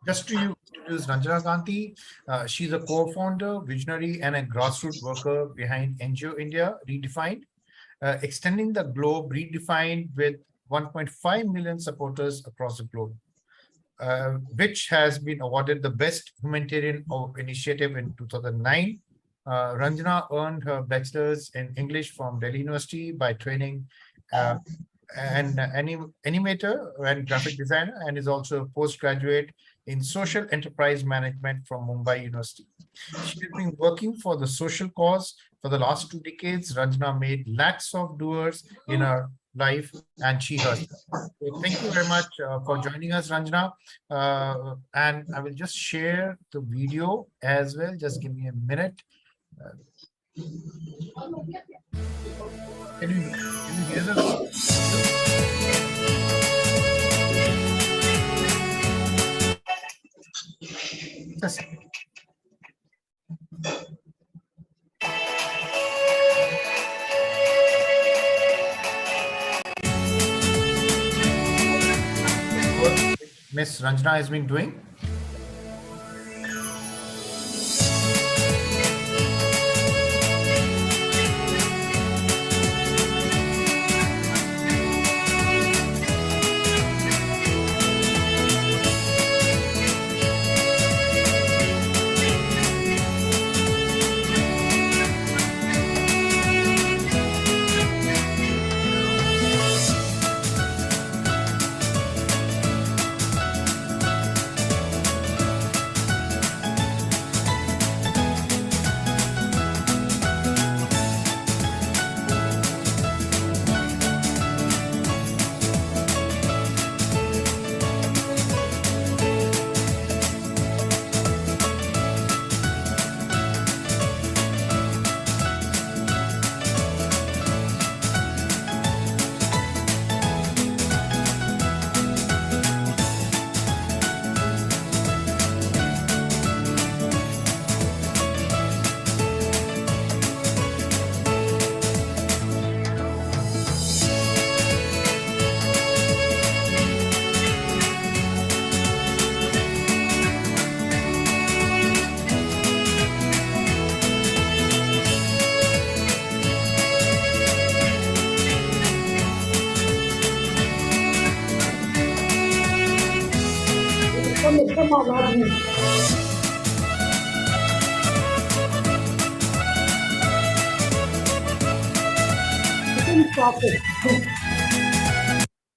A: Just to introduce Ranjana Kanti, she's a co-founder, visionary, and a grassroots worker behind NGO India Redefined, extending the globe Redefined with 1.5 million supporters across the globe, which has been awarded the Best Humanitarian Initiative in 2009. Ranjana earned her bachelor's in English from Delhi University by training an animator and graphic designer, and is also a postgraduate in social enterprise management from Mumbai University. She has been working for the social cause for the last 2 decades. Ranjana made lakhs of doers in her life, and she herself. So thank you very much for joining us, Ranjana. And I will just share the video as well. Just give me a minute. Can you hear the Yes. Miss Ranjana has been doing.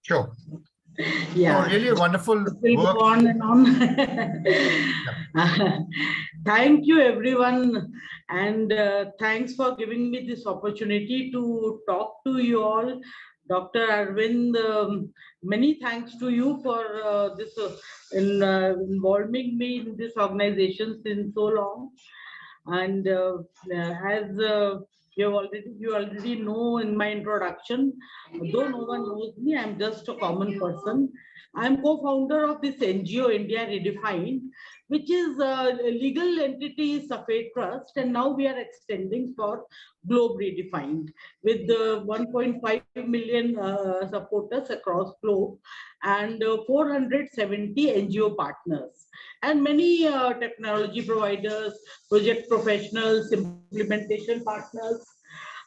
A: Sure.
P: Yeah.
A: So really a wonderful
P: It will
A: work.
P: go on and on. Thank you, everyone. And thanks for giving me this opportunity to talk to you all. Dr. Arvind, many thanks to you for this involving me in this organization since so long. And as you already know in my introduction, though no one knows me, I'm just a common person. I'm co-founder of this NGO India Redefined, which is a legal entity Safed Trust, and now we are extending for Globe Redefined with 1.5 million supporters across globe and 470 NGO partners and many technology providers, project professionals, implementation partners,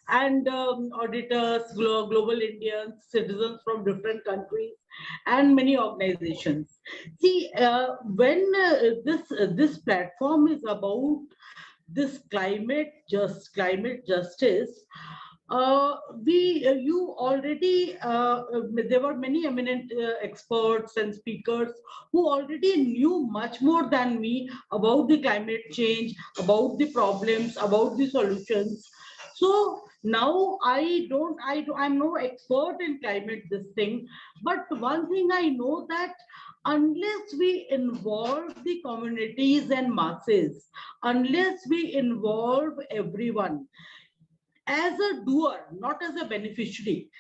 P: and auditors, global Indians, citizens from different countries, and many organizations. See, when this platform is about this climate justice, you already there were many eminent experts and speakers who already knew much more than me about the climate change, about the problems, about the solutions. So now I'm no expert in climate this thing, but one thing I know that unless we involve the communities and masses, unless we involve everyone as a doer, not as a beneficiary,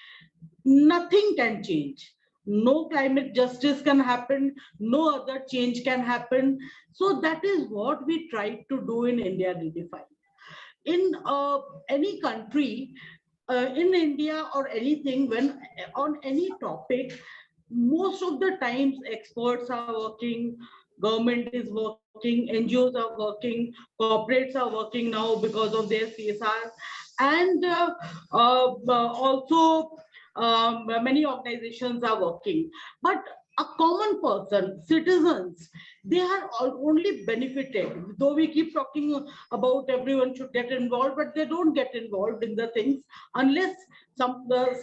P: nothing can change. No climate justice can happen, no other change can happen. So that is what we try to do in India Redefined. In any country, in India or anything, when on any topic, most of the times experts are working, government is working, NGOs are working, corporates are working now because of their CSR, and also many organizations are working. But a common person, citizens, they are only benefited. Though we keep talking about everyone should get involved, but they don't get involved in the things unless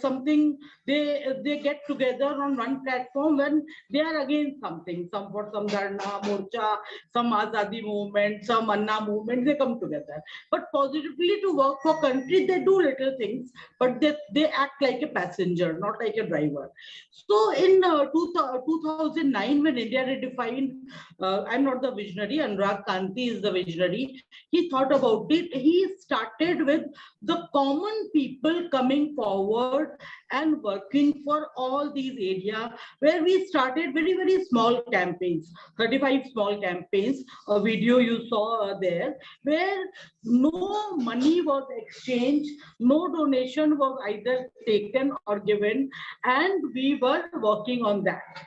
P: something they get together on one platform when they are against something, some Dharna, Morcha, some Azadi movement, some Anna movement, they come together. But positively to work for country, they do little things, but they act like a passenger, not like a driver. So in 2009, when India Redefined, I'm not the visionary, Anurag Kanti is the visionary. He thought about it. He started with the common people coming forward and working for all these areas, where we started very, very small campaigns, 35 small campaigns, a video you saw there, where no money was exchanged, no donation was either taken or given, and we were working on that.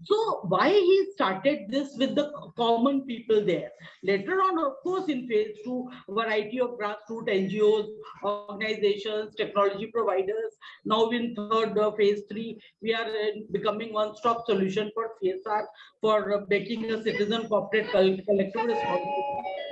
P: So why he started this with the common people there? Later on, of course, in phase 2, variety of grassroots NGOs, organizations, technology providers. Now in third phase 3, we are becoming one-stop solution for CSR, for making a citizen corporate collective responsibility.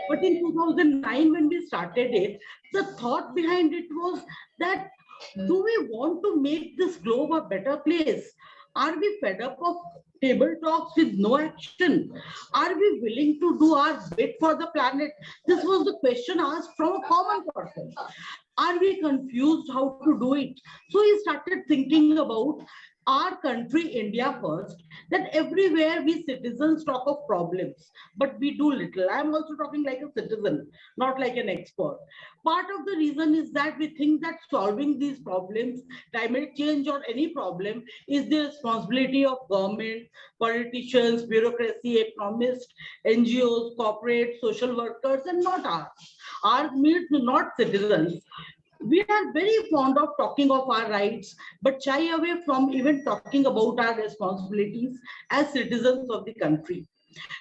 P: But in 2009, when we started it, the thought behind it was that, do we want to make this globe a better place? Are we fed up of table talks with no action? Are we willing to do our bit for the planet? This was the question asked from a common person. Are we confused how to do it? So he started thinking about our country, India first, that everywhere we citizens talk of problems, but we do little. I'm also talking like a citizen, not like an expert. Part of the reason is that we think that solving these problems, climate change or any problem, is the responsibility of government, politicians, bureaucracy, economists, NGOs, corporate, social workers, and not ours. Our means not citizens. We are very fond of talking of our rights, but shy away from even talking about our responsibilities as citizens of the country.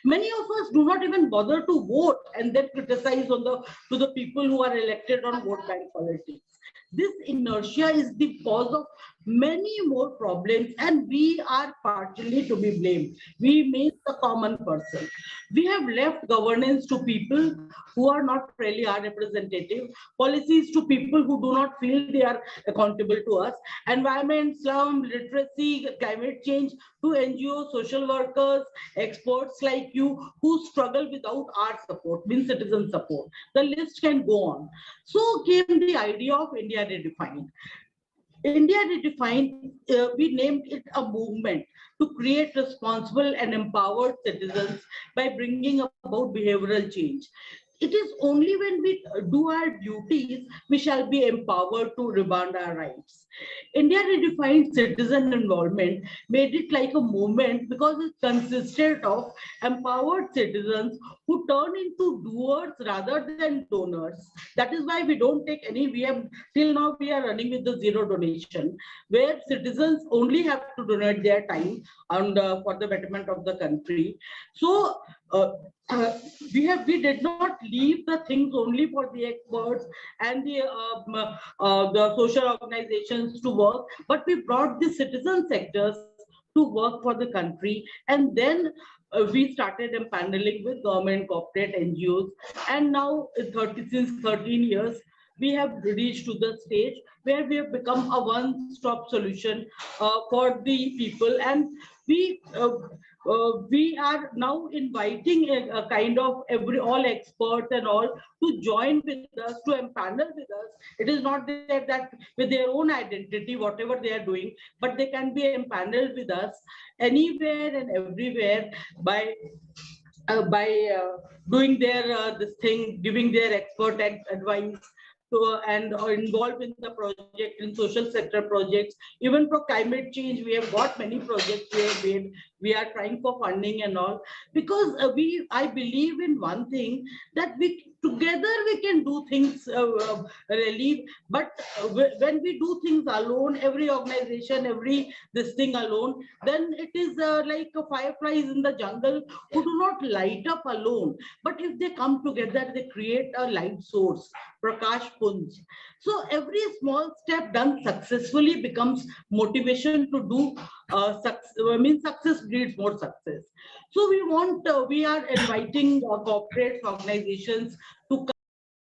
P: Many of us do not even bother to vote and then criticize to the people who are elected on vote bank politics. This inertia is the cause of many more problems, and we are partially to be blamed. We mean the common person. We have left governance to people who are not really our representative, policies to people who do not feel they are accountable to us, environment, slum, literacy, climate change, to NGOs, social workers, experts like you who struggle without our support, means citizen support. The list can go on. So came the idea of India Redefined. India Redefined, we named it a movement to create responsible and empowered citizens by bringing about behavioral change. It is only when we do our duties, we shall be empowered to demand our rights. India Redefined citizen involvement made it like a movement because it consisted of empowered citizens who turn into doers rather than donors. That is why we don't take any, till now we are running with the zero donation, where citizens only have to donate their time and for the betterment of the country. So we did not leave the things only for the experts and the social organizations to work, but we brought the citizen sectors to work for the country, and then we started empaneling with government, corporate, NGOs, and now since 13 years we have reached to the stage where we have become a one-stop solution for the people, and we are now inviting a kind of all experts and all to join with us, to empanel with us. It is not there that with their own identity, whatever they are doing, but they can be empaneled with us anywhere and everywhere by doing their this thing, giving their expert advice, and are involved in the project, in social sector projects. Even for climate change, we have got many projects where we are trying for funding and all, because I believe in one thing, that together we can do things really, but when we do things alone, every organization, this thing alone, then it is like fireflies in the jungle who do not light up alone, but if they come together, they create a light source, Prakash Punj. So every small step done successfully becomes motivation to do success breeds more success. So we are inviting corporate organizations to